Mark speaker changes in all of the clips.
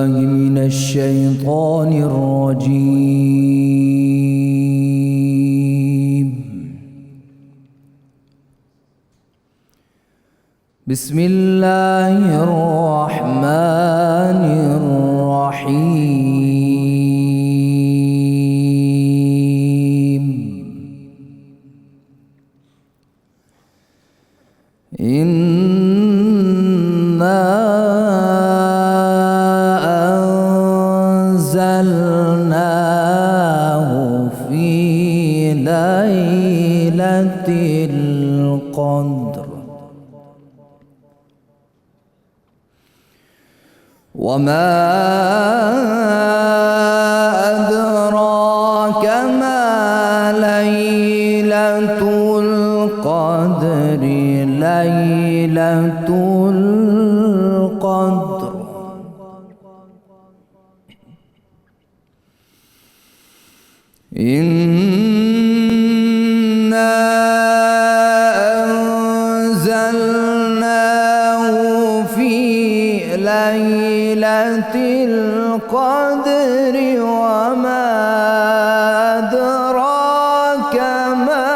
Speaker 1: بالله من الشيطان الرجيم. بسم الله الرحمن الرحيم. إنا أنزلناه في ليلة القدر وما أدراك ما ليلة القدر. ليلة القدر إنا أنزلناه في ليلة القدر وما أدراك ما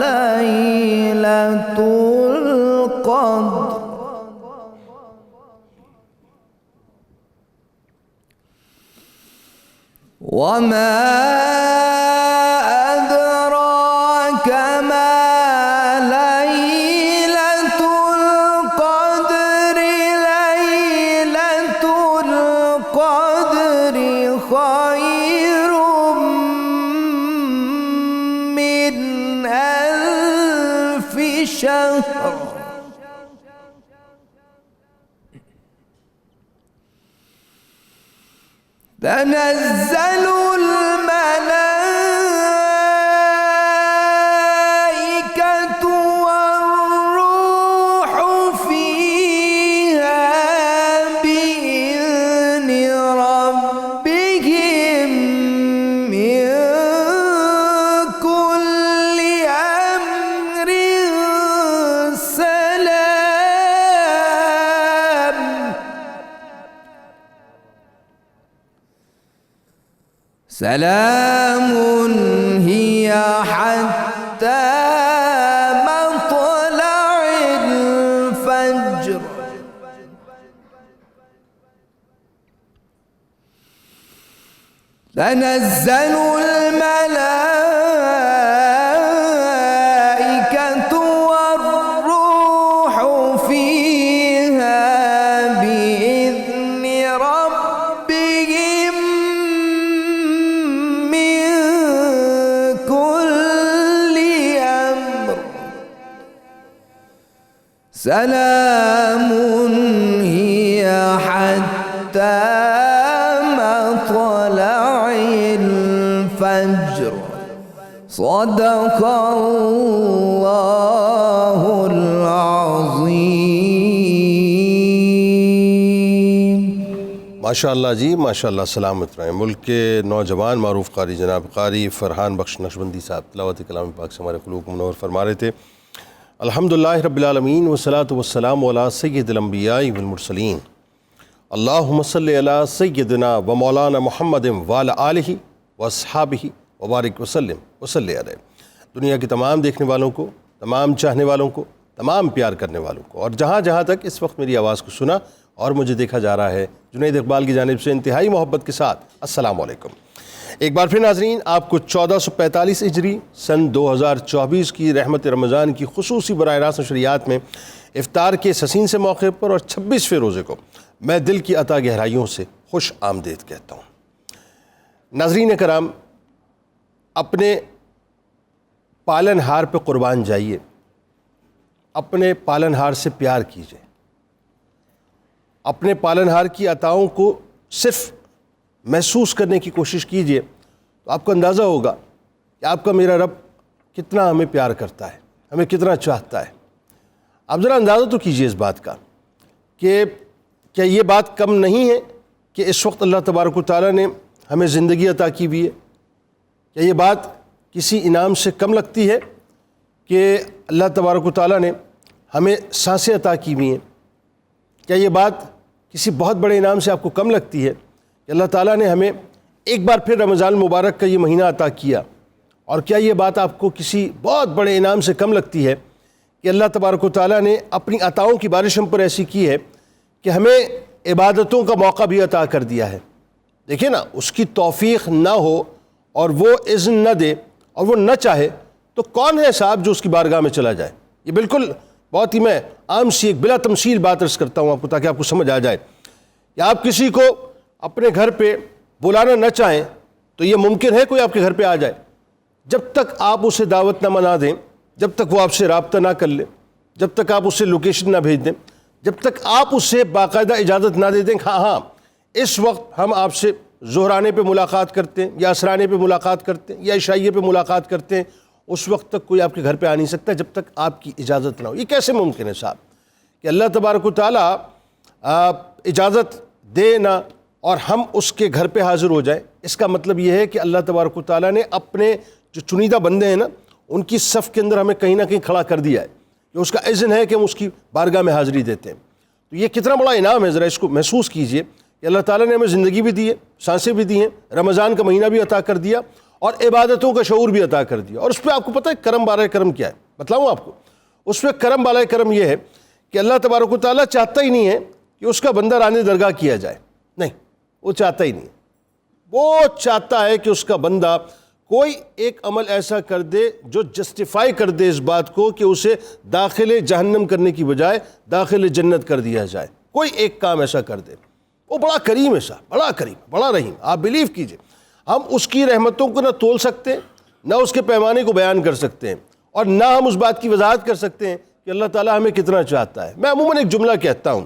Speaker 1: ليلة القدر. وما أدراك ما ليلة القدر. ليلة القدر خير من 1000 شهر. تنزل الملائكة والروح فيها بإذن ربهم من كل أمر سلام. سلام هي حتى مطلع الفجر. تنزل الملائكة والروح فيها بإذن ربهم من كل أمر. سلام هي حتى مطلع الفجر. صدق الله العظيم.
Speaker 2: ماشاءاللہ جی ماشاءاللہ، سلامت رہیں۔ ملک کے نوجوان معروف قاری جناب قاری فرحان بخش نقشبندی صاحب تلاوت کلام پاک سے ہمارے قلوب کو منور فرما رہے تھے۔ الحمدللہ رب العالمین والصلاة والسلام علی سید الانبیاء والمرسلین، اللہم صلی علی سیدنا و مولانا محمد وعلی آلہ واصحابہ وبارک وسلم وصلی علیہ۔ دنیا کے تمام دیکھنے والوں کو، تمام چاہنے والوں کو، تمام پیار کرنے والوں کو، اور جہاں جہاں تک اس وقت میری آواز کو سنا اور مجھے دیکھا جا رہا ہے، جنید اقبال کی جانب سے انتہائی محبت کے ساتھ السلام علیکم۔ ایک بار پھر ناظرین، آپ کو 1445 ہجری سن 2024 کی رحمت رمضان کی خصوصی براہ راست نشریات میں افطار کے اس حسین سے موقع پر اور 26ویں روزے کو میں دل کی عطا گہرائیوں سے خوش آمدید کہتا ہوں۔ ناظرین کرام، اپنے پالن ہار پہ قربان جائیے، اپنے پالن ہار سے پیار کیجیے، اپنے پالن ہار کی عطاؤں کو صرف محسوس کرنے کی کوشش کیجیے تو آپ کو اندازہ ہوگا کہ آپ کا میرا رب کتنا ہمیں پیار کرتا ہے، ہمیں کتنا چاہتا ہے۔ آپ ذرا اندازہ تو کیجیے اس بات کا کہ کیا یہ بات کم نہیں ہے کہ اس وقت اللہ تبارک و تعالیٰ نے ہمیں زندگی عطا کی ہوئی ہے؟ کیا یہ بات کسی انعام سے کم لگتی ہے کہ اللہ تبارک و تعالیٰ نے ہمیں سانسیں عطا کی ہوئی ہیں؟ کیا یہ بات کسی بہت بڑے انعام سے آپ کو کم لگتی ہے کہ اللہ تعالیٰ نے ہمیں ایک بار پھر رمضان المبارک کا یہ مہینہ عطا کیا؟ اور کیا یہ بات آپ کو کسی بہت بڑے انعام سے کم لگتی ہے کہ اللہ تبارک و تعالیٰ نے اپنی عطاؤں کی بارش ہم پر ایسی کی ہے کہ ہمیں عبادتوں کا موقع بھی عطا کر دیا ہے؟ دیکھیں نا، اس کی توفیق نہ ہو اور وہ اذن نہ دے اور وہ نہ چاہے تو کون ہے صاحب جو اس کی بارگاہ میں چلا جائے؟ یہ بالکل بہت ہی میں عام سی ایک بلا تمثیل بات عرض کرتا ہوں آپ کو تاکہ آپ کو سمجھ آ جائے کہ آپ کسی کو اپنے گھر پہ بلانا نہ چاہیں تو یہ ممکن ہے کوئی آپ کے گھر پہ آ جائے؟ جب تک آپ اسے دعوت نہ نہ دیں، جب تک وہ آپ سے رابطہ نہ کر لے، جب تک آپ اسے لوکیشن نہ بھیج دیں، جب تک آپ اسے باقاعدہ اجازت نہ دے دیں کہ ہاں اس وقت ہم آپ سے ظہرانے پہ ملاقات کرتے ہیں یا عصرانے پہ ملاقات کرتے ہیں یا عشائیے پہ ملاقات کرتے ہیں، اس وقت تک کوئی آپ کے گھر پہ آ نہیں سکتا جب تک آپ کی اجازت نہ ہو۔ یہ کیسے ممکن ہے صاحب کہ اللہ تبارک و تعالیٰ اجازت دے نہ اور ہم اس کے گھر پہ حاضر ہو جائیں؟ اس کا مطلب یہ ہے کہ اللہ تبارک و تعالیٰ نے اپنے جو چنیدہ بندے ہیں نا، ان کی صف کے اندر ہمیں کہیں نہ کہیں کھڑا کر دیا ہے کہ اس کا اذن ہے کہ ہم اس کی بارگاہ میں حاضری دیتے ہیں۔ تو یہ کتنا بڑا انعام ہے، ذرا اس کو محسوس کیجئے کہ اللہ تعالیٰ نے ہمیں زندگی بھی دی ہے، سانسیں بھی دی ہیں، رمضان کا مہینہ بھی عطا کر دیا اور عبادتوں کا شعور بھی عطا کر دیا۔ اور اس پہ آپ کو پتہ ہے کرم بالائے کرم کیا ہے؟ بتلاؤں آپ کو، اس پہ کرم بالائے کرم یہ ہے کہ اللہ تبارک و تعالیٰ چاہتا ہی نہیں ہے کہ اس کا بندہ راندِ درگاہ کیا جائے، نہیں، وہ چاہتا ہی نہیں، وہ چاہتا ہے کہ اس کا بندہ کوئی ایک عمل ایسا کر دے جو جسٹیفائی کر دے اس بات کو کہ اسے داخل جہنم کرنے کی بجائے داخل جنت کر دیا جائے۔ کوئی ایک کام ایسا کر دے، وہ بڑا کریم ہے صاحب، بڑا کریم، بڑا رحیم۔ آپ بلیو کیجئے، ہم اس کی رحمتوں کو نہ تول سکتے ہیں، نہ اس کے پیمانے کو بیان کر سکتے ہیں، اور نہ ہم اس بات کی وضاحت کر سکتے ہیں کہ اللہ تعالیٰ ہمیں کتنا چاہتا ہے۔ میں عموماً ایک جملہ کہتا ہوں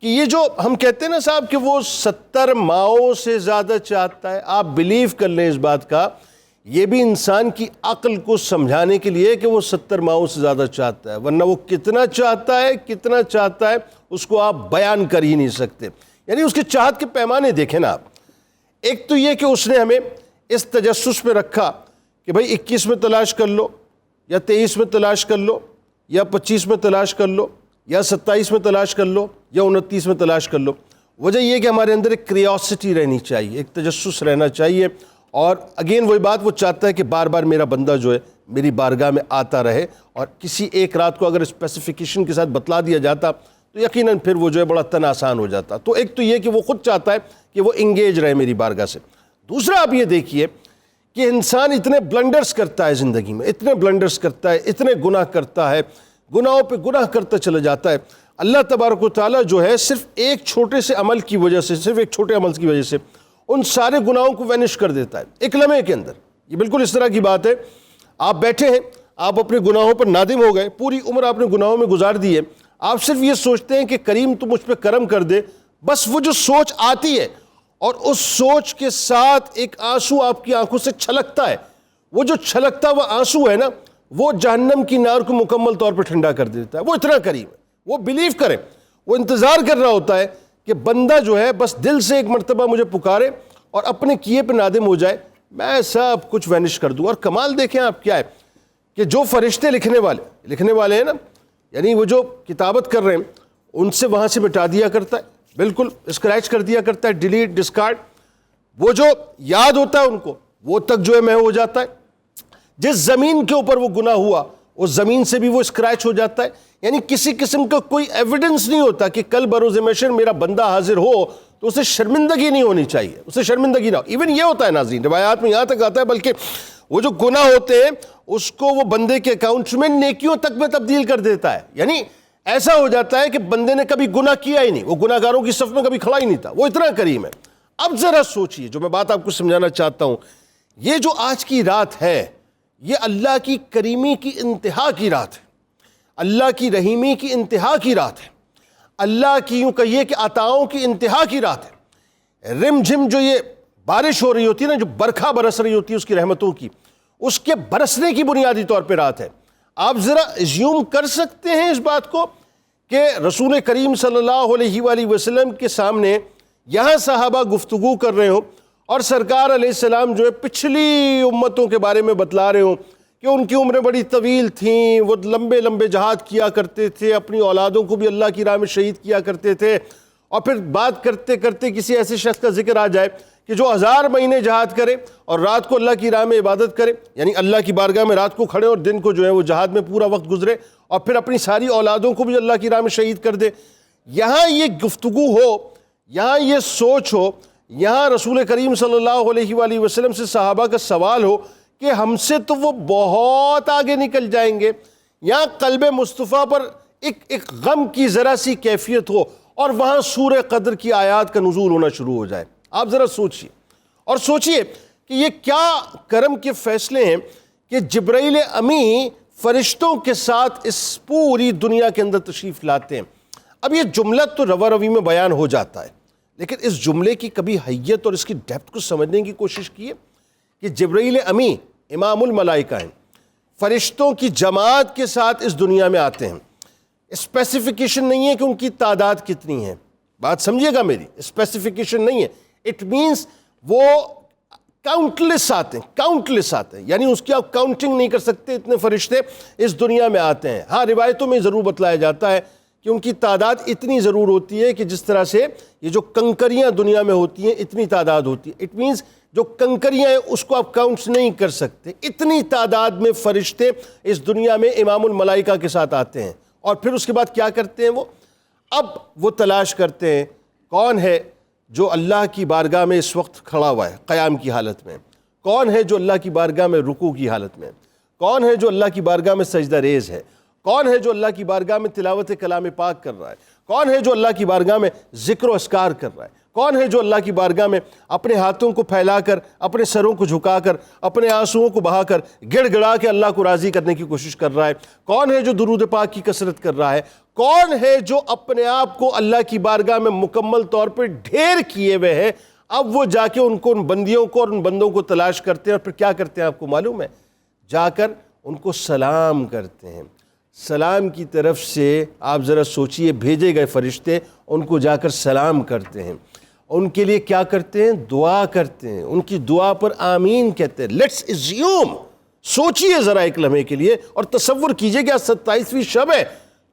Speaker 2: کہ یہ جو ہم کہتے ہیں نا صاحب کہ وہ 70 ماؤں سے زیادہ چاہتا ہے، آپ بلیو کر لیں اس بات کا، یہ بھی انسان کی عقل کو سمجھانے کے لیے کہ وہ 70 ماؤں سے زیادہ چاہتا ہے، ورنہ وہ کتنا چاہتا ہے اس کو آپ بیان کر ہی نہیں سکتے۔ یعنی اس کے چاہت کے پیمانے دیکھیں نا آپ۔ ایک تو یہ کہ اس نے ہمیں اس تجسس پہ رکھا کہ بھئی 21 میں تلاش کر لو یا 23 میں تلاش کر لو یا 25 میں تلاش کر لو یا 27 میں تلاش کر لو یا 29 میں تلاش کر لو۔ وجہ یہ کہ ہمارے اندر ایک کریوسٹی رہنی چاہیے، ایک تجسس رہنا چاہیے، اور اگین وہی بات، وہ چاہتا ہے کہ بار بار میرا بندہ جو ہے میری بارگاہ میں آتا رہے، اور کسی ایک رات کو اگر اسپیسیفیکیشن کے ساتھ بتلا دیا جاتا تو یقیناً پھر وہ جو ہے بڑا تن آسان ہو جاتا۔ تو ایک تو یہ کہ وہ خود چاہتا ہے کہ وہ انگیج رہے میری بارگاہ سے۔ دوسرا آپ یہ دیکھیے کہ انسان اتنے بلنڈرز کرتا ہے زندگی میں، اتنے بلنڈرز کرتا ہے، اتنے گناہ کرتا ہے، گناہوں پہ گناہ کرتا چلا جاتا ہے۔ اللہ تبارک و تعالیٰ جو ہے صرف ایک چھوٹے سے عمل کی وجہ سے، صرف ایک چھوٹے عمل کی وجہ سے ان سارے گناہوں کو وینش کر دیتا ہے ایک لمحے کے اندر۔ یہ بالکل اس طرح کی بات ہے، آپ بیٹھے ہیں، آپ اپنے گناہوں پر نادم ہو گئے، پوری عمر آپ نے گناہوں میں گزار دی ہے، آپ صرف یہ سوچتے ہیں کہ کریم تو مجھ پہ کرم کر دے، بس وہ جو سوچ آتی ہے اور اس سوچ کے ساتھ ایک آنسو آپ کی آنکھوں سے چھلکتا ہے، وہ جو چھلکتا ہوا آنسو ہے نا، وہ جہنم کی نار کو مکمل طور پر ٹھنڈا کر دیتا ہے۔ وہ اتنا کریم ہے، وہ بلیو کریں، وہ انتظار کر رہا ہوتا ہے کہ بندہ جو ہے بس دل سے ایک مرتبہ مجھے پکارے اور اپنے کیے پہ نادم ہو جائے، میں سب کچھ وینش کر دوں۔ اور کمال دیکھیں آپ کیا ہے کہ جو فرشتے لکھنے والے ہیں نا، یعنی وہ جو کتابت کر رہے ہیں، ان سے وہاں سے مٹا دیا کرتا ہے، بالکل اسکریچ کر دیا کرتا ہے، ڈیلیٹ، ڈسکارڈ۔ وہ جو یاد ہوتا ہے ان کو، وہ تک جو ہے محو ہو جاتا ہے۔ جس زمین کے اوپر وہ گناہ ہوا، اس زمین سے بھی وہ اسکریچ ہو جاتا ہے۔ یعنی کسی قسم کا کوئی ایویڈنس نہیں ہوتا کہ کل بروز محشر میرا بندہ حاضر ہو تو اسے شرمندگی نہیں ہونی چاہیے، اسے شرمندگی نہ ہو۔ ایون یہ ہوتا ہے ناظرین، روایات میں یہاں تک آتا ہے، بلکہ وہ جو گناہ ہوتے ہیں اس کو وہ بندے کے اکاؤنٹ میں نیکیوں تک میں تبدیل کر دیتا ہے۔ یعنی ایسا ہو جاتا ہے کہ بندے نے کبھی گناہ کیا ہی نہیں، وہ گناہ گاروں کی صف میں کبھی کھڑا ہی نہیں تھا، وہ اتنا کریم ہے۔ اب ذرا سوچئے، جو میں بات آپ کو سمجھانا چاہتا ہوں، یہ جو آج کی رات ہے، یہ اللہ کی کریمی کی انتہا کی رات ہے، اللہ کی رحیمی کی انتہا کی رات ہے، اللہ کی یوں کہیے کہ عطاؤں کی انتہا کی رات ہے۔ رم جھم جو یہ بارش ہو رہی ہوتی ہے نا، جو برکھا برس رہی ہوتی ہے اس کی رحمتوں کی، اس کے برسنے کی بنیادی طور پہ رات ہے۔ آپ ذرا ایزیوم کر سکتے ہیں اس بات کو کہ رسول کریم صلی اللہ علیہ وآلہ وسلم کے سامنے یہاں صحابہ گفتگو کر رہے ہوں اور سرکار علیہ السلام جو ہے پچھلی امتوں کے بارے میں بتلا رہے ہوں کہ ان کی عمریں بڑی طویل تھیں، وہ لمبے لمبے جہاد کیا کرتے تھے، اپنی اولادوں کو بھی اللہ کی راہ میں شہید کیا کرتے تھے، اور پھر بات کرتے کرتے کسی ایسے شخص کا ذکر آ جائے کہ جو 1000 مہینے جہاد کرے اور رات کو اللہ کی راہ میں عبادت کرے، یعنی اللہ کی بارگاہ میں رات کو کھڑے اور دن کو جو ہے وہ جہاد میں پورا وقت گزرے، اور پھر اپنی ساری اولادوں کو بھی اللہ کی راہ میں شہید کر دے. یہاں یہ گفتگو ہو، یہاں یہ سوچ ہو، یہاں رسول کریم صلی اللہ علیہ وآلہ وسلم سے صحابہ کا سوال ہو کہ ہم سے تو وہ بہت آگے نکل جائیں گے. یہاں قلب مصطفیٰ پر ایک غم کی ذرا سی کیفیت ہو اور وہاں سورہ قدر کی آیات کا نزول ہونا شروع ہو جائے. آپ ذرا سوچئے اور سوچئے کہ یہ کیا کرم کے فیصلے ہیں کہ جبرائیل امی فرشتوں کے ساتھ اس پوری دنیا کے اندر تشریف لاتے ہیں. اب یہ جملہ تو روا روی میں بیان ہو جاتا ہے، لیکن اس جملے کی کبھی حیت اور اس کی ڈیپتھ کو سمجھنے کی کوشش کیے کہ جبرائیل امی امام الملائکہ ہیں، فرشتوں کی جماعت کے ساتھ اس دنیا میں آتے ہیں. اسپیسیفیکیشن نہیں ہے کہ ان کی تعداد کتنی ہے، بات سمجھیے گا میری، اسپیسیفیکیشن نہیں ہے. اٹ مینس وہ کاؤنٹلیس آتے ہیں، یعنی اس کی آپ کاؤنٹنگ نہیں کر سکتے، اتنے فرشتے اس دنیا میں آتے ہیں. ہاں روایتوں میں ضرور بتلایا جاتا ہے کہ ان کی تعداد اتنی ضرور ہوتی ہے کہ جس طرح سے یہ جو کنکریاں دنیا میں ہوتی ہیں اتنی تعداد ہوتی ہے. اٹ مینس جو کنکریاں ہیں اس کو آپ کاؤنٹس نہیں کر سکتے، اتنی تعداد میں فرشتے اس دنیا میں امام الملائکہ کے ساتھ آتے ہیں. اور پھر اس کے بعد کیا کرتے ہیں اب وہ تلاش کرتے ہیں کون ہے جو اللہ کی بارگاہ میں اس وقت کھڑا ہوا ہے قیام کی حالت میں، کون ہے جو اللہ کی بارگاہ میں رکوع کی حالت میں، کون ہے جو اللہ کی بارگاہ میں سجدہ ریز ہے، کون ہے جو اللہ کی بارگاہ میں تلاوت کلام پاک کر رہا ہے، کون ہے جو اللہ کی بارگاہ میں ذکر و اذکار کر رہا ہے، کون ہے جو اللہ کی بارگاہ میں اپنے ہاتھوں کو پھیلا کر، اپنے سروں کو جھکا کر، اپنے آنسوؤں کو بہا کر گڑ گڑا کے اللہ کو راضی کرنے کی کوشش کر رہا ہے، کون ہے جو درود پاک کی کثرت کر رہا ہے، کون ہے جو اپنے آپ کو اللہ کی بارگاہ میں مکمل طور پر ڈھیر کیے ہوئے ہے. اب وہ جا کے ان بندیوں کو اور ان بندوں کو تلاش کرتے ہیں اور پھر کیا کرتے ہیں آپ کو معلوم ہے، جا کر ان کو سلام کرتے ہیں. سلام کی طرف سے آپ ذرا سوچئے، بھیجے گئے فرشتے ان کو جا کر سلام کرتے ہیں، ان کے لیے کیا کرتے ہیں، دعا کرتے ہیں، ان کی دعا پر آمین کہتے ہیں. لیٹس اسیوم، سوچئے ذرا ایک لمحے کے لیے اور تصور کیجئے کہ 27ویں شب ہے،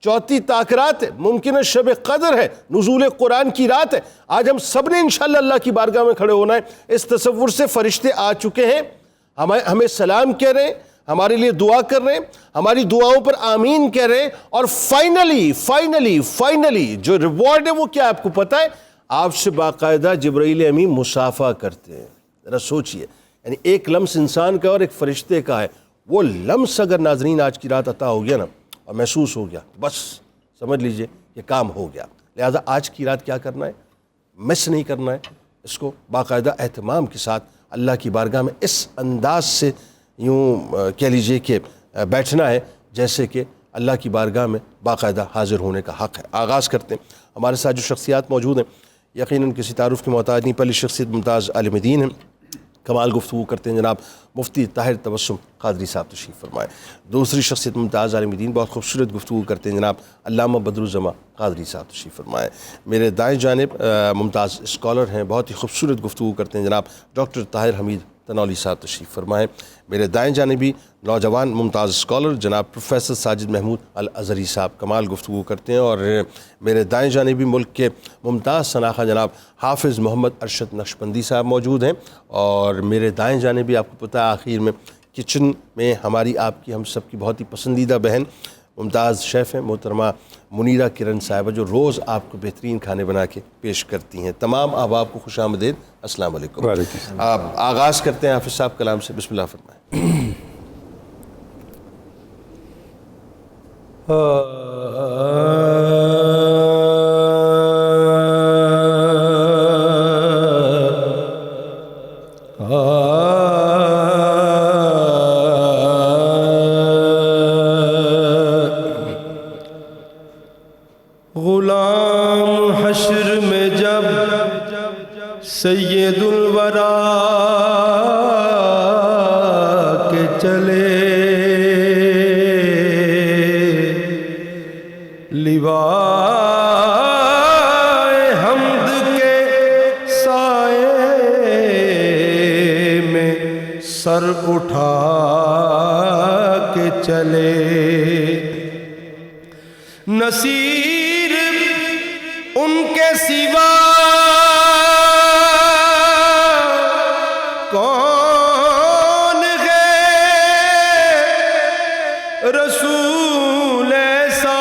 Speaker 2: 34 تاخرات ہے، ممکن ہے شب قدر ہے، نزول قرآن کی رات ہے. آج ہم سب نے انشاءاللہ اللہ کی بارگاہ میں کھڑے ہونا ہے. اس تصور سے فرشتے آ چکے ہیں، ہمیں سلام کہہ رہے ہیں، ہمارے لیے دعا کر رہے ہیں، ہماری دعاؤں پر آمین کہہ رہے ہیں. اور فائنلی جو ریوارڈ ہے وہ کیا آپ کو پتہ ہے؟ آپ سے باقاعدہ جبرائیل امی مصافحہ کرتے ہیں. ذرا سوچئے، یعنی ایک لمس انسان کا اور ایک فرشتے کا ہے. وہ لمس اگر ناظرین آج کی رات عطا ہو گیا نا اور محسوس ہو گیا، بس سمجھ لیجئے یہ کام ہو گیا. لہذا آج کی رات کیا کرنا ہے، مس نہیں کرنا ہے، اس کو باقاعدہ اہتمام کے ساتھ اللہ کی بارگاہ میں اس انداز سے یوں کہہ لیجئے کہ بیٹھنا ہے جیسے کہ اللہ کی بارگاہ میں باقاعدہ حاضر ہونے کا حق ہے. آغاز کرتے ہیں. ہمارے ساتھ جو شخصیات موجود ہیں یقیناً کسی تعارف کے محتاج نہیں. پہلی شخصیت ممتاز عالم دین ہیں، کمال گفتگو کرتے ہیں جناب مفتی طاہر تبسم قادری صاحب تشریف فرمائے. دوسری شخصیت ممتاز عالم دین، بہت خوبصورت گفتگو کرتے ہیں جناب علامہ بدرالزماں قادری صاحب تشریف فرمائے. میرے دائیں جانب ممتاز اسکالر ہیں، بہت ہی خوبصورت گفتگو کرتے ہیں جناب ڈاکٹر طاہر حمید تنولی صاحب تشریف فرمائے. میرے دائیں جانبی نوجوان ممتاز اسکالر جناب پروفیسر ساجد محمود الازہری صاحب کمال گفتگو کرتے ہیں. اور میرے دائیں جانبی ملک کے ممتاز شناخہ جناب حافظ محمد ارشد نقشبندی صاحب موجود ہیں. اور میرے دائیں جانبی آپ کو پتہ ہے آخر میں کچن میں ہماری آپ کی ہم سب کی بہت ہی پسندیدہ بہن ممتاز شیف ہیں محترمہ منیرہ کرن صاحبہ، جو روز آپ کو بہترین کھانے بنا کے پیش کرتی ہیں. تمام احباب کو خوش آمدید، السلام علیکم. آپ آغاز کرتے ہیں حافظ صاحب کلام سے، بسم اللہ فرمائیں.
Speaker 3: غلام حشر میں جب سید الورا کے چلے، لواء حمد کے سائے میں سر اٹھا کے چلے. نصیر ان کے سوا کون ہے رسول ایسا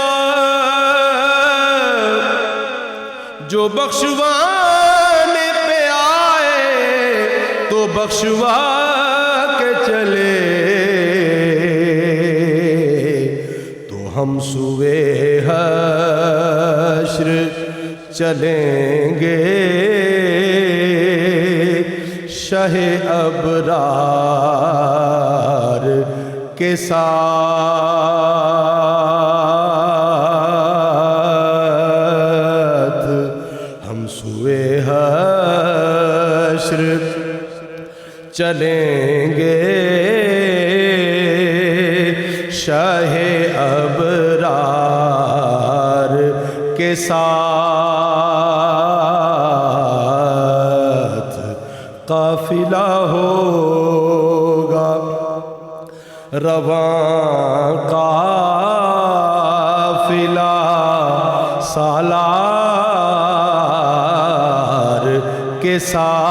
Speaker 3: جو بخشوانے پہ آئے تو بخشوا کے چلے، تو ہم سوئے حشر چلیں گے شہ ابرار کے ساتھ، ہم سوئے حشر چلیں گے شاہ ابرار کے ساتھ، قافلہ ہوگا رواں قافلہ سالار کے ساتھ،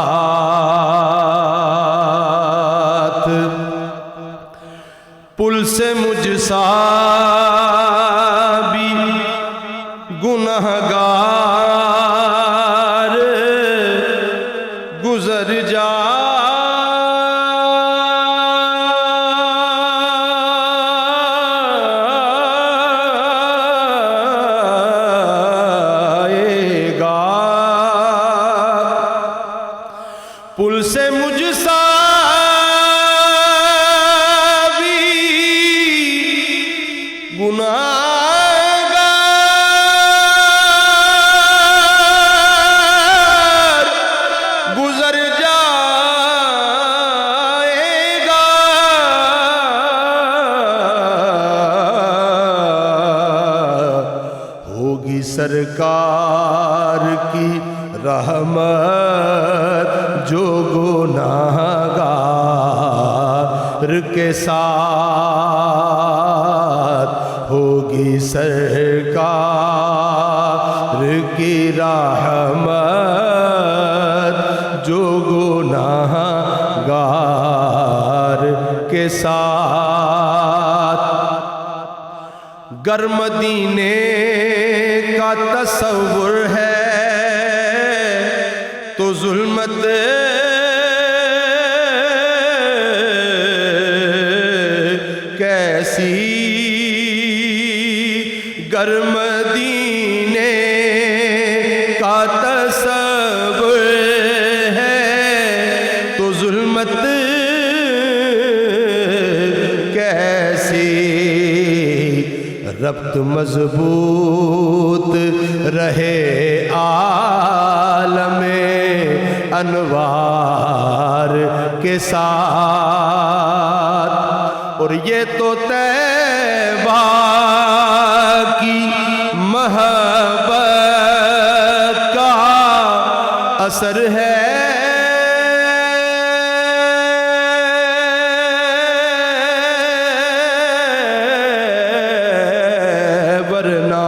Speaker 3: پل سے مجھ سا بھی گنہگار گزر پل سے مجھ سا بھی گنہگار گزر جائے گا، ہوگی سرکار کی رحمت جو گناہگار کے ساتھ، ہوگی سرکار کی رحمت جو گناہگار کے ساتھ، گر مدینے کا تصور ہے تو ظلمت کیسی، گر مدینے کا تصور ہے تو ظلمت کیسی، ربط مضبوط رہے عالم انوار کے ساتھ، اور یہ تو طیبہ کی محبت کا اثر ہے، ورنہ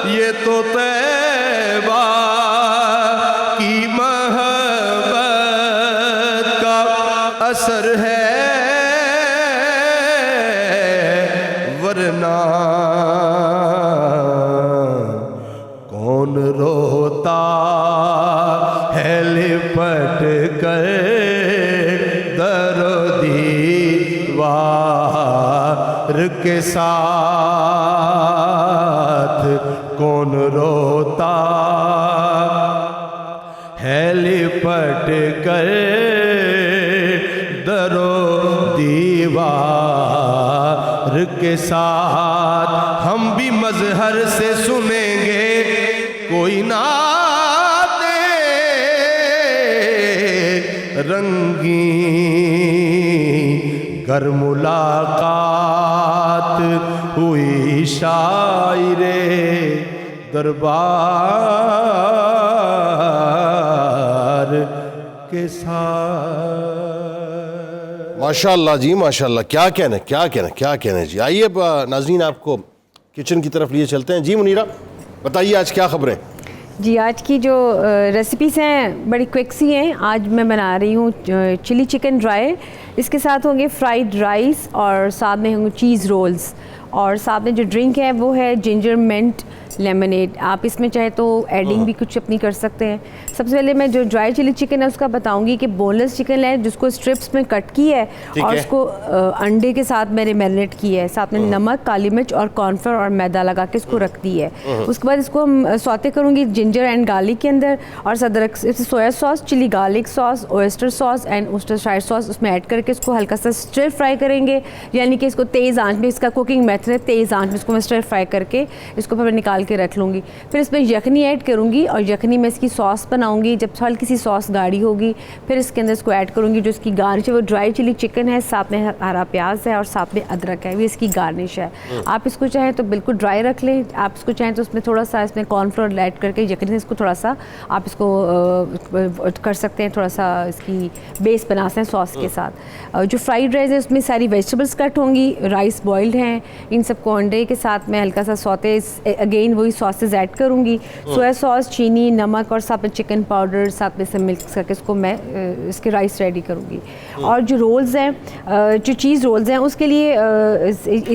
Speaker 3: یہ تو طیبہ کی محبت کا اثر ہے، ورنہ کون روتا ہے لپٹ کر در و دیوار کے ساتھ، کون روتا ہے لپٹ کر در و دیوار کے ساتھ، ہم بھی مظہر سے سنیں گے کوئی نعت رنگین گر ملاقات ہوئی شاعر دربار کے ساتھ.
Speaker 2: ماشاء اللہ جی ماشاء اللہ, کیا کہنا جی. آئیے ناظرین آپ کو کچن کی طرف لیے چلتے ہیں. جی منیرہ بتائیے آج کیا خبریں؟
Speaker 4: جی آج کی جو ریسیپیز ہیں بڑی کوئک سی ہیں. آج میں بنا رہی ہوں چلی چکن ڈرائی. اس کے ساتھ ہوں گے فرائیڈ رائس اور ساتھ میں ہوں گے چیز رولز, اور ساتھ میں جو ڈرنک ہے وہ ہے جنجر منٹ لیمنیڈ. آپ اس میں چاہے تو ایڈنگ بھی کچھ اپنی کر سکتے ہیں. سب سے پہلے میں جو ڈرائی چلی چکن ہے اس کا بتاؤں گی کہ بون لیس چکن ہے جس کو اسٹرپس میں کٹ کی ہے اور اس کو انڈے کے ساتھ میں نے میرینیٹ کی ہے. ساتھ میں نمک, کالی مرچ اور کارن فلور اور میدا لگا کے اس کو رکھ دی ہے. اس کے بعد اس کو ہم سوتے کروں گی جنجر اینڈ گارلک کے اندر, اور ادرک, سویا ساس, چلی گارلک ساس, اویسٹر ساس اینڈ اوسٹر شائر ساس اس میں ایڈ کر کے اس کو ہلکا سا اسٹر فرائی کریں گے. یعنی کہ اس کو تیز آنچ میں, اس کا کوکنگ میتھڈ ہے تیز آنچ میں اس کو میں اسٹر فرائی کر کے اس کو پھر نکال کے رکھ لوں گی. پھر اس میں یخنی ایڈ کروں گی اور یخنی میں اس کی ساس بناؤں گی. جب ہلکی سی ساس گاڑھی ہوگی پھر اس کے اندر اس کو ایڈ کروں گی. جو اس کی گارنش ہے وہ ڈرائی چلی چکن ہے, ساتھ میں ہرا پیاز ہے اور ساتھ میں ادرک ہے, یہ اس کی گارنش ہے. آپ اس کو چاہیں تو بالکل ڈرائی رکھ لیں, آپ اس کو چاہیں تو اس میں تھوڑا سا اس میں کارن فلور ایڈ کر کے یخنی سے اس کو تھوڑا سا آپ اس کو کر سکتے ہیں, تھوڑا سا اس کی بیس بنا سکتے ہیں ساس کے ساتھ. جو فرائیڈ رائس ہے اس میں ساری ویجیٹیبلس کٹ ہوں گی, رائس بوائلڈ ہیں, ان سب کو انڈے کے ساتھ میں ہلکا سا سوتے اگین وہی ساسز ایڈ کروں گی. سویا ساس, چینی, نمک اور ساتھ میں چکن پاؤڈر, ساتھ میں سے مکس کر کے اس کو میں اس کے رائس ریڈی کروں گی. اور جو رولز ہیں, جو چیز رولز ہیں اس کے لیے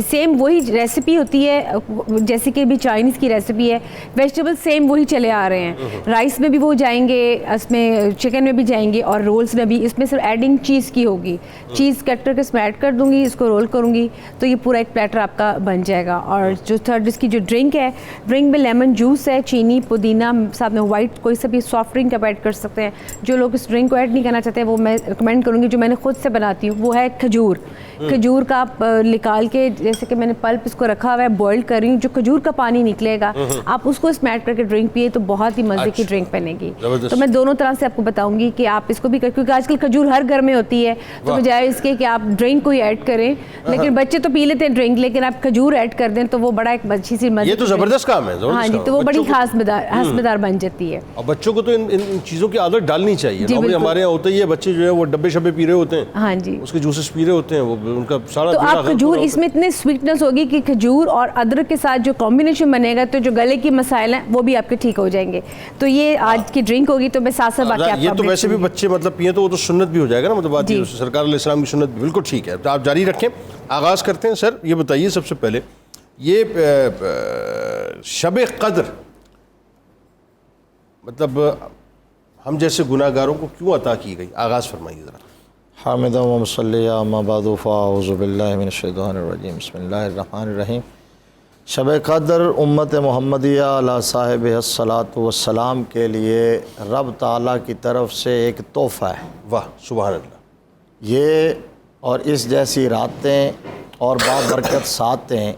Speaker 4: سیم وہی ریسیپی ہوتی ہے جیسے کہ بھی چائنیز کی ریسیپی ہے. ویجیٹیبل سیم وہی چلے آ رہے ہیں, رائس میں بھی وہ جائیں گے, اس میں چکن میں بھی جائیں گے, اور رولز میں بھی. اس میں صرف ایڈنگ چیز کی ہوگی, چیز کٹ کر کے اس میں ایڈ کر دوں گی, اس کو رول کروں گی تو یہ پورا ایک پلیٹر آپ کا بن جائے گا. اور جو تھرڈ اس کی جو ڈرنک ہے, ڈرنک میں لیمن جوس ہے, چینی, پودینہ, ساتھ میں وائٹ کوئی سا بھی سافٹ ڈرنک آپ ایڈ کر سکتے ہیں. جو لوگ اس ڈرنک کو ایڈ نہیں کرنا چاہتے وہ میں ریکمینڈ کروں گی, جو میں نے خود سے بناتی ہوں, وہ ہے کھجور. کھجور کا آپ نکال کے, جیسے کہ میں نے پلپ اس کو رکھا ہوا ہے, بوائل کر رہی ہوں, جو کھجور کا پانی نکلے گا آپ اس کو اس میں ایڈ کر کے ڈرنک پیے تو بہت ہی مزے کی ڈرنک بنے گی. تو میں دونوں طرح سے آپ کو بتاؤں گی کہ آپ اس کو بھی کیونکہ آج کل کھجور ہر گھر میں ہوتی ہے, تو بجائے اس کے کہ آپ ڈرنک کو ہی ایڈ کریں, لیکن بچے تو پی لیتے ہیں ڈرنک, لیکن آپ کھجور ایڈ کر دیں تو وہ بڑا ایک اچھی سی مزے.
Speaker 2: یہ تو زبردست کام ہے.
Speaker 4: ہاں جی, تو وہ بڑی ہنسمدار بن جاتی ہے.
Speaker 2: اور بچوں کو تو ان چیزوں کی عادت ڈالنی چاہیے. ہمارے یہاں ہوتا ہی ہے, بچے جو ہے وہ ڈبے شبے پی رہے ہوتے ہیں,
Speaker 4: ہاں جی,
Speaker 2: اس کے جوسز پی رہے ہوتے ہیں, وہ ان کا سارا.
Speaker 4: تو آپ کھجور, اس میں اتنے سویٹنس ہوگی کہ کھجور اور ادرک کے ساتھ جو کمبینیشن بنے گا تو جو گلے کی مسائل ہیں وہ بھی آپ کے ٹھیک ہو جائیں گے. تو یہ آج کی ڈرنک ہوگی. تو میں ساتھ ساتھ باقی آپ کو,
Speaker 2: یہ تو ویسے بھی بچے مطلب پیئیں تو وہ تو سنت بھی ہو جائے گا نا, مطلب بات سرکار علیہ السلام کی سنت بھی. بالکل ٹھیک ہے, آپ جاری رکھیں. آغاز کرتے ہیں. سر یہ بتائیے سب سے پہلے, یہ شب قدر مطلب ہم جیسے گناہ گاروں کو کیوں عطا کی گئی؟ آغاز فرمائیے ذرا.
Speaker 5: حامدہ و مصلی اما بعد فاعوذ باللہ من الشیطان الرجیم بسم اللہ الرحمن الرحیم. شب قدر امت محمدیہ علی صاحب الصلاۃ والسلام کے لیے رب تعالیٰ کی طرف سے ایک تحفہ ہے.
Speaker 2: واہ سبحان اللہ.
Speaker 5: یہ اور اس جیسی راتیں اور بابرکت ساتیں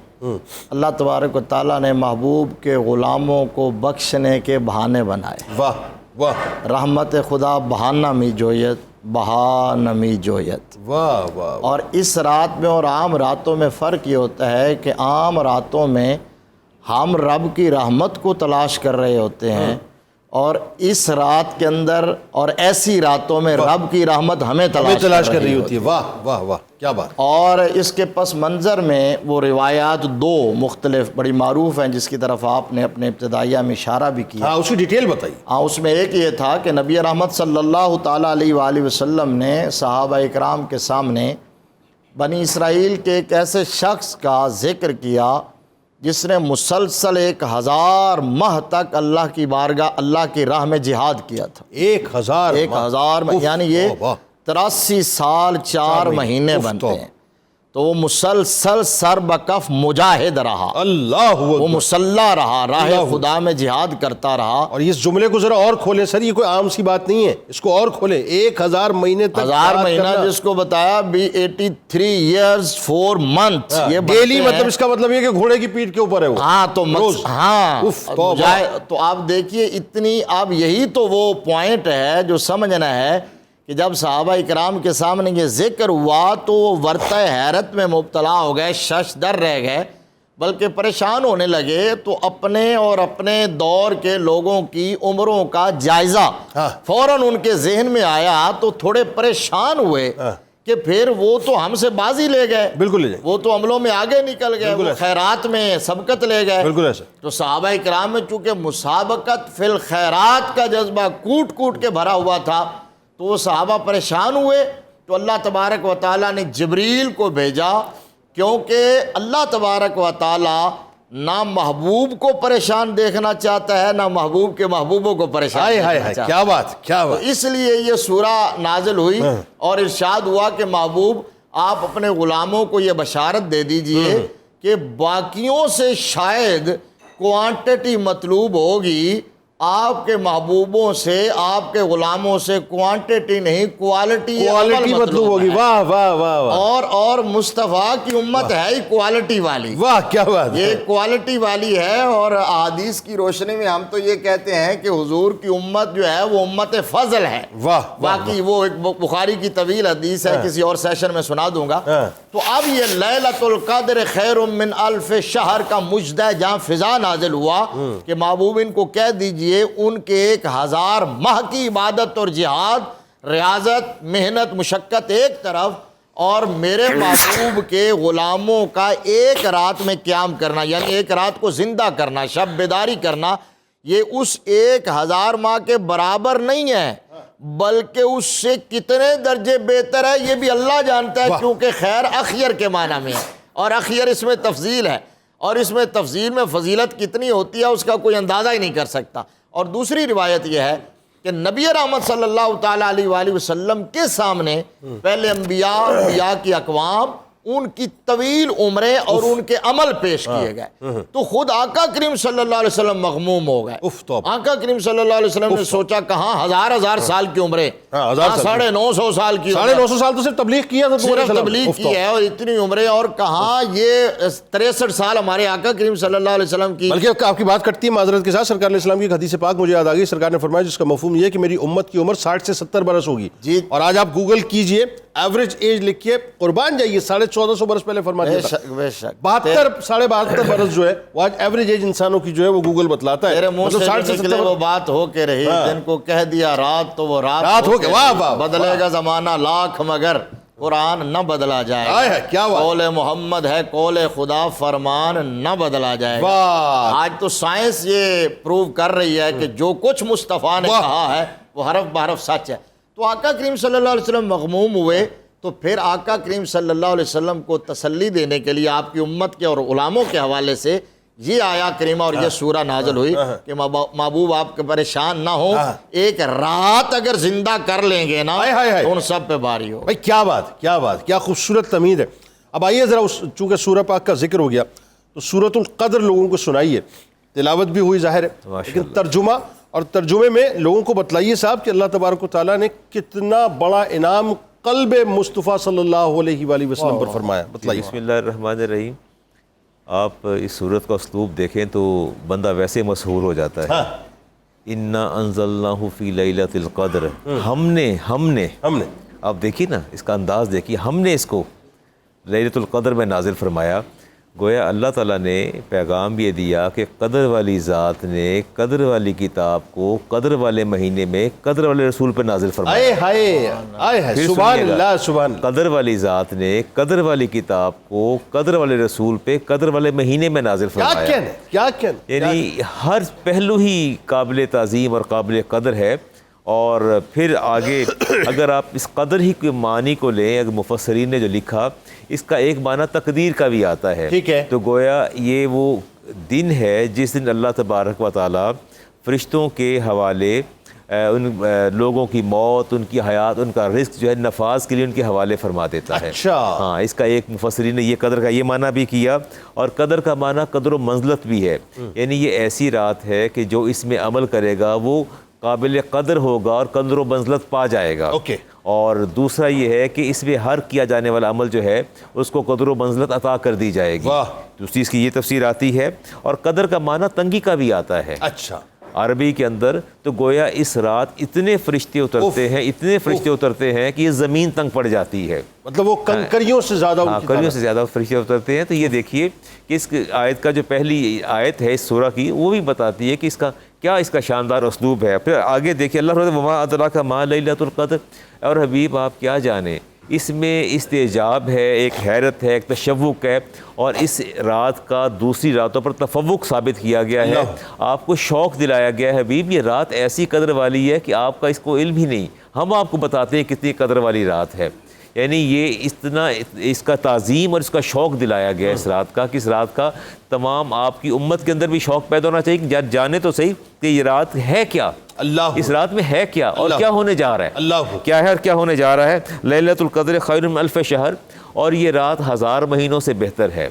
Speaker 5: اللہ تبارک و تعالیٰ نے محبوب کے غلاموں کو بخشنے کے بہانے بنائے.
Speaker 2: واہ واہ.
Speaker 5: رحمت خدا بہانہ می جویت بہا نمی جویت.
Speaker 2: واہ واہ.
Speaker 5: اور اس رات میں اور عام راتوں میں فرق یہ ہوتا ہے کہ عام راتوں میں ہم رب کی رحمت کو تلاش کر رہے ہوتے ہیں, اور اس رات کے اندر اور ایسی راتوں میں رب کی رحمت ہمیں تلاش کر رہی ہوتی ہے.
Speaker 2: واہ واہ واہ, کیا بات.
Speaker 5: اور اس کے پس منظر میں وہ روایات دو مختلف بڑی معروف ہیں جس کی طرف آپ نے اپنے ابتدائیہ میں اشارہ بھی کیا.
Speaker 2: ہاں اس کی ڈیٹیل بتائیے.
Speaker 5: ہاں اس میں ایک یہ تھا کہ نبی رحمت صلی اللہ تعالیٰ علیہ وآلہ وسلم نے صحابہ اکرام کے سامنے بنی اسرائیل کے ایک ایسے شخص کا ذکر کیا جس نے مسلسل 1000 ماہ تک اللہ کی بارگاہ اللہ کی راہ میں جہاد کیا تھا. 1000 یعنی یہ 83 سال 4 مہینے بنتے ہیں. تو وہ مسلسل سر بکف مجاہد رہا,
Speaker 2: اللہ
Speaker 5: وہ مسلح رہا, راہ خدا میں جہاد کرتا رہا.
Speaker 2: اور اس جملے کو ذرا اور کھولے سر, یہ کوئی عام سی بات نہیں ہے, اس کو اور کھولے. 1000 مہینے تک
Speaker 5: 1000 مہینہ جس کو بتایا بھی 83 years 4 months. یہ
Speaker 2: ڈیلی مطلب اس کا مطلب یہ کہ گھوڑے کی پیٹھ کے اوپر ہے وہ.
Speaker 5: ہاں تو ہاں
Speaker 2: توبہ.
Speaker 5: تو آپ دیکھیے اتنی, اب یہی تو وہ پوائنٹ ہے جو سمجھنا ہے کہ جب صحابہ اکرام کے سامنے یہ ذکر ہوا تو وہ ورطہ حیرت میں مبتلا ہو گئے، شش در رہ گئے، بلکہ پریشان ہونے لگے۔ تو اپنے اور اپنے دور کے لوگوں کی عمروں کا جائزہ فوراً ان کے ذہن میں آیا، تو تھوڑے پریشان ہوئے کہ پھر وہ تو ہم سے بازی لے گئے،
Speaker 2: بالکل لے جائیں،
Speaker 5: وہ تو عملوں میں آگے نکل گئے، وہ خیرات میں سبقت لے گئے،
Speaker 2: بالکل ایسا۔
Speaker 5: تو صحابہ اکرام میں چونکہ مسابقت فی الخیرات کا جذبہ کوٹ کوٹ کے بھرا ہوا تھا، تو وہ صحابہ پریشان ہوئے۔ تو اللہ تبارک و تعالیٰ نے جبریل کو بھیجا، کیونکہ اللہ تبارک و تعالیٰ نہ محبوب کو پریشان دیکھنا چاہتا ہے، نہ محبوب کے محبوبوں کو پریشان دیکھنا چاہتا ہے۔
Speaker 2: کیا بات، کیا بات۔
Speaker 5: تو اس لیے یہ سورہ نازل ہوئی اور ارشاد ہوا کہ محبوب آپ اپنے غلاموں کو یہ بشارت دے دیجئے کہ باقیوں سے شاید کوانٹٹی مطلوب ہوگی، آپ کے محبوبوں سے، آپ کے غلاموں سے کوانٹٹی نہیں کوالٹی
Speaker 2: مطلوب ہوگی۔ واہ واہ واہ واہ،
Speaker 5: اور مصطفیٰ کی امت ہے ہی کوالٹی والی،
Speaker 2: واہ کیا بات،
Speaker 5: یہ کوالٹی والی ہے۔ اور احادیث کی روشنی میں ہم تو یہ کہتے ہیں کہ حضور کی امت جو ہے وہ امت فضل ہے۔
Speaker 2: واہ،
Speaker 5: باقی وہ ایک بخاری کی طویل حدیث ہے، کسی اور سیشن میں سنا دوں گا۔ تو اب یہ لیلۃ القدر خیر من الف شہر کا مجدہ جہاں فضا نازل ہوا کہ محبوب ان کو کہہ دیجئے ان کے 1000 ماہ کی عبادت اور جہاد، ریاضت، محنت، مشقت ایک طرف، اور میرے محبوب کے غلاموں کا ایک رات میں قیام کرنا، یعنی ایک رات کو زندہ کرنا، شب بیداری کرنا، یہ اس 1000 ماہ کے برابر نہیں ہے، بلکہ اس سے کتنے درجے بہتر ہے یہ بھی اللہ جانتا ہے، کیونکہ خیر اخیر کے معنی میں ہے، اور اخیر اس میں تفضیل ہے، اور اس میں تفضیل میں فضیلت کتنی ہوتی ہے اس کا کوئی اندازہ ہی نہیں کر سکتا۔ اور دوسری روایت یہ ہے کہ نبی رحمت صلی اللہ تعالیٰ علیہ وآلہ وسلم کے سامنے پہلے انبیاء کی اقوام، ان کی طویل عمریں اور ان کے عمل پیش کیے گئے، تو خود آقا کریم صلی اللہ علیہ وسلم مغموم ہو گئے۔ آقا کریم صلی اللہ علیہ وسلم نے سوچا کہاں 1000 سال کی عمریں، 950 سال کی،
Speaker 2: 950 سال تو صرف تبلیغ کیا تھا،
Speaker 5: صرف تبلیغ کی ہے، اور اتنی عمریں، اور کہاں یہ 63 سال ہمارے آقا کریم صلی اللہ علیہ وسلم کی۔
Speaker 2: بلکہ آپ کی بات کٹتی ہے معذرت کے ساتھ، سرکار علیہ السلام کی ایک حدیث پاک مجھے یاد آ گئی، سرکار نے فرمایا جس کا مفہوم یہ ہے کہ میری امت کی عمر 60 سے 70 برس ہوگی، اور آج آپ گوگل کیجئے ایوریج ایج لکھیے، قربان جائیے 1450 برس پہلے فرما دیا تھا، 72 برس جو ہے وہ آج ایوریج ایج انسانوں کی جو ہے وہ گوگل بتلاتا ہے۔
Speaker 5: میرے منہ سے نکلے وہ بات ہو کے رہی، جن کو کہہ دیا رات تو وہ رات ہو کے، بدلے گا زمانہ لاکھ مگر قرآن نہ بدلا جائے گا، قول محمد ہے قول خدا فرمان نہ بدلا جائے گا۔ آج تو سائنس یہ پروو کر رہی ہے کہ جو کچھ مصطفیٰ نے کہا ہے وہ حرف بحرف سچ ہے۔ تو آقا کریم صلی اللہ علیہ وسلم مغموم ہوئے، تو پھر آقا کریم صلی اللہ علیہ وسلم کو تسلی دینے کے لیے آپ کی امت کے اور غلاموں کے حوالے سے یہ آیا کریمہ اور یہ سورہ نازل ہوئی کہ محبوب آپ کے پریشان نہ ہو، ایک رات اگر زندہ کر لیں گے نا تو ان سب پہ باری ہو۔
Speaker 2: بھائی کیا بات، کیا بات، کیا خوبصورت تمہید ہے۔ اب آئیے ذرا چونکہ سورہ پاک کا ذکر ہو گیا تو سورۃ القدر لوگوں کو سنائیے، تلاوت بھی ہوئی ظاہر ہے، لیکن ترجمہ، اور ترجمے میں لوگوں کو بتلائیے صاحب کہ اللہ تبارک و تعالیٰ نے کتنا بڑا انعام قلب مصطفیٰ صلی اللہ علیہ وآلہ وسلم پر فرمایا، بتلائیے۔
Speaker 6: بسم اللہ الرحمن الرحیم۔ آپ اس صورت کا اسلوب دیکھیں تو بندہ ویسے مسحور ہو جاتا ہے۔ اِنَّا أَنزَلْنَاهُ فِي لَيْلَةِ الْقَدْرِ، ہم نے آپ دیکھیے نا اس کا انداز دیکھیے، ہم نے اس کو لیلۃ القدر میں نازل فرمایا۔ گویا اللہ تعالیٰ نے پیغام یہ دیا کہ قدر والی ذات نے قدر والی کتاب کو قدر والے مہینے میں قدر والے رسول پہ نازل فرمایا۔
Speaker 2: سبحان اللہ، سبحان اللہ۔
Speaker 6: قدر والی ذات نے قدر والی کتاب کو قدر والے رسول پہ قدر والے مہینے میں نازل فرمایا۔
Speaker 2: کیا کہنے،
Speaker 6: یعنی ہر پہلو ہی قابل تعظیم اور قابل قدر ہے۔ اور پھر آگے اگر آپ اس قدر ہی کے معنی کو لیں، اگر مفسرین نے جو لکھا، اس کا ایک معنی تقدیر کا بھی آتا ہے، تو گویا یہ وہ دن ہے جس دن اللہ تبارک و تعالیٰ فرشتوں کے حوالے ان لوگوں کی موت، ان کی حیات، ان کا رزق جو ہے نفاذ کے لیے ان کے حوالے فرما دیتا ہے۔ ہاں، اس کا ایک مفسرین نے یہ قدر کا یہ معنی بھی کیا، اور قدر کا معنی قدر و منزلت بھی ہے، یعنی یہ ایسی رات ہے کہ جو اس میں عمل کرے گا وہ قابل قدر ہوگا اور قدر و منزلت پا جائے گا۔ اور دوسرا یہ ہے کہ اس میں ہر کیا جانے والا عمل جو ہے اس کو قدر و منزلت عطا کر دی جائے گی۔ دوسری اس کی یہ تفسیر آتی ہے، اور قدر کا معنی تنگی کا بھی آتا ہے۔
Speaker 2: اچھا،
Speaker 6: عربی کے اندر تو گویا اس رات اتنے فرشتے اترتے ہیں کہ یہ زمین تنگ پڑ جاتی ہے.
Speaker 2: مطلب وہ کنکریوں سے زیادہ
Speaker 6: کنکریوں سے زیادہ فرشتے اترتے ہیں. تو یہ دیکھیے کہ اس آیت کا جو پہلی آیت ہے اس سورہ کی وہ بھی بتاتی ہے کہ اس کا شاندار اسلوب ہے. پھر آگے دیکھیے اللہ فرماتا ہے وما ادراک ما لیلۃ القدر. اور حبیب آپ کیا جانیں اس میں استعجاب ہے, ایک حیرت ہے, ایک تشوق ہے, اور اس رات کا دوسری راتوں پر تفوق ثابت کیا گیا ہے. آپ کو شوق دلایا گیا ہے حبیب یہ رات ایسی قدر والی ہے کہ آپ کا اس کو علم ہی نہیں, ہم آپ کو بتاتے ہیں کتنی قدر والی رات ہے. یعنی یہ اتنا اس کا تعظیم اور اس کا شوق دلایا گیا اس رات کا کہ اس رات کا تمام آپ کی امت کے اندر بھی شوق پیدا ہونا چاہیے کہ جانے تو صحیح کہ یہ رات ہے کیا, اس رات میں ہے کیا اور کیا ہونے جا رہا ہے, کیا ہے اور کیا ہونے جا رہا ہے. لیلۃ القدر خیر من الف شہر, اور یہ رات 1000 مہینوں سے بہتر ہے.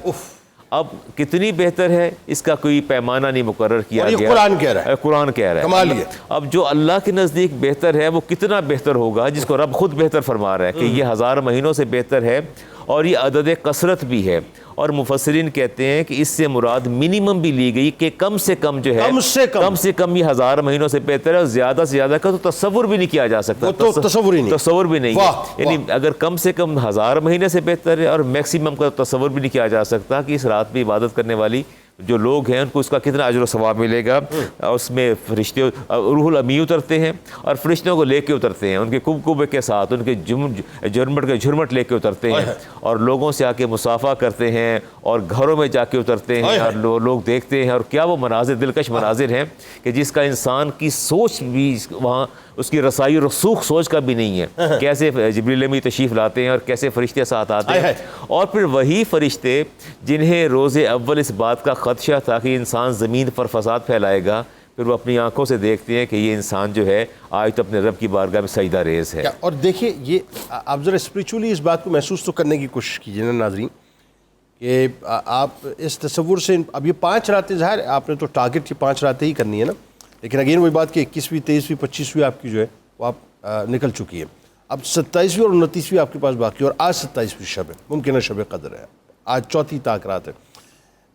Speaker 6: اب کتنی بہتر ہے اس کا کوئی پیمانہ نہیں مقرر کیا گیا, قرآن کہہ رہا ہے. اب جو اللہ کے نزدیک بہتر ہے وہ کتنا بہتر ہوگا جس کو رب خود بہتر فرما رہا ہے کہ یہ 1000 مہینوں سے بہتر ہے, اور یہ عدد کثرت بھی ہے. اور مفسرین کہتے ہیں کہ اس سے مراد منیمم بھی لی گئی کہ کم سے کم جو ہے کم سے کم یہ 1000 مہینوں سے بہتر ہے, اور زیادہ سے زیادہ کا تو تصور بھی نہیں کیا جا سکتا, تصور بھی نہیں ہے. یعنی اگر کم سے کم 1000 مہینے سے بہتر ہے اور میکسیمم کا تصور بھی نہیں کیا جا سکتا کہ اس رات میں عبادت کرنے والی جو لوگ ہیں ان کو اس کا کتنا اجر و ثواب ملے گا. اس میں فرشتے روح الامی اترتے ہیں اور فرشتوں کو لے کے اترتے ہیں, ان کے کبکبے کے ساتھ, ان کے جھرمٹ لے کے اترتے ہیں, اور لوگوں سے آ کے مصافحہ کرتے ہیں, اور گھروں میں جا کے اترتے ہیں, اور لوگ دیکھتے ہیں. اور کیا وہ مناظر, دلکش مناظر ہیں کہ جس کا انسان کی سوچ بھی وہاں اس کی رسائی اور رسوخ سوچ کا بھی نہیں ہے. کیسے جبریل امی تشریف لاتے ہیں اور کیسے فرشتے ساتھ آتے ہیں, اور پھر وہی فرشتے جنہیں روز اول اس بات کا خدشہ تھا کہ انسان زمین پر فساد پھیلائے گا, پھر وہ اپنی آنکھوں سے دیکھتے ہیں کہ یہ انسان جو ہے آج تو اپنے رب کی بارگاہ میں سجدہ ریز ہے.
Speaker 2: اور دیکھیے یہ آپ ذرا اسپریچولی اس بات کو محسوس تو کرنے کی کوشش کیجیے نا ناظرین, کہ آپ اس تصور سے اب یہ 5 راتیں ظاہر ہے آپ نے تو ٹارگٹ یہ 5 راتیں ہی کرنی ہے نا, لیکن اگین وہی بات کہ 21ویں 23ویں 25ویں آپ کی جو ہے وہ آپ نکل چکی ہے. اب 27ویں اور 29ویں آپ کے پاس باقی, اور آج 27ویں شب ہے, ممکنہ شب قدر ہے, آج چوتھی طاق رات ہے.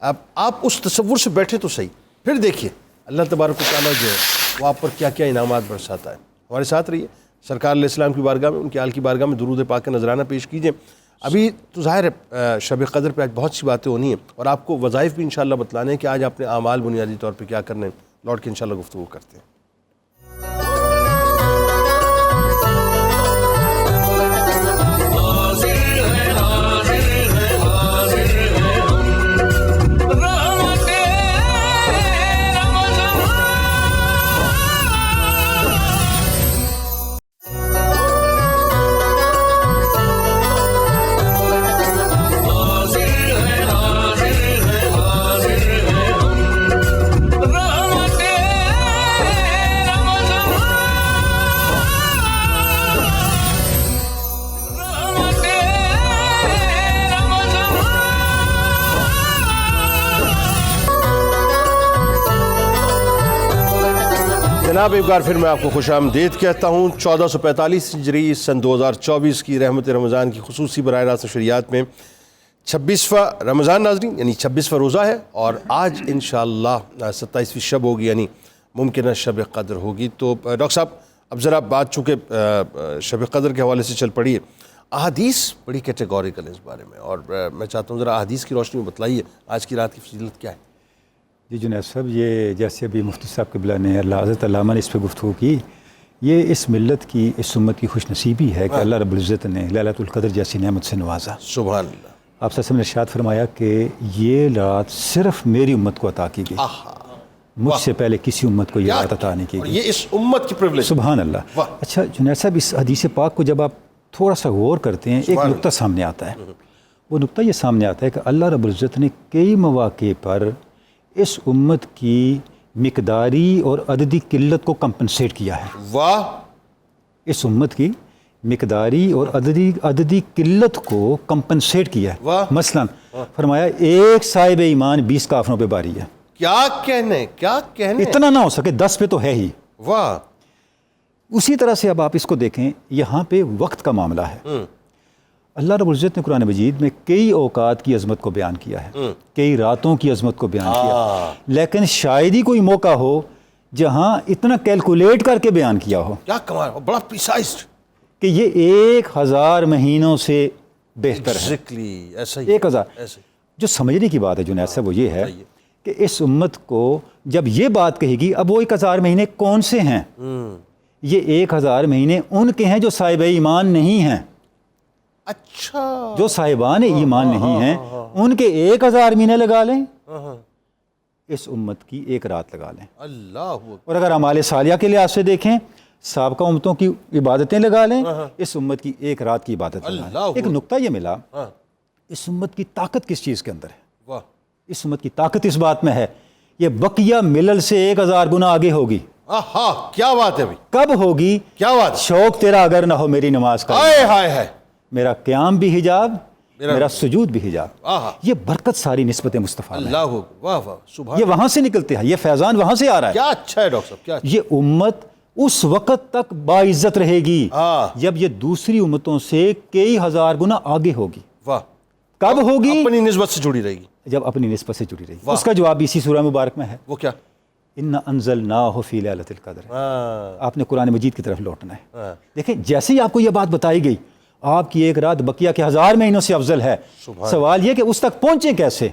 Speaker 2: اب آپ اس تصور سے بیٹھے تو صحیح, پھر دیکھیے اللہ تبارک و تعالیٰ جو ہے وہ آپ پر کیا کیا انعامات برساتا ہے. ہمارے ساتھ رہیے, سرکار علیہ السلام کی بارگاہ میں, ان کے آل کی بارگاہ میں درود پاک کا نذرانہ پیش کیجیے. ابھی تو ظاہر ہے شب قدر پہ آج بہت سی باتیں ہونی ہیں, اور آپ کو وظائف بھی انشاءاللہ بتلانے ہیں کہ آج اپنے اعمال بنیادی طور پہ کیا کرنے ہیں. لوٹ کے انشاءاللہ گفتگو کرتے ہیں. جناب ایک بار پھر میں آپ کو خوش آمدید کہتا ہوں. 1445 ہجری سن 2024 کی رحمت رمضان کی خصوصی براہ راست نشریات میں 26واں رمضان ناظرین, یعنی 26واں روزہ ہے, اور آج انشاءاللہ 27ویں شب ہوگی, یعنی ممکنہ شب قدر ہوگی. تو ڈاکٹر صاحب اب ذرا بات چونکہ شب قدر کے حوالے سے چل پڑی ہے, احادیث بڑی کیٹیگوریکل ہے اس بارے میں, اور میں چاہتا ہوں ذرا احادیث کی روشنی میں بتلائیے آج کی رات کی فضیلت کیا ہے.
Speaker 7: جی جنید صاحب, یہ جیسے ابھی مفتی صاحب قبلہ نے اللہ حضرت علامہ نے اس پہ گفتگو کی, یہ اس ملت کی, اس امت کی خوش نصیبی ہے کہ اللہ رب العزت نے لیلۃ القدر جیسی نعمت سے نوازا.
Speaker 2: سبحان اللہ.
Speaker 7: آپ صلی اللہ علیہ وسلم نے ارشاد فرمایا کہ یہ رات صرف میری امت کو عطا کی گئی, مجھ سے پہلے کسی امت کو یہ رات عطا نہیں کی گئی.
Speaker 2: یہ اس امت کی پریولیج.
Speaker 7: سبحان اللہ. اچھا جنید صاحب, اس حدیث پاک کو جب آپ تھوڑا سا غور کرتے ہیں, ایک نقطہ سامنے آتا ہے. وہ نقطہ یہ سامنے آتا ہے کہ اللہ رب العزت نے کئی مواقع پر اس امت کی مقداری اور عددی قلت کو کمپنسیٹ کیا ہے.
Speaker 2: واہ.
Speaker 7: اس امت کی مقداری اور عددی قلت کو کمپنسیٹ کیا ہے. مثلا فرمایا ایک صاحب ایمان 20 کافروں پہ باری ہے.
Speaker 2: کیا کہنے, کیا کہنے,
Speaker 7: اتنا نہ ہو سکے 10 پہ تو ہے ہی.
Speaker 2: واہ.
Speaker 7: اسی طرح سے اب آپ اس کو دیکھیں, یہاں پہ وقت کا معاملہ ہے. اللہ رب العزت نے قرآن مجید میں کئی اوقات کی عظمت کو بیان کیا ہے, کئی راتوں کی عظمت کو بیان کیا, لیکن شاید ہی کوئی موقع ہو جہاں اتنا کیلکولیٹ کر کے بیان کیا ہو
Speaker 2: کیا کمال، بڑا پریسائزڈ.
Speaker 7: کہ یہ 1000 مہینوں سے بہتر ہے.
Speaker 2: ایگزیکٹلی ایسا ہی
Speaker 7: 1000.
Speaker 2: ایسے.
Speaker 7: جو سمجھنے کی بات ہے جنید صاحب وہ یہ ہے کہ اس امت کو جب یہ بات کہے گی اب وہ 1000 مہینے کون سے ہیں؟ یہ 1000 مہینے ان کے ہیں جو صاحب ایمان نہیں ہیں.
Speaker 2: اچھا.
Speaker 7: جو صاحبان ایمان نہیں ہیں ان کے 1000 مہینے لگا لیں، اس امت کی 1 رات لگا لیں.
Speaker 2: اللہ اکبر.
Speaker 7: اور اگر اعمال صالحہ کے لحاظ سے دیکھیں، سابقہ امتوں کی عبادتیں لگا لیں، اس امت کی 1 رات کی عبادت لگا
Speaker 2: اللہ.
Speaker 7: لیں. ایک نقطہ یہ ملا، اس امت کی طاقت کس چیز کے اندر ہے؟
Speaker 2: واہ.
Speaker 7: اس امت کی طاقت اس بات میں ہے یہ بقیہ ملل سے 1000 گنا آگے ہوگی.
Speaker 2: ہاں کیا بات ہے بھائی،
Speaker 7: کب ہوگی؟
Speaker 2: کیا بات.
Speaker 7: شوق تیرا اگر نہ ہو میری نماز کا،
Speaker 2: ہائے ہائے ہائے.
Speaker 7: میرا قیام بھی حجاب، میرا سجود بھی حجاب. یہ برکت ساری نسبت مصطفیٰ میں.
Speaker 2: اللہ اکبر. واہ واہ سبحان.
Speaker 7: یہ وہاں سے نکلتے ہیں، یہ فیضان وہاں سے آ رہا ہے.
Speaker 2: کیا اچھا ہے ڈاکٹر صاحب، کیا اچھا.
Speaker 7: یہ امت اس وقت تک باعزت رہے گی جب یہ دوسری امتوں سے کئی 1000 گنا آگے ہوگی.
Speaker 2: واہ.
Speaker 7: کب ہوگی؟
Speaker 2: اپنی نسبت سے جڑی رہے گی.
Speaker 7: جب اپنی نسبت سے جڑی رہے گی. اس کا جواب اسی سورہ مبارک میں ہے.
Speaker 2: وہ کیا؟
Speaker 7: اِنَّا أَنزَلْنَاهُ فِي لَيْلَةِ الْقَدْرِ. آپ نے قرآن مجید کی طرف لوٹنا ہے. دیکھیں جیسے ہی آپ کو یہ بات بتائی گئی آپ کی 1 رات بقیہ کے 1000 مہینوں سے افضل ہے. سوال یہ کہ اس تک پہنچیں کیسے؟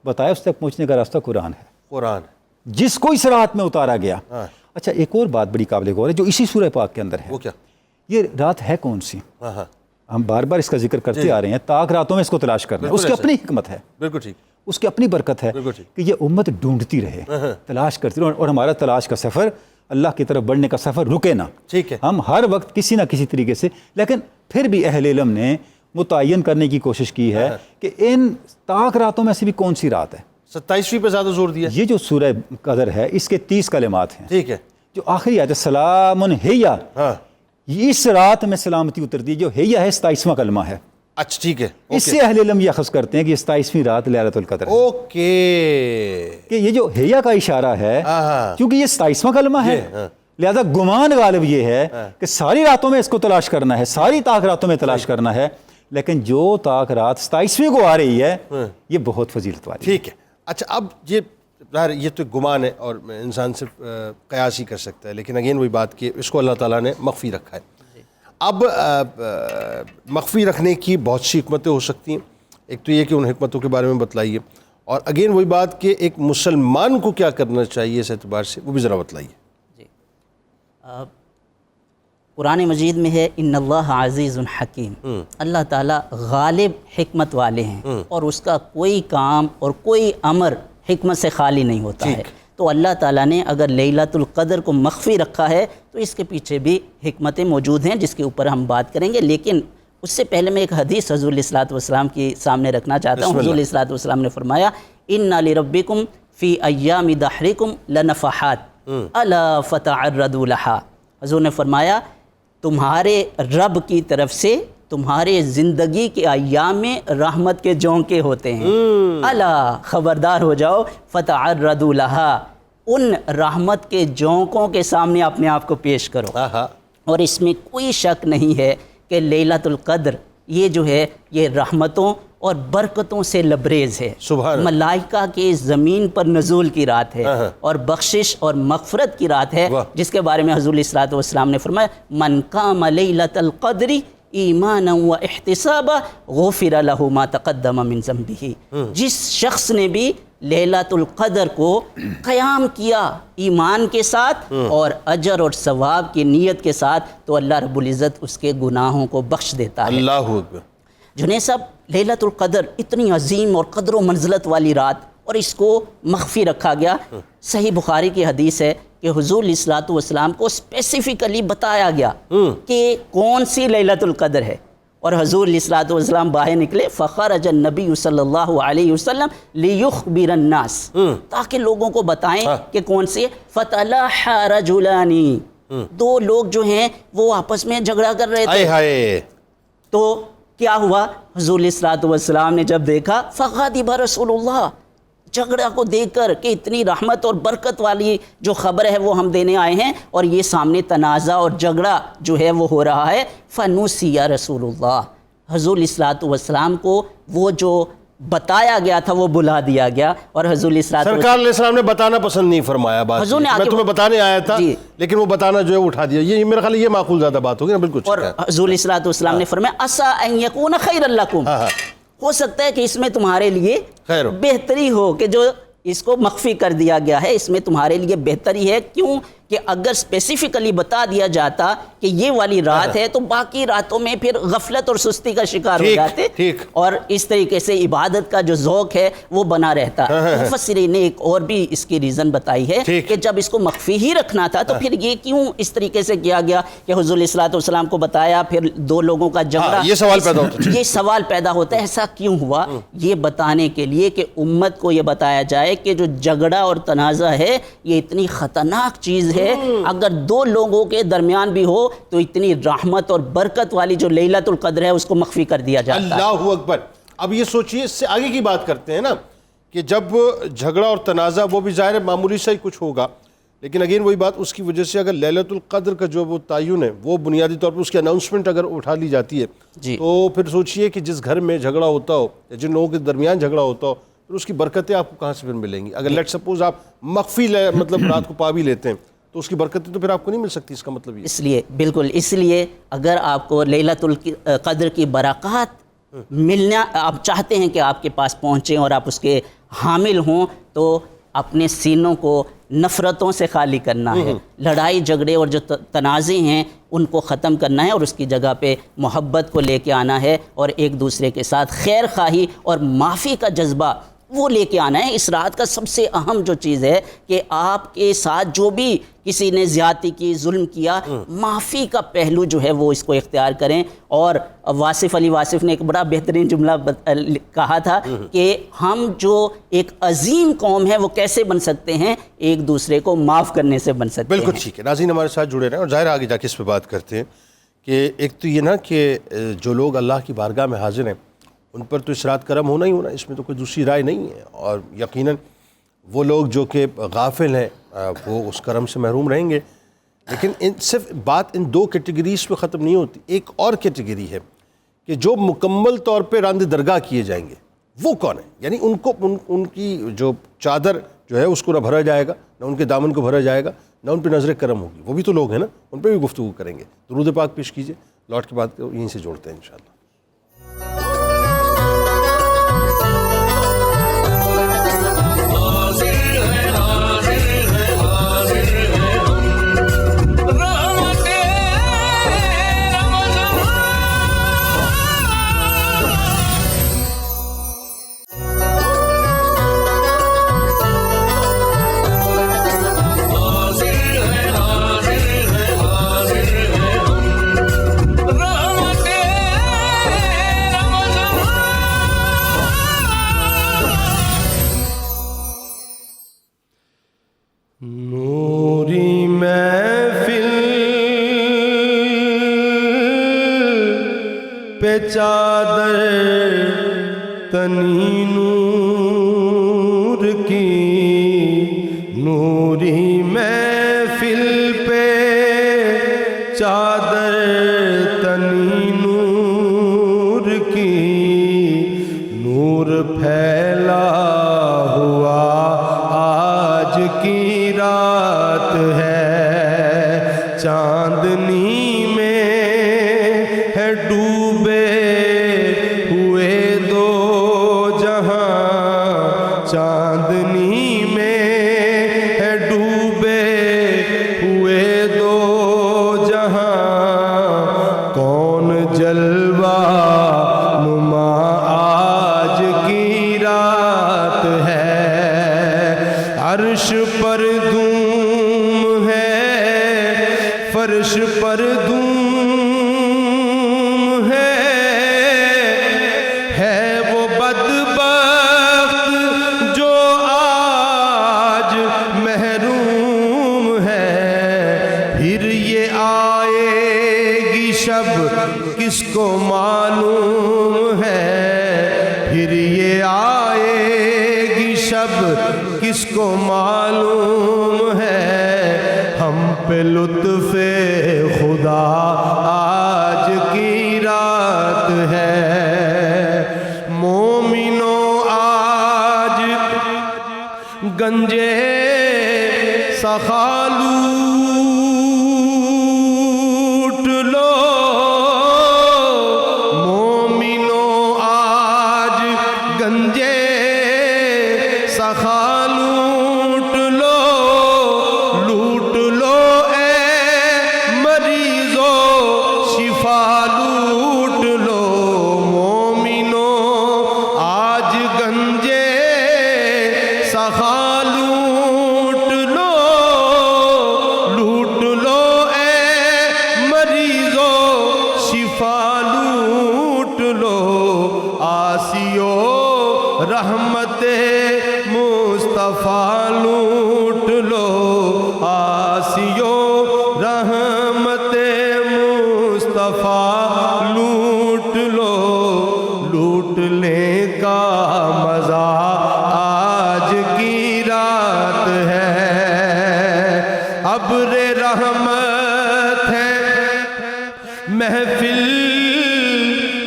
Speaker 7: بتایا اس تک پہنچنے کا راستہ قرآن ہے. قرآن جس کو اس رات میں اتارا گیا. اچھا ایک اور بات بڑی قابل غور ہے جو اسی سورہ پاک کے اندر ہے. وہ کیا؟ یہ رات ہے کون سی؟ ہم بار بار اس کا ذکر کرتے آ رہے ہیں، طاق راتوں میں اس کو تلاش کرنا. اس کی اپنی حکمت ہے. بالکل ٹھیک. اس کی اپنی برکت ہے کہ یہ امت ڈھونڈتی رہے، تلاش کرتی رہے، اور ہمارا تلاش کا سفر، اللہ کی طرف بڑھنے کا سفر رکے نہ. ٹھیک ہے. ہم ہر وقت کسی نہ کسی طریقے سے، لیکن پھر بھی اہل علم نے متعین کرنے کی کوشش کی ہے کہ ان طاق راتوں میں سے بھی کون سی رات ہے.
Speaker 2: 27ویں پہ زیادہ زور دیا.
Speaker 7: یہ جو سورہ قدر ہے اس کے 30 کلمات ہیں. ٹھیک ہے. جو آخری آیت ہے سلام ہیہ، اس رات میں سلامتی اترتی ہے. جو ہیہ ہے 27واں کلمہ ہے. اچھا ٹھیک ہے. اس سے اہل علم یہ اخذ کرتے ہیں کہ 27ویں رات لیلۃ القدر ہے. اوکے. کہ یہ جو ہیہ کا اشارہ ہے کیونکہ یہ 27واں کلمہ ہے، لہذا گمان غالب یہ ہے کہ ساری راتوں میں اس کو تلاش کرنا ہے، ساری طاق راتوں میں تلاش کرنا ہے. لیکن جو طاق رات 27ویں کو آ رہی ہے یہ بہت فضیلت والی. ٹھیک ہے.
Speaker 2: اچھا اب یہ تو گمان ہے اور انسان صرف قیاس ہی کر سکتا ہے، لیکن اگین وہی بات کہ اس کو اللہ تعالیٰ نے مخفی رکھا ہے. اب مخفی رکھنے کی بہت سی حکمتیں ہو سکتی ہیں. ایک تو یہ کہ ان حکمتوں کے بارے میں بتلائیے، اور اگین وہی بات کہ ایک مسلمان کو کیا کرنا چاہیے اس اعتبار سے، وہ بھی ذرا بتلائیے.
Speaker 8: جی قرآن مجید میں ہے ان اللہ عزیز حکیم. اللہ تعالیٰ غالب حکمت والے ہیں اور اس کا کوئی کام اور کوئی امر حکمت سے خالی نہیں ہوتا ہے. تو اللہ تعالیٰ نے اگر لیلۃ القدر کو مخفی رکھا ہے تو اس کے پیچھے بھی حکمتیں موجود ہیں جس کے اوپر ہم بات کریں گے. لیکن اس سے پہلے میں ایک حدیث حضور علیہ الصلوۃ والسلام کی سامنے رکھنا چاہتا ہوں. حضور علیہ الصلوۃ والسلام نے فرمایا ان لربکم فی ایام دہرکم لنفحات الا فتعرضوا لها. حضور نے فرمایا تمہارے رب کی طرف سے تمہارے زندگی کے ایام میں رحمت کے جھونکے ہوتے ہیں. الا خبردار ہو جاؤ، فتعرضوا لها، ان رحمت کے جھونکوں کے سامنے اپنے آپ کو پیش کرو. اور اس میں کوئی شک نہیں ہے کہ لیلۃ القدر یہ جو ہے یہ رحمتوں اور برکتوں سے لبریز ہے. ملائکہ کے زمین پر نزول کی رات ہے اور بخشش اور مغفرت کی رات ہے، جس کے بارے میں حضور علیہ الصلوۃ والسلام نے فرمایا من قام لیلۃ القدر ایمانا و احتسابا غفر له ما تقدم من ذنبہ. جس شخص نے بھی لیلۃ القدر کو قیام کیا ایمان کے ساتھ اور اجر اور ثواب کی نیت کے ساتھ تو اللہ رب العزت اس کے گناہوں کو بخش دیتا ہے.
Speaker 2: اللہ اکبر.
Speaker 8: جنید صاحب لیلۃ القدر اتنی عظیم اور قدر و منزلت والی رات اور اس کو مخفی رکھا گیا. صحیح بخاری کی حدیث ہے کہ حضور علیہ الصلوۃ والسلام کو اسپیسیفکلی بتایا گیا کہ کون سی لیلۃ القدر ہے، اور حضور علیہ الصلوۃ والسلام باہر نکلے فخرج النبی صلی اللہ علیہ وسلم لیخبر الناس، تاکہ لوگوں کو بتائیں کہ کون سی. فتلاحى رجلان، 2 لوگ جو ہیں وہ آپس میں جھگڑا کر رہے تھے. تو کیا ہوا؟ حضور علیہ الصلوۃ والسلام نے جب دیکھا فغضب رسول اللہ، جھگڑا کو دیکھ کر کہ اتنی رحمت اور برکت والی جو خبر ہے وہ ہم دینے آئے ہیں اور یہ سامنے تنازع اور جھگڑا جو ہے وہ ہو رہا ہے. فنوسی رسول اللہ، حضور علیہ الصلوۃ والسلام کو وہ جو بتایا گیا تھا وہ بلا دیا گیا، اور حضور
Speaker 2: سرکار علیہ السلام نے بتانا پسند نہیں فرمایا بات،
Speaker 8: حضور نے
Speaker 2: میں تمہیں بتانے آیا تھا
Speaker 8: جی،
Speaker 2: لیکن وہ بتانا جو ہے اٹھا دیا، یہ میرا خیال یہ معقول زیادہ بات ہوگی نا، بالکل
Speaker 8: اور حضور علیہ السلام نے فرمایا عسیٰ ان یکون خیرا لکم، ہو سکتا ہے کہ اس میں تمہارے لیے
Speaker 2: خیر ہو،
Speaker 8: بہتری ہو، کہ جو اس کو مخفی کر دیا گیا ہے اس میں تمہارے لیے بہتری ہے. کیوں کہ اگر اسپیسیفکلی بتا دیا جاتا کہ یہ والی رات ہے تو باقی راتوں میں پھر غفلت اور سستی کا شکار ہو جاتے، اور اس طریقے سے عبادت کا جو ذوق ہے وہ بنا رہتا. مفسرین نے ایک اور بھی اس کی ریزن بتائی ہے کہ جب اس کو مخفی ہی رکھنا تھا تو پھر یہ کیوں اس طریقے سے کیا گیا کہ حضور علیہ الصلوۃ والسلام کو بتایا پھر دو لوگوں کا جھگڑا،
Speaker 2: یہ سوال پیدا ہوتا ہے.
Speaker 8: یہ سوال پیدا ہوتا ہے ایسا کیوں ہوا؟ یہ بتانے کے لیے کہ امت کو یہ بتایا جائے کہ جو جھگڑا اور تنازع ہے یہ اتنی خطرناک چیز ہے، اگر دو لوگوں کے درمیان بھی ہو تو اتنی رحمت اور برکت والی جو لیلۃ القدر ہے اس کو مخفی کر دیا جاتا ہے.
Speaker 2: اللہ اکبر. اب یہ سوچئے اس سے آگے کی بات کرتے ہیں نا کہ جب جھگڑا اور تنازع وہ بھی ظاہر ہے معمولی سا ہی کچھ ہوگا، لیکن اگین وہی بات، اس کی وجہ سے اگر لیلۃ القدر کا جو وہ تعین ہے وہ بنیادی طور پر اس کی اناؤنسمنٹ اگر اٹھا لی جاتی ہے تو پھر سوچئے کہ جس گھر میں جھگڑا ہوتا ہو یا جن لوگوں کے درمیان جھگڑا ہوتا ہو پھر اس کی برکتیں آپ کو کہاں سے پھر ملیں گی؟ اگر لیٹ سپوز آپ مخفی مطلب رات کو پا بھی لیتے ہیں تو اس کی برکتیں تو پھر آپ کو نہیں مل سکتی. اس کا مطلب یہ
Speaker 8: اس لیے بالکل، اس لیے اگر آپ کو لیلۃ القدر کی برکات ملنا آپ چاہتے ہیں کہ آپ کے پاس پہنچیں اور آپ اس کے حامل ہوں تو اپنے سینوں کو نفرتوں سے خالی کرنا ہے، لڑائی جھگڑے اور جو تنازع ہیں ان کو ختم کرنا ہے اور اس کی جگہ پہ محبت کو لے کے آنا ہے، اور ایک دوسرے کے ساتھ خیر خواہی اور معافی کا جذبہ وہ لے کے آنا ہے. اس رات کا سب سے اہم جو چیز ہے کہ آپ کے ساتھ جو بھی کسی نے زیادتی کی، ظلم کیا، معافی کا پہلو جو ہے وہ اس کو اختیار کریں. اور واصف علی واصف نے ایک بڑا بہترین جملہ کہا تھا کہ ہم جو ایک عظیم قوم ہے وہ کیسے بن سکتے ہیں؟ ایک دوسرے کو معاف کرنے سے بن سکتے ہیں.
Speaker 2: بالکل ٹھیک ہے. ناظرین ہمارے ساتھ جڑے رہیں اور ظاہر آگے جا کے اس پہ بات کرتے ہیں کہ ایک تو یہ نا کہ جو لوگ اللہ کی بارگاہ میں حاضر ہیں ان پر تو اس رات کرم ہونا ہی ہونا، اس میں تو کوئی دوسری رائے نہیں ہے، اور یقیناً وہ لوگ جو کہ غافل ہیں وہ اس کرم سے محروم رہیں گے. لیکن صرف بات ان دو کیٹیگریز پہ ختم نہیں ہوتی. ایک اور کیٹیگری ہے کہ جو مکمل طور پہ راندِ درگاہ کیے جائیں گے. وہ کون ہے؟ یعنی ان کو ان کی جو چادر جو ہے اس کو نہ بھرا جائے گا، نہ ان کے دامن کو بھرا جائے گا، نہ ان پہ نظر کرم ہوگی. وہ بھی تو لوگ ہیں نا، ان پہ بھی گفتگو کریں گے. درود پاک پیش کیجئے، لوٹ کے بعد یہیں سے جوڑتے ہیں انشاءاللہ.
Speaker 3: نوری محفل پہ چادر تنی نور کی، نوری محفل پہ چادر تنی نور کی، نور پھیلا ہوا آج کی رات ہے، چاندنی میں ہے ڈوبے ہوئے دو جہاں، چاندنی میں ہے ڈوبے ہوئے دو جہاں، کون جلوہ نما آج کی رات ہے، عرش پر دھوم ہے، فرش پر دھوم ہے وہ بدبخت جو آج محروم ہے، پھر یہ آئے گی شب کس کو معلوم ہے، پھر یہ آئے گی شب کس کو معلوم ہے، ہم پہ لطف خدا آج کی رات ہے، مومنوں مریضو شفا لوٹ لو مومنو آج گنجے سخا لوٹ لو اے مریضو شفا لوٹ لو آسیو رحمت مصطفیٰ لوٹ لو آسیو رحمت مصطفیٰ لوٹ لو لوٹنے کا مزہ آج کی رات ہے ابر رحمت ہے محفل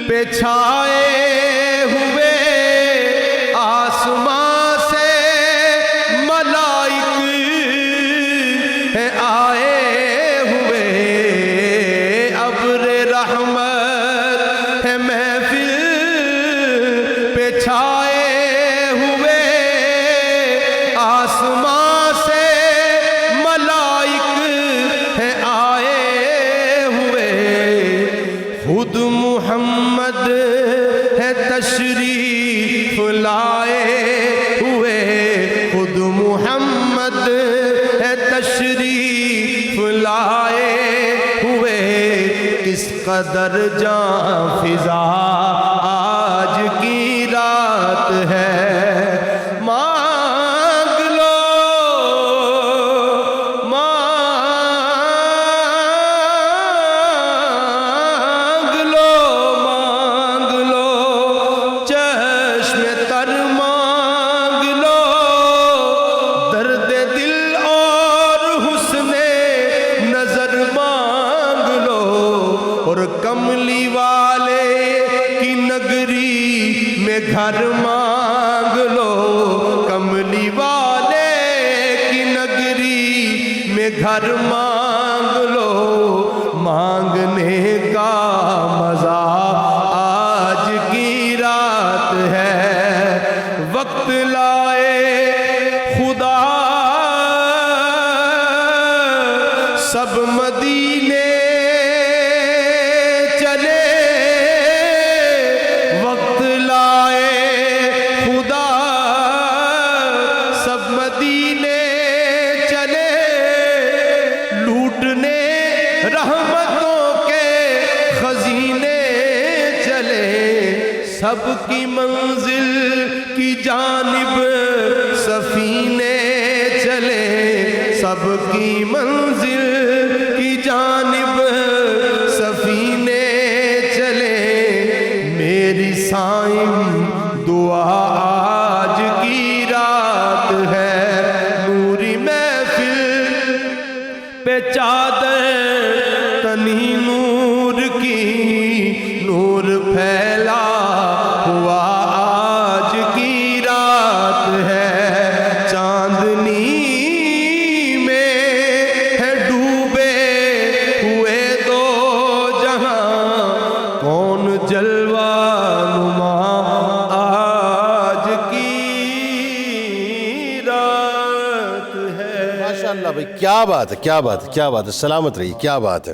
Speaker 3: پہ چھائے ہوئے آسمان سے ملائک ہیں آئے ہوئے ابر رحمت ہے محفل پہ چھائے ہوئے آسمان سے ملائک ہیں آئے ہوئے خود محمد ہے تشریف لائے ہوئے خود محمد ہے تشریف لائے ہوئے کس قدر جاں فضا آج کی رات ہے مانگ لو چشم تر مانگ لو درد دل اور حسن نظر مانگ لو اور کملی والے کی نگری میں گھر مانگ لو کملی والے کی نگری میں گھر مانگ لو مانگنے کا مزہ آج کی رات ہے وقت لائے خدا سب مدینے چلے وقت لائے خدا سب مدینے چلے لوٹنے رحمتوں کے خزینے چلے سب کی منزل کی جانب سفینے چلے سب کی منزل کی جانب سفینے چلے میری سائن دعا آج کی رات ہے نوری محفل پہ چادر تنی نور کی نور پھیلا ہوا آج کی رات ہے چاندنی میں ہے ڈوبے ہوئے دو جہاں کون جلوہ نما آج کی رات ہے
Speaker 2: ماشاءاللہ بھائی کیا بات ہے کیا بات ہے کیا بات ہے سلامت رہی کیا بات ہے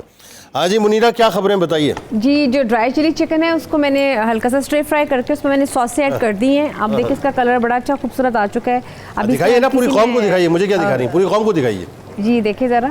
Speaker 2: ہاں جی منیرہ کیا خبریں بتائیے
Speaker 4: جی جو ڈرائی چلی چکن ہے اس کو میں نے ہلکا سا اسٹر فرائی کر کے اس میں نے سوس ایڈ کر دی ہیں آپ دیکھیں اس کا کلر بڑا اچھا خوبصورت آ چکا ہے اب
Speaker 2: دکھائیے نا پوری قوم کو دکھائیے مجھے کیا دکھا رہی ہیں پوری قوم کو دکھائیے
Speaker 4: جی دیکھیں ذرا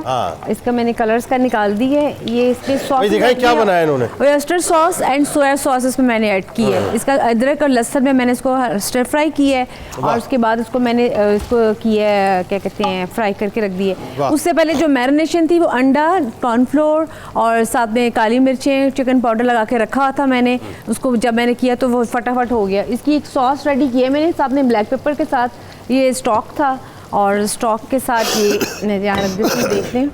Speaker 4: اس کا میں نے کلرز کا نکال دی ہے یہ اس کے سوس
Speaker 2: دکھائیے کیا بنایا انہوں نے
Speaker 4: oyster sauce and soya sauce اس میں نے ایڈ کی ہے اس کا ادرک اور لہسن میں نے اس کو اسٹر فرائی کی ہے اور اس کے بعد اس کو میں نے اس کو کیا ہے کیا کہتے ہیں فرائی کر کے رکھ دی ہے اس سے پہلے جو میرینیشن تھی وہ انڈا کارن فلور اور ساتھ میں کالی مرچیں چکن پاؤڈر لگا کے رکھا ہوا تھا میں نے اس کو جب میں نے کیا تو وہ فٹافٹ ہو گیا اس کی ایک سوس ریڈی کی ہے میں نے ساتھ میں بلیک پیپر کے ساتھ یہ اسٹاک تھا اور اسٹاک کے ساتھ یہ یہاں رکھ دیکھ لیں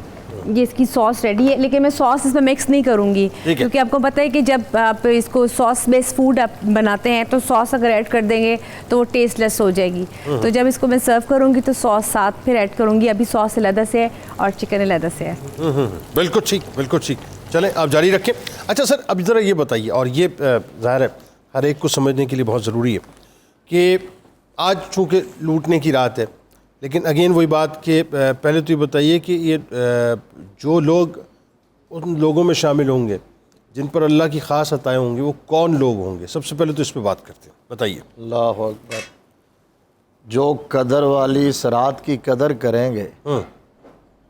Speaker 4: یہ اس کی سوس ریڈی ہے لیکن میں سوس اس میں مکس نہیں کروں گی کیونکہ آپ کو پتہ ہے کہ جب آپ اس کو سوس بیس فوڈ آپ بناتے ہیں تو سوس اگر ایڈ کر دیں گے تو وہ ٹیسٹ لیس ہو جائے گی تو جب اس کو میں سرو کروں گی تو سوس ساتھ پھر ایڈ کروں گی ابھی سوس علیحدہ سے ہے اور چکن علیحدہ سے ہے
Speaker 2: بالکل ٹھیک چلیں آپ جاری رکھیں اچھا سر اب ذرا یہ بتائیے اور یہ ظاہر ہے ہر ایک کو سمجھنے کے لیے بہت ضروری ہے کہ آج چونکہ لوٹنے کی رات ہے لیکن اگین وہی بات کہ پہلے تو یہ بتائیے کہ یہ جو لوگ ان لوگوں میں شامل ہوں گے جن پر اللہ کی خاص عطائیں ہوں گی، وہ کون لوگ ہوں گے؟ سب سے پہلے تو اس پہ بات کرتے ہیں، بتائیے۔
Speaker 5: اللہ اکبر۔ جو قدر والی صراط کی قدر کریں گے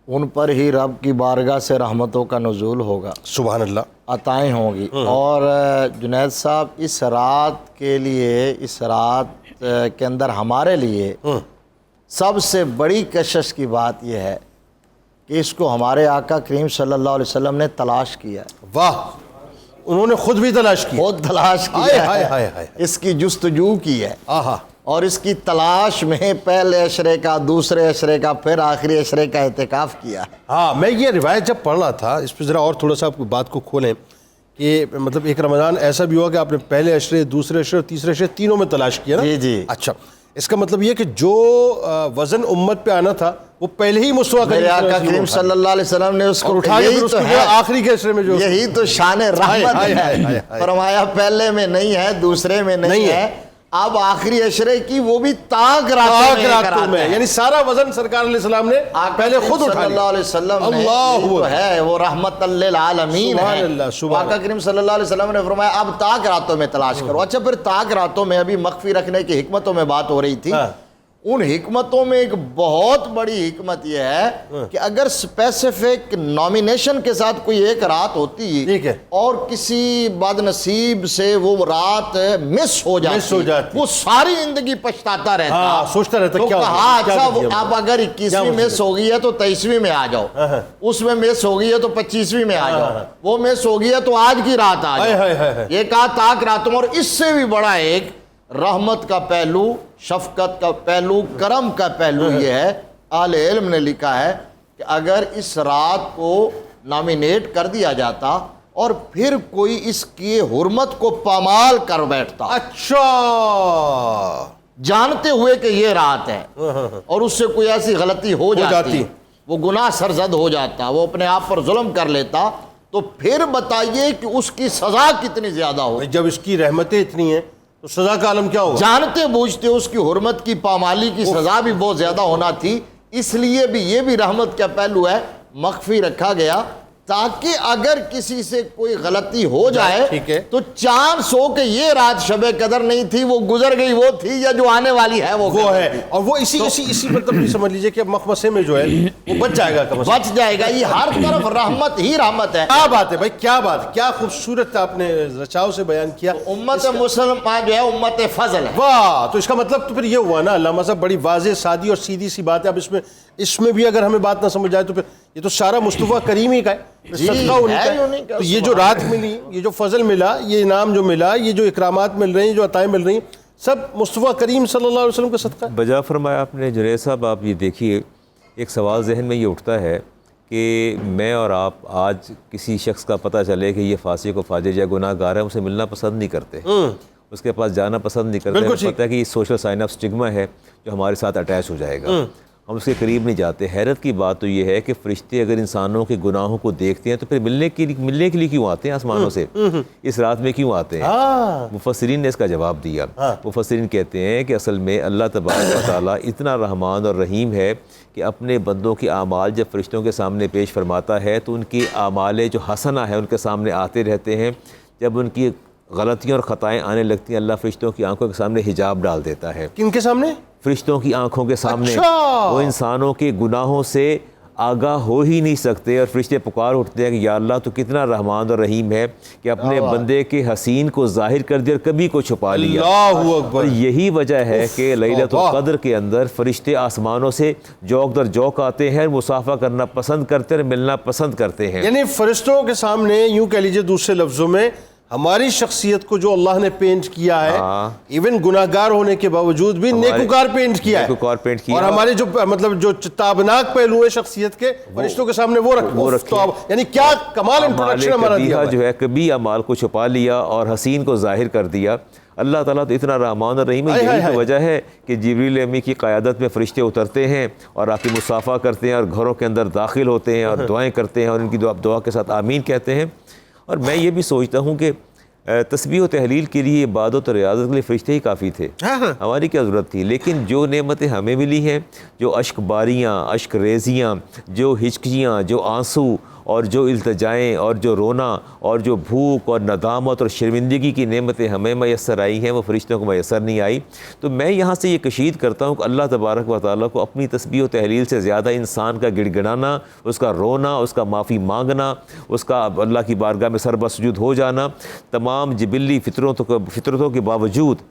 Speaker 5: ان پر ہی رب کی بارگاہ سے رحمتوں کا نزول ہوگا،
Speaker 2: سبحان اللہ،
Speaker 5: عطائیں ہوں گی۔ اور جنید صاحب، اس رات کے لیے، اس رات کے اندر ہمارے لیے سب سے بڑی کشش کی بات یہ ہے کہ اس کو ہمارے آقا کریم صلی اللہ علیہ وسلم نے تلاش کیا ہے،
Speaker 2: واہ، انہوں نے خود بھی تلاش کی،
Speaker 5: خود تلاش کیا ہے، اس کی جستجو کی ہے،
Speaker 2: آہا،
Speaker 5: اور اس کی تلاش میں پہلے عشرے کا، دوسرے عشرے کا، پھر آخری عشرے کا اعتکاف کیا۔
Speaker 2: ہاں، میں یہ روایت جب پڑھ رہا تھا، اس پہ ذرا اور تھوڑا سا بات کو کھولیں کہ مطلب ایک رمضان ایسا بھی ہوا کہ آپ نے پہلے عشرے، دوسرے عشرے اور تیسرے عشرے تینوں میں تلاش کیا نا؟
Speaker 5: جی جی۔
Speaker 2: اچھا، اس کا مطلب یہ کہ جو وزن امت پہ آنا تھا وہ پہلے ہی مصطفیٰ
Speaker 5: میرے آقا کریم صلی اللہ علیہ وسلم نے اس کو
Speaker 2: اٹھا کے پھر اس کو آخری کے عشرے میں جو،
Speaker 5: یہی تو شان رحمت ہے، فرمایا پہلے میں نہیں ہے، دوسرے میں نہیں ہے، اب آخری عشرے کی وہ بھی تاک راتوں میں،
Speaker 2: یعنی سارا وزن سرکار علیہ السلام نے پہلے خود اٹھا
Speaker 5: صلی اللہ علیہ وسلم نے، جو ہے وہ رحمت للعالمین ہے۔ آقا کریم صلی اللہ علیہ وسلم نے فرمایا اب تاک راتوں میں تلاش کرو۔ اچھا، پھر تاک راتوں میں ابھی مخفی رکھنے کی حکمتوں میں بات ہو رہی تھی، ان حکمتوں میں ایک بہت بڑی حکمت یہ ہے کہ اگر اسپیسیفک نامینیشن کے ساتھ کوئی ایک رات ہوتی اور کسی بد نصیب سے وہ رات مس ہو جاتی، وہ ساری زندگی پچھتاتا رہتا،
Speaker 2: سوچتا رہتا
Speaker 5: تو کہا اچھا اب اگر 21ویں مس ہو گئی ہے تو 23ویں میں آ جاؤ، اس میں مس ہو گئی ہے تو 25ویں میں آ جاؤ، وہ مس ہو گئی ہے تو آج کی رات آ جاؤ۔ یہ کہا تاک راتوں میں۔ اور اس سے بھی بڑا ایک رحمت کا پہلو، شفقت کا پہلو، کرم کا پہلو یہ ہے، اہل علم نے لکھا ہے کہ اگر اس رات کو نامینیٹ کر دیا جاتا اور پھر کوئی اس کی حرمت کو پامال کر بیٹھتا،
Speaker 2: اچھا،
Speaker 5: جانتے ہوئے کہ یہ رات ہے، اور اس سے کوئی ایسی غلطی ہو جاتی، وہ گناہ سرزد ہو جاتا، وہ اپنے آپ پر ظلم کر لیتا، تو پھر بتائیے کہ اس کی سزا کتنی زیادہ ہو۔
Speaker 2: جب اس کی رحمتیں اتنی ہیں تو سزا کا عالم کیا ہوگا؟
Speaker 5: جانتے بوجھتے اس کی حرمت کی پامالی کی سزا بھی بہت زیادہ ہونا تھی، اس لیے بھی یہ بھی رحمت کا پہلو ہے، مخفی رکھا گیا تاکہ اگر کسی سے کوئی غلطی ہو جائے تو چانس ہو کہ یہ رات شب قدر نہیں تھی، وہ گزر گئی وہ تھی، یا جو آنے والی ہے وہ
Speaker 2: ہے، اور وہ اسی مطلب سمجھ لیجئے کہ مخمصے میں جو ہے وہ بچ جائے گا،
Speaker 5: بچ جائے گا۔ یہ ہر طرف رحمت ہی رحمت ہے۔
Speaker 2: کیا بات ہے بھائی، کیا بات، کیا خوبصورت آپ نے رچاؤ سے بیان کیا۔
Speaker 5: امت مسلمان جو ہے امت فضل ہے۔
Speaker 2: واہ، تو اس کا مطلب تو پھر یہ ہوا نا علامہ صاحب، بڑی واضح، سادی اور سیدھی سی بات ہے۔ اب اس میں بھی اگر ہمیں بات نہ سمجھ جائے تو پھر یہ تو سارا مصطفیٰ کریم ہی کا ہے، صدقہ انہی کا ہے۔ تو یہ جو رات ملی، یہ جو فضل ملا، یہ انعام جو ملا، یہ جو اکرامات مل رہے ہیں، جو عطائیں مل رہی ہیں، سب مصطفیٰ کریم صلی اللہ علیہ وسلم کا صدقہ ہے۔
Speaker 6: بجا فرمایا آپ نے جنید صاحب۔ آپ یہ دیکھیے، ایک سوال ذہن میں یہ اٹھتا ہے کہ میں اور آپ آج کسی شخص کا پتہ چلے کہ یہ فاسق و فاجر یا گناہ گار ہے، اسے ملنا پسند نہیں کرتے، اس کے پاس جانا پسند نہیں کرتے، ہمیں پتہ ہے کہ یہ سوشل سائن آف سٹگما ہے جو ہمارے ساتھ اٹیچ ہو جائے گا، ہم اس کے قریب نہیں جاتے۔ حیرت کی بات تو یہ ہے کہ فرشتے اگر انسانوں کے گناہوں کو دیکھتے ہیں تو پھر ملنے کے لیے کیوں آتے ہیں آسمانوں سے، اس رات میں کیوں آتے ہیں؟ مفسرین نے اس کا جواب دیا۔ مفسرین کہتے ہیں کہ اصل میں اللہ تبارک و تعالیٰ اتنا رحمان اور رحیم ہے کہ اپنے بندوں کے اعمال جب فرشتوں کے سامنے پیش فرماتا ہے تو ان کی اعمال جو حسنہ ہے ان کے سامنے آتے رہتے ہیں۔ جب ان کی غلطیاں اور خطائیں آنے لگتی ہیں، اللہ فرشتوں کی آنکھوں کے سامنے حجاب ڈال دیتا ہے۔
Speaker 2: کن کے سامنے؟ فرشتوں
Speaker 6: کی آنکھوں کے سامنے۔ وہ انسانوں کے گناہوں سے آگاہ ہو ہی نہیں سکتے، اور فرشتے پکار اٹھتے ہیں کہ یا اللہ تو کتنا رحمان اور رحیم ہے کہ اپنے بندے کے حسین کو ظاہر کر دیا اور کبھی کو چھپا لیا۔ اور یہی وجہ ہے کہ لیلۃ القدر کے اندر فرشتے آسمانوں سے جوک در جوک آتے ہیں، مصافحہ کرنا پسند کرتے ہیں، ملنا پسند کرتے ہیں۔
Speaker 2: یعنی فرشتوں کے سامنے، یوں کہہ لیجئے دوسرے لفظوں میں، ہماری شخصیت کو جو اللہ نے پینٹ کیا ہے، ایون گناہگار ہونے کے باوجود بھی نیکوکار پینٹ کیا ہے، اور ہمارے جو مطلب جو تابناک پہلو ہے شخصیت کے، فرشتوں کے سامنے وہ رکھتے ہیں۔ یعنی کیا کمال انٹروڈکشن ہمارا دیا
Speaker 6: جو ہے، کبھی اعمال کو چھپا لیا اور حسین کو ظاہر کر دیا۔ اللہ تعالیٰ تو اتنا رحمان اور رحیم ہے، یہی تو وجہ ہے کہ جبریل امی کی قیادت میں فرشتے اترتے ہیں اور آ کے مصافحہ کرتے ہیں اور گھروں کے اندر داخل ہوتے ہیں اور دعائیں کرتے ہیں اور ان کی دعا کے ساتھ آمین کہتے ہیں۔ اور میں یہ بھی سوچتا ہوں کہ تسبیح و تحلیل کے لیے، عبادت و ریاضت کے لیے فرشتے ہی کافی تھے، ہماری کیا ضرورت تھی؟ لیکن جو نعمتیں ہمیں ملی ہیں، جو اشک باریاں، اشک ریزیاں، جو ہچکیاں، جو آنسو اور جو التجائیں اور جو رونا اور جو بھوک اور ندامت اور شرمندگی کی نعمتیں ہمیں میسر آئی ہیں وہ فرشتوں کو میسر نہیں آئی. تو میں یہاں سے یہ کشید کرتا ہوں کہ اللہ تبارک و تعالیٰ کو اپنی تسبیح و تحلیل سے زیادہ انسان کا گڑ گڑانا، اس کا رونا، اس کا معافی مانگنا، اس کا اللہ کی بارگاہ میں سر بسجود ہو جانا، تمام جبلی فطرتوں کے باوجود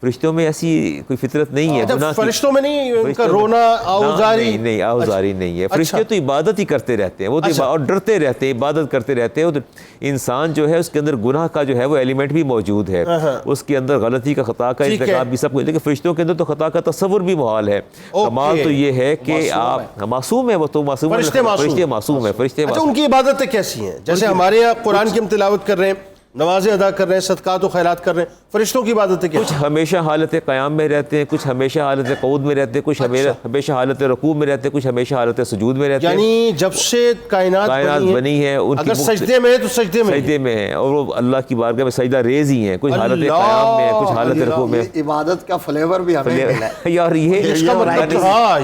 Speaker 6: فرشتوں میں ایسی کوئی فطرت نہیں ہے. گناہ کی
Speaker 2: فرشتوں میں نہیں ان کا رونا آہوزاری؟
Speaker 6: نہیں آہوزاری نہیں ہے. فرشتے تو عبادت ہی کرتے رہتے ہیں، وہ تو اور ڈرتے رہتے ہیں، عبادت کرتے رہتے ہیں. انسان جو ہے اس کے اندر گناہ کا جو ہے وہ ایلیمنٹ بھی موجود ہے، اس کے اندر غلطی کا، خطا کا ارتکاب بھی سب کچھ. لیکن فرشتوں کے اندر تو خطا کا تصور بھی محال ہے. کمال تو یہ ہے کہ آپ معصوم ہیں، وہ تو معصوم ہیں، فرشتے معصوم ہیں. فرشتے
Speaker 2: اچھا، ان کی عبادتیں کیسی ہیں؟ جیسے ہمارے یہاں قرآن کی ہم تلاوت کر رہے ہیں، نمازیں ادا کر رہے ہیں، صدقات و خیرات کر رہے ہیں، فرشتوں کی عبادتیں کیا؟
Speaker 6: کچھ ہمیشہ حالت قیام میں رہتے ہیں، کچھ ہمیشہ حالت قعود میں رہتے ہیں، کچھ ہمیشہ حالت رکوع میں رہتے ہیں، کچھ ہمیشہ حالت سجود میں رہتے ہیں.
Speaker 2: یعنی جب سے کائنات بنی ہے
Speaker 6: اگر
Speaker 2: سجدے میں ہے تو سجدے
Speaker 6: میں ہیں، اور وہ اللہ کی بارگاہ میں سجدہ ریز ہی ہیں. کچھ حالت قیام میں ہیں، کچھ حالت رکوع میں.
Speaker 5: عبادت کا فلیور بھی ہمیں ملا ہے
Speaker 6: یار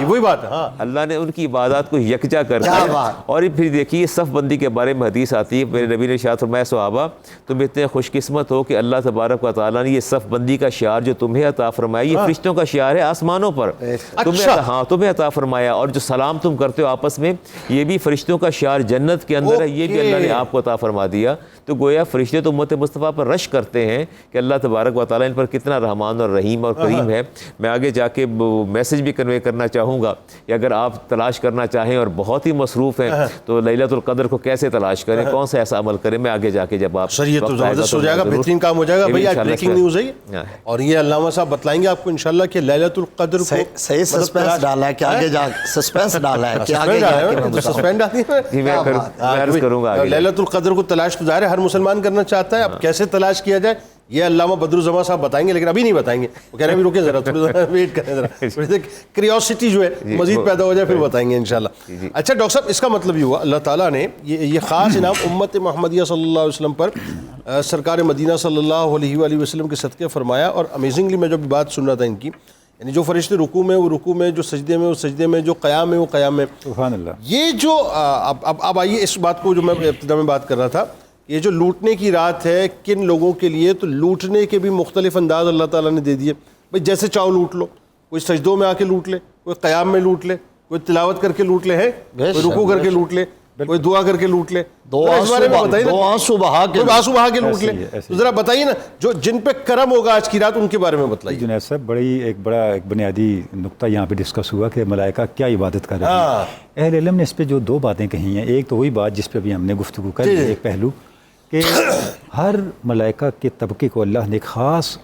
Speaker 2: وہی بات ہے.
Speaker 6: اللہ نے ان کی عبادات کو یکجا کر دیا. اور پھر دیکھیے صف بندی کے بارے میں حدیث آتی ہے، میرے نبی نے ارشاد فرمایا صحابہ تم اتنے خوش قسمت ہو کہ اللہ تبارک و تعالیٰ نے یہ صف بندی کا شعار جو تمہیں عطا فرمایا، یہ فرشتوں کا شعار ہے آسمانوں پر، تمہیں عطا فرمایا. اور جو سلام تم کرتے ہو آپس میں، یہ بھی فرشتوں کا شعار جنت کے اندر ہے، یہ بھی اللہ نے آپ کو عطا فرما دیا. تو گویا فرشتے تو امت مصطفیٰ پر رش کرتے ہیں کہ اللہ تبارک و تعالیٰ ان پر کتنا رحمان اور رحیم اور کریم ہے. میں آگے جا کے میسج بھی کنوے کرنا چاہوں گا کہ اگر آپ تلاش کرنا چاہیں اور بہت ہی مصروف ہیں تو لیلۃ القدر کو کیسے تلاش کریں، کون سا ایسا عمل کریں. میں آگے جا کے جب آپ
Speaker 2: زبردست ہو جائے گا، بہترین کام ہو جائے گا. بھائی آج بریکنگ نیوز ہے اور یہ علامہ صاحب بتلائیں گے آپ کو انشاءاللہ کہ لیلۃ القدر کو
Speaker 5: صحیح سسپینس ڈالا ہے کہ آگے جا سسپینس ڈالا ہے کہ آگے جا کے
Speaker 2: سسپینڈ آتی ہے.
Speaker 6: میں عرض کروں گا
Speaker 2: لیلۃ القدر کو تلاش تو ظاہر ہے ہر مسلمان کرنا چاہتا ہے. اب کیسے تلاش کیا جائے یہ علامہ بدر الزمان صاحب بتائیں گے، لیکن ابھی نہیں بتائیں گے. وہ کہہ رہے ہیں رکیں ذرا، تھوڑا ویٹ کریں، ذرا کریوسٹی جو ہے مزید پیدا ہو جائے پھر بتائیں گے انشاءاللہ. اچھا ڈاکٹر صاحب، اس کا مطلب یہ ہوا اللہ تعالیٰ نے یہ خاص انعام امت محمدیہ صلی اللہ علیہ وسلم پر سرکار مدینہ صلی اللہ علیہ وآلہ وسلم کے صدقے فرمایا. اور امیزنگلی میں جو بات سن رہا تھا ان کی، یعنی جو فرشتے رکوع میں وہ رکوع میں، جو سجدے میں وہ سجدے میں، جو قیام میں وہ قیام میں.
Speaker 7: سبحان اللہ.
Speaker 2: یہ جو اب آئیے اس بات کو جو میں ابتدا میں بات کر رہا تھا، یہ جو لوٹنے کی رات ہے کن لوگوں کے لیے، تو لوٹنے کے بھی مختلف انداز اللہ تعالیٰ نے دے دیے. بھائی جیسے چاہو لوٹ لو، کوئی سجدوں میں آ کے لوٹ لے، کوئی قیام میں لوٹ لے، کوئی تلاوت کر کے لوٹ لے، ہے کوئی رکوع کر کے لوٹ لے، کوئی دعا کر کے لوٹ لے،
Speaker 5: دو آنسو بہا کے
Speaker 2: لوٹ لے. ذرا بتائیے نا جو جن پہ کرم ہوگا آج کی رات ان کے بارے میں بتلائیے.
Speaker 7: جنید صاحب ایک بڑا بنیادی نقطہ یہاں پہ ڈسکس ہوا کہ ملائکہ کیا عبادت کر رہے ہیں. اہل علم نے اس پہ جو دو باتیں کہی ہیں، ایک تو وہی بات جس پہ بھی ہم نے گفتگو کر لی، ایک پہلو کہ ہر ملائکہ کے طبقے کو اللہ نے ایک خاص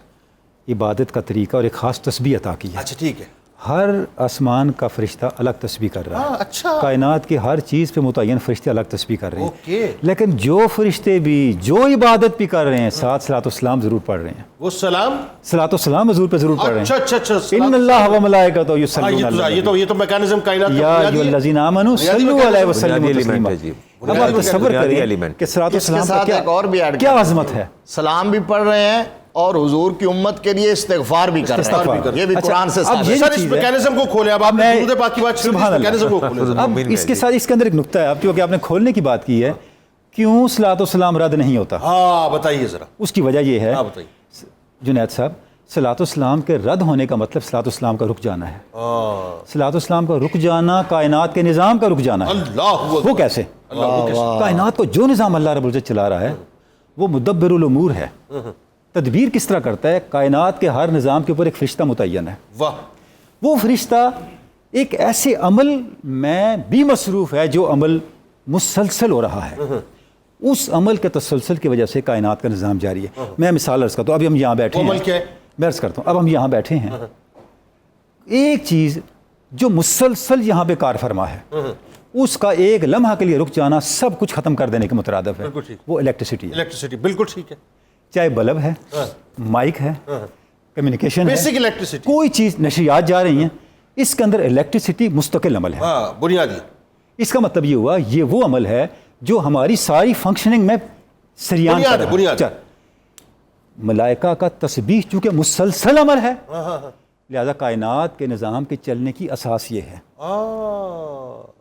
Speaker 7: عبادت کا طریقہ اور ایک خاص تسبیح عطا کی ہے.
Speaker 2: اچھا ٹھیک ہے.
Speaker 7: ہر آسمان کا فرشتہ الگ تسبیح کر رہا ہے.
Speaker 2: اچھا.
Speaker 7: کائنات کی ہر چیز پہ متعین فرشتے الگ تسبیح کر رہے ہیں. لیکن جو فرشتے بھی جو عبادت بھی کر رہے ہیں ساتھ صلاۃ والسلام ضرور پڑھ رہے ہیں.
Speaker 2: وہ صلاۃ
Speaker 7: والسلام حضور پہ ضرور پڑھ رہے ہیں.
Speaker 2: اچھا.
Speaker 7: ان اللہ و ملائکتہ یصلون علی النبی،
Speaker 2: یہ تو میکانزم کائنات کا
Speaker 7: یا ایھا الذین آمنوا صلوا علیہ وسلموا تسلیما. اب آپ تصور کریں کہ صلاۃ والسلام کا کیا عظمت ہے.
Speaker 5: سلام بھی پڑھ رہے ہیں اور حضور کی امت کے لیے استغفار بھی کر رہے ہیں. یہ بھی قرآن سے
Speaker 2: ثابت ہے. سر اس میکانزم کو کھولیں. اب آپ نے درود پاک کی بات کی، میکانزم کو کھولیں.
Speaker 7: اب اس کے ساتھ اس کے اندر ایک نقطہ ہے، اب کیونکہ آپ نے کھولنے کی بات کی ہے، کیوں صلاۃ والسلام رد نہیں ہوتا.
Speaker 2: ہاں بتائیے ذرا.
Speaker 7: اس کی وجہ یہ ہے جنید صاحب، صلاۃ والسلام کے رد ہونے کا مطلب صلاۃ والسلام کا رک جانا ہے. صلاۃ والسلام کا رک جانا کائنات کے نظام کا رک جانا ہے. وہ کیسے؟ کائنات کو جو نظام اللہ رب العزت چلا رہا ہے وہ مدبر الامور ہے. تدبیر کس طرح کرتا ہے؟ کائنات کے ہر نظام کے اوپر ایک فرشتہ متعین ہے. وہ فرشتہ ایک ایسے عمل میں بھی مصروف ہے جو عمل مسلسل ہو رہا ہے. اس عمل کے تسلسل کی وجہ سے کائنات کا نظام جاری ہے. میں مثال عرض کرتا ہوں. ابھی ہم یہاں بیٹھے ہیں، میں عرض کرتا ہوں، اب ہم یہاں بیٹھے ہیں، ایک چیز جو مسلسل یہاں پہ کار فرما ہے، اس کا ایک لمحہ کے لیے رک جانا سب کچھ ختم کر دینے کے مترادف ہے. وہ الیکٹریسٹی ہے.
Speaker 2: الیکٹریسٹی بالکل ٹھیک ہے.
Speaker 7: چاہے بلب ہے، مائک ہے، کمیونیکیشن ہے،
Speaker 2: بیسک الیکٹریسٹی،
Speaker 7: کوئی چیز نشریات جا رہی ہیں، اس کے اندر الیکٹریسٹی مستقل عمل ہے.
Speaker 2: بنیادی.
Speaker 7: اس کا مطلب یہ ہوا یہ وہ عمل ہے جو ہماری ساری فنکشننگ میں سریان کر رہا ہے. ملائکہ کا تسبیح چونکہ مسلسل عمل ہے، لہذا کائنات کے نظام کے چلنے کی اساس یہ ہے.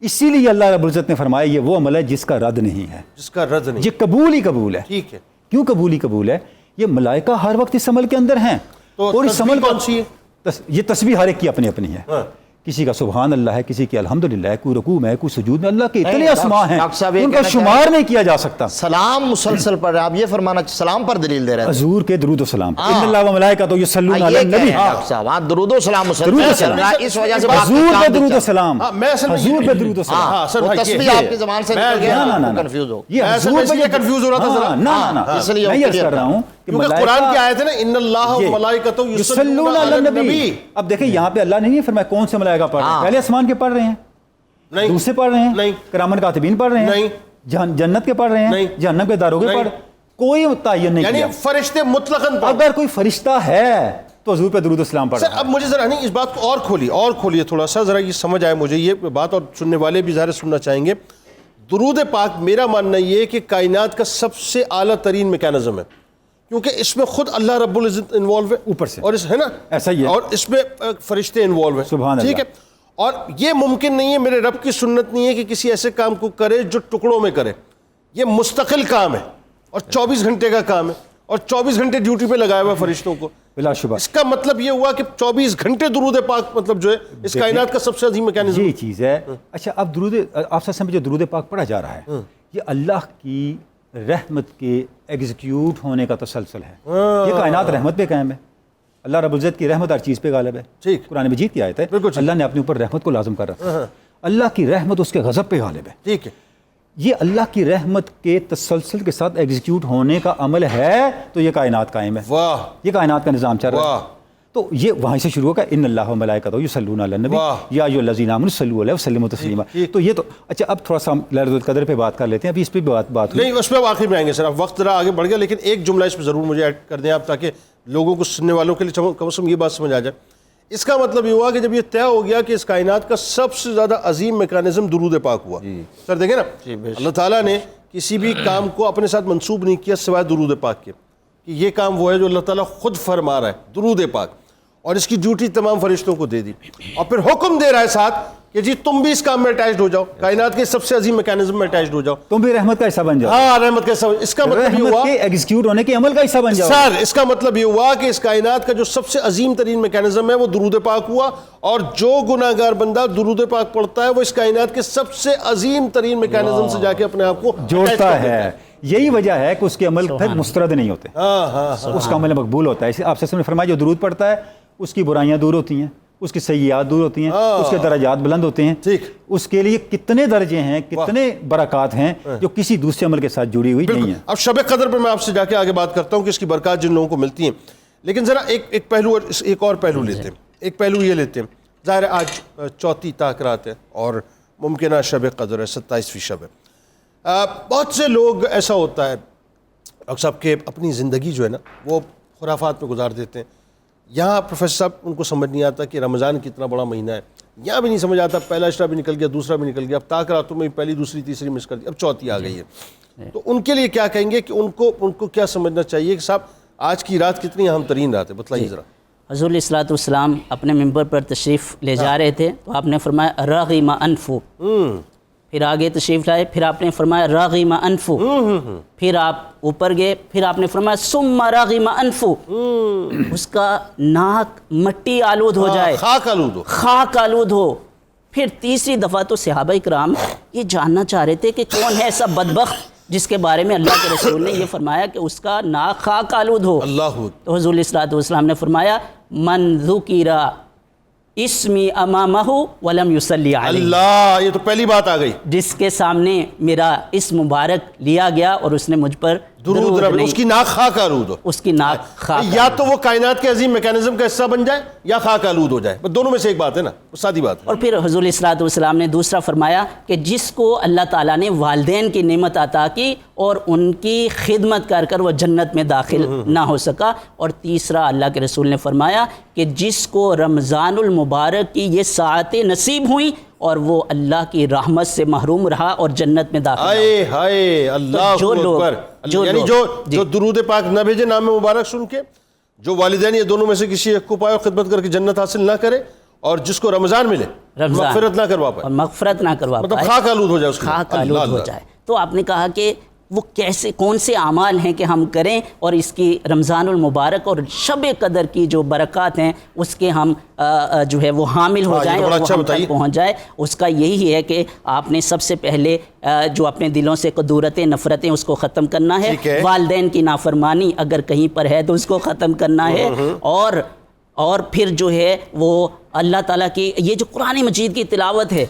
Speaker 7: اسی لیے اللہ رب العزت نے فرمایا یہ وہ عمل ہے جس کا رد نہیں ہے,
Speaker 2: جس کا رد نہیں.
Speaker 7: یہ قبول ہی قبول ہے.
Speaker 2: ٹھیک ہے.
Speaker 7: کیوں قبول ہی قبول ہے؟ یہ ملائکہ ہر وقت اس عمل کے اندر ہیں.
Speaker 2: تو
Speaker 7: اور اس عمل
Speaker 2: کون سی ہے؟
Speaker 7: یہ تسبیح ہر ایک کی اپنی اپنی ہے. کسی کا سبحان اللہ ہے, کسی کی الحمدللہ ہے, کوئی رکوع میں ہے, کوئی سجود میں. اللہ کے اتنے اسماء ہیں ان کا شمار نہیں کیا جا سکتا.
Speaker 5: سلام مسلسل پڑھ رہے ہیں آپ, یہ فرمانا سلام پر دلیل دے رہے ہیں
Speaker 7: حضور کے درود و سلام. ان اللہ و ملائکۃ یصلون علی النبی.
Speaker 5: صاحب درود و سلام مسلسل چل رہا ہے, اس وجہ سے
Speaker 7: حضور پہ درود و سلام,
Speaker 2: حضور
Speaker 7: پہ درود و سلام.
Speaker 5: تسبیح آپ کی زبان سے نکل گیا, کنفیوز ہو.
Speaker 7: یہ حضور پہ یہ کنفیوز ہو رہا تھا ذرا. نہ
Speaker 5: اس لیے
Speaker 7: میں یہ کر رہا ہوں کہ
Speaker 2: قرآن کی آیت ہے نا, ان اللہ و ملائکۃ
Speaker 7: یصلون علی النبی. اب دیکھیں یہاں پہ اللہ نے نہیں فرمایا کون سے ملائکہ پڑھ رہے ہیں. پہلے آسمان کے پڑھ رہے ہیں, دوسرے پڑھ رہے ہیں, کرامن کاتبین پڑھ رہے ہیں, جنت کے پڑھ رہے ہیں, جہنم کے داروغے پڑھ. کوئی تعین نہیں کیا.
Speaker 2: یعنی فرشتے مطلقاً.
Speaker 7: اگر کوئی فرشتہ ہے تو حضور پہ درود و سلام پڑھ رہا ہے.
Speaker 2: اب مجھے ذرا نہیں اس بات کو اور کھولیے تھوڑا سا, ذرا یہ سمجھ آئے مجھے یہ بات, اور سننے والے بھی ظاہر سننا چاہیں گے. درود پاک میرا ماننا یہ ہے کہ کائنات کا سب سے اعلیٰ ترین میکانزم ہے, کیونکہ اس میں خود اللہ رب العزت انوالو ہے اوپر سے, اور اس ہے نا
Speaker 7: ایسا ہی ہے,
Speaker 2: اور اس میں فرشتے انوالو ہیں.
Speaker 7: سبحان اللہ.
Speaker 2: ٹھیک ہے, اور یہ ممکن نہیں ہے, میرے رب کی سنت نہیں ہے کہ کسی ایسے کام کو کرے جو ٹکڑوں میں کرے. یہ مستقل کام ہے اور 24 گھنٹے کا کام ہے, اور 24 گھنٹے ڈیوٹی پہ لگایا ہوا ہے فرشتوں کو.
Speaker 7: بلا شبہ
Speaker 2: اس کا مطلب یہ ہوا کہ 24 گھنٹے درود پاک مطلب جو ہے اس کائنات کا سب سے عظیم میکانزم
Speaker 7: یہ چیز ہے. اچھا اب درود آپ سے جو درود پاک پڑھا جا رہا ہے یہ اللہ کی رحمت کے ایگزیکیوٹ ہونے کا تسلسل ہے. یہ کائنات رحمت پہ قائم ہے. اللہ رب العزت کی رحمت ہر چیز پہ غالب ہے.
Speaker 2: ٹھیک,
Speaker 7: قرآن مجید کی آیت ہے, اللہ نے اپنے اوپر رحمت کو لازم کر رکھا ہے. اللہ کی رحمت اس کے غضب پہ غالب ہے.
Speaker 2: ٹھیک ہے,
Speaker 7: یہ اللہ کی رحمت کے تسلسل کے ساتھ ایگزیکیوٹ ہونے کا عمل ہے تو یہ کائنات قائم ہے.
Speaker 2: واہ,
Speaker 7: یہ کائنات کا نظام چل رہا ہے. تو یہ وہیں سے شروع ہوگا, ان اللہ و ملائکۃ یصلون علی النبی یا ایھا الذین آمنوا صلوا علیہ وسلموا تسلیما. تو یہ تو اچھا اب تھوڑا سا لیلۃ القدر پہ بات کر لیتے ہیں. ابھی اس پہ بات
Speaker 2: نہیں, اس پہ آخر میں آئیں گے سر, اب وقت ذرا آگے بڑھ گیا, لیکن ایک جملہ اس پہ ضرور مجھے ایڈ کر دیں آپ, تاکہ لوگوں کو سننے والوں کے لیے کم از کم یہ بات سمجھ آ جائے. اس کا مطلب یہ ہوا کہ جب یہ طے ہو گیا کہ اس کائنات کا سب سے زیادہ عظیم میکانزم درود پاک ہوا. سر دیکھیں نا, اللہ تعالیٰ نے کسی بھی کام کو اپنے ساتھ منسوب نہیں کیا سوائے درود پاک کے, کہ یہ کام وہ ہے جو اللہ تعالیٰ خود فرما رہا ہے, درود پاک, اور اس کی ڈیوٹی تمام فرشتوں کو دے دی, اور پھر حکم دے رہا ہے ساتھ کہ جی تم بھی اس کام میں اٹیچڈ ہو جاؤ, کائنات کے سب سے عظیم میکانزم میں اٹیچڈ ہو جاؤ,
Speaker 7: تم بھی رحمت کا حصہ بن جاؤ.
Speaker 2: ہاں, رحمت کا حصہ. اس کا مطلب یہ ہوا
Speaker 7: کہ ایگزیکیوٹ ہونے کے عمل کا حصہ بن جاؤ.
Speaker 2: سر اس کا مطلب یہ ہوا کہ اس کائنات کا جو سب سے عظیم ترین میکانزم ہے وہ درود پاک ہوا, اور جو گناہ گار بندہ درود پاک پڑھتا ہے وہ اس کائنات کے سب سے عظیم ترین میکانزم سے جا کے اپنے آپ کو
Speaker 7: جوڑتا ہے. یہی وجہ ہے کہ اس کے عمل پھر مسترد نہیں ہوتے, اس کا عمل مقبول ہوتا ہے. آپ سے فرمایا جو درود پڑھتا ہے اس کی برائیاں دور ہوتی ہیں, اس کی سیئات دور ہوتی ہیں, اس کے درجات بلند ہوتے ہیں. اس کے لیے کتنے درجے ہیں, کتنے برکات ہیں جو کسی دوسرے عمل کے ساتھ جڑی ہوئی نہیں ہیں.
Speaker 2: اب شب قدر پہ میں آپ سے جا کے آگے بات کرتا ہوں کہ اس کی برکات جن لوگوں کو ملتی ہیں, لیکن ذرا ایک پہلو, ایک اور پہلو لیتے ہیں. ایک پہلو یہ لیتے ہیں, ظاہر ہے آج 4 تاک رات ہے اور ممکنہ شب قدر ہے, 27ویں شب ہے. بہت سے لوگ ایسا ہوتا ہے ڈاکٹر صاحب کہ اپنی زندگی جو ہے نا وہ خرافات میں گزار دیتے ہیں. یہاں پروفیسر صاحب ان کو سمجھ نہیں آتا کہ رمضان کتنا بڑا مہینہ ہے, یہاں بھی نہیں سمجھ آتا, پہلا عشرہ بھی نکل گیا, دوسرا بھی نکل گیا, اب تاک راتوں میں پہلی دوسری تیسری مس کر دی, اب 4تھی آ گئی ہے. تو ان کے لیے کیا کہیں گے کہ ان کو کیا سمجھنا چاہیے کہ صاحب آج کی رات کتنی اہم ترین رات ہے, بتلائیے ذرا.
Speaker 8: حضور علیہ الصلوۃ والسلام اپنے ممبر پر تشریف لے جا رہے تھے تو آپ نے فرمایا راغم انفو, پھر آگے تشریف لائے, پھر آپ نے فرمایا راغم انفو, پھر آپ اوپر گئے, پھر آپ نے فرمایا ثم راغم انفو, اس کا ناک مٹی آلود ہو جائے, خاک آلود ہو. پھر تیسری دفعہ تو صحابہ کرام یہ جاننا چاہ رہے تھے کہ کون ہے ایسا بدبخت جس کے بارے میں اللہ کے رسول نے یہ فرمایا کہ اس کا ناک خاک آلود ہو. تو حضور علیہ الصلوۃ والسلام نے فرمایا من ذکر اسمی امامہ ولم یصلی علیہ.
Speaker 2: اللہ, یہ تو پہلی بات آ گئی.
Speaker 8: جس کے سامنے میرا اسم مبارک لیا گیا اور اس نے مجھ پر
Speaker 2: درود نہیں, اس کی ناک خاک آلود ہو.
Speaker 8: اس کی ناک خاک,
Speaker 2: یا تو وہ کائنات کے عظیم میکانزم کا حصہ بن جائے یا خاک آلود ہو جائے, دونوں میں سے ایک بات ہے نا, سادی بات ہے.
Speaker 8: اور پھر حضور علیہ الصلوۃ والسلام نے دوسرا فرمایا کہ جس کو اللہ تعالیٰ نے والدین کی نعمت عطا کی اور ان کی خدمت کر کر وہ جنت میں داخل نہ ہو سکا. اور تیسرا اللہ کے رسول نے فرمایا کہ جس کو رمضان المبارک کی یہ ساعتیں نصیب ہوئیں اور وہ اللہ کی رحمت سے محروم رہا اور جنت میں داخل
Speaker 2: ہائے ہائے اللہ اکبر. یعنی جو درود پاک نہ بھیجے نام مبارک سن کے, جو والدین یہ دونوں میں سے کسی ایک کو پائے اور خدمت کر کے جنت حاصل نہ کرے، اور جس کو رمضان ملے مغفرت نہ کروا پائے،
Speaker 8: اور مغفرت نہ کروا پائے،
Speaker 2: مطلب خاک آلود ہو جائے، اس کی
Speaker 8: خاک آلود ہو جائے. تو آپ نے کہا کہ وہ کیسے، کون سے اعمال ہیں کہ ہم کریں اور اس کی رمضان المبارک اور شب قدر کی جو برکات ہیں اس کے ہم جو ہے وہ حامل ہو جائیں اور وہ ہم تک پہنچ جائے. اس کا یہی ہے کہ آپ نے سب سے پہلے جو اپنے دلوں سے قدورتیں، نفرتیں، اس کو ختم کرنا ہے. والدین کی نافرمانی اگر کہیں پر ہے تو اس کو ختم کرنا ہے. اور پھر جو ہے وہ اللہ تعالیٰ کی یہ جو قرآن مجید کی تلاوت ہے،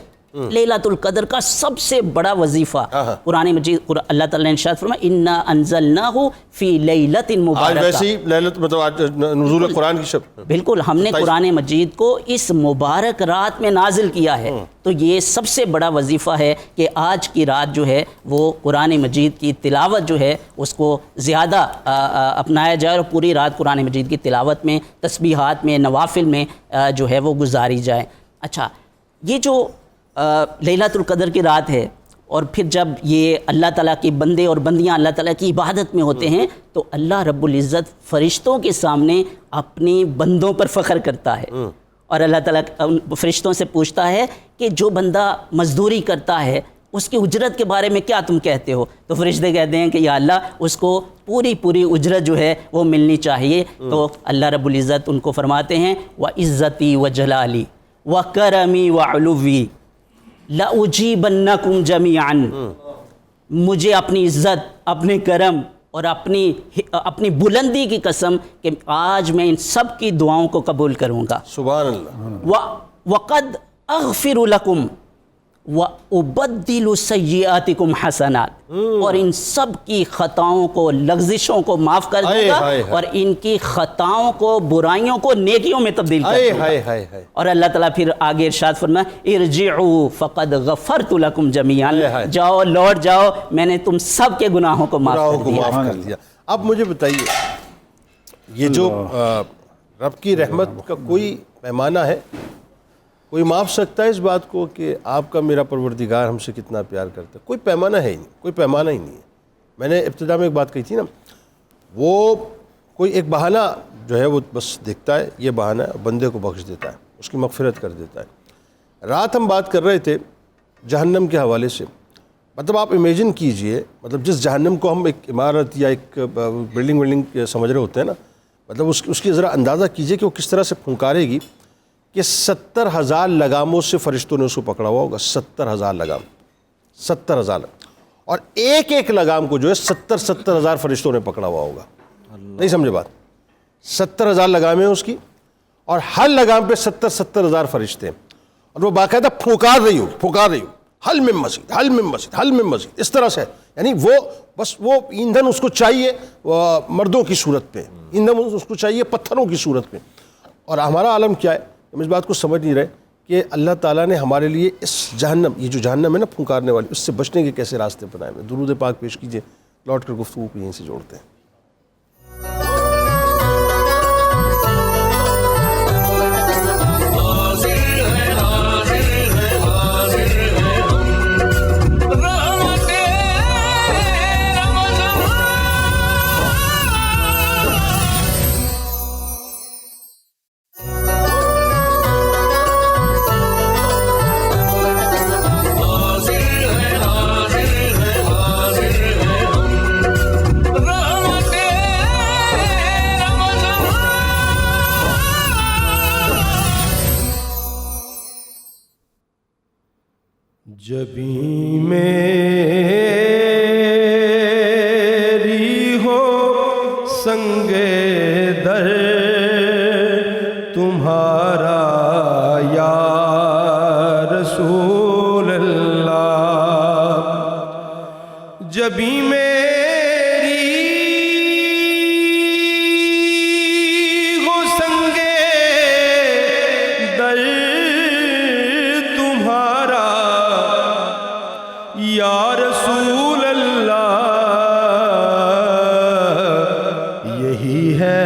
Speaker 8: لیلۃ القدر کا سب سے بڑا وظیفہ قرآن مجید. اللہ تعالیٰ نے ارشاد فرمایا انا انزلناہ فی لیلۃ مبارکہ.
Speaker 2: آج ویسی لیلت مطلب آج نزول قرآن کی شب،
Speaker 8: بالکل ہم نے قرآن مجید کو اس مبارک رات میں نازل کیا ہے. تو یہ سب سے بڑا وظیفہ ہے کہ آج کی رات جو ہے وہ قرآن مجید کی تلاوت جو ہے اس کو زیادہ اپنایا جائے اور پوری رات قرآن مجید کی تلاوت میں، تسبیحات میں، نوافل میں جو ہے وہ گزاری جائے. اچھا، یہ جو لیلۃ القدر کی رات ہے، اور پھر جب یہ اللہ تعالیٰ کی بندے اور بندیاں اللہ تعالیٰ کی عبادت میں ہوتے ہیں تو اللہ رب العزت فرشتوں کے سامنے اپنے بندوں پر فخر کرتا ہے. اور اللہ تعالیٰ فرشتوں سے پوچھتا ہے کہ جو بندہ مزدوری کرتا ہے اس کی اجرت کے بارے میں کیا تم کہتے ہو؟ تو فرشتے کہتے ہیں کہ یا اللہ اس کو پوری اجرت جو ہے وہ ملنی چاہیے. تو اللہ رب العزت ان کو فرماتے ہیں وَعِزَّتِي وَجَلَالِي وَكَرَمِي وَعُلُوِّي لَأُجِيبَنَّكُمْ جَمِيعًا. مجھے اپنی عزت، اپنے کرم اور اپنی بلندی کی قسم کہ آج میں ان سب کی دعاؤں کو قبول کروں گا.
Speaker 2: سبحان اللہ.
Speaker 8: وَقَدْ أَغْفِرُ لَكُمْ وَأُبَدِّلُ سَيِّئَاتِكُمْ حَسَنَاتٍ. اور ان سب کی خطاؤں کو، لغزشوں کو معاف کر دوں گا اور ان کی خطاؤں کو، برائیوں کو نیکیوں میں تبدیل کر دوں گا. اور اللہ تعالیٰ پھر آگے ارشاد فرمایا ارجعوا فقد غفرت لکم جمیعا. جاؤ، لوٹ جاؤ، میں نے تم سب کے گناہوں کو معاف کر دیا.
Speaker 2: اب مجھے بتائیے، یہ جو رب کی رحمت کا کوئی پیمانہ ہے؟ کوئی ماپ سکتا ہے اس بات کو کہ آپ کا میرا پروردگار ہم سے کتنا پیار کرتا ہے؟ کوئی پیمانہ ہے ہی نہیں، کوئی پیمانہ ہی نہیں ہے. میں نے ابتدا میں ایک بات کہی تھی نا، وہ کوئی ایک بہانہ جو ہے وہ بس دیکھتا ہے، یہ بہانہ ہے، بندے کو بخش دیتا ہے، اس کی مغفرت کر دیتا ہے. رات ہم بات کر رہے تھے جہنم کے حوالے سے. مطلب آپ امیجن کیجئے، مطلب جس جہنم کو ہم ایک عمارت یا ایک بلڈنگ سمجھ رہے ہوتے ہیں نا، مطلب اس کی ذرا اندازہ کیجئے کہ وہ کس طرح سے پھنکارے گی کہ 70,000 لگاموں سے فرشتوں نے اس کو پکڑا ہوا ہوگا. 70,000 لگام، 70,000، اور ایک لگام کو جو ہے 70,000 فرشتوں نے پکڑا ہوا ہوگا. نہیں سمجھے بات؟ 70,000 لگامیں اس کی، اور ہر لگام پہ 70,000 فرشتے ہیں، اور وہ باقاعدہ پھنکار رہی ہو حل من مزید، حل من مزید، حل من مزید، اس طرح سے. یعنی وہ بس وہ ایندھن اس کو چاہیے مردوں کی صورت پہ، ایندھن اس کو چاہیے پتھروں کی صورت پہ. اور ہمارا عالم کیا ہے، ہم اس بات کو سمجھ نہیں رہے کہ اللہ تعالیٰ نے ہمارے لیے اس جہنم، یہ جو جہنم ہے نا پھنکارنے والی، اس سے بچنے کے کیسے راستے بنائے ہوئے. درود پاک پیش کیجئے، لوٹ کر گفتگو کو یہیں سے جوڑتے ہیں.
Speaker 3: جبیں میری ہو سنگ در تمہارا یا رسول اللہ. جبیں میری ہو سنگ در تمہارا یا رسول اللہ. یہی ہے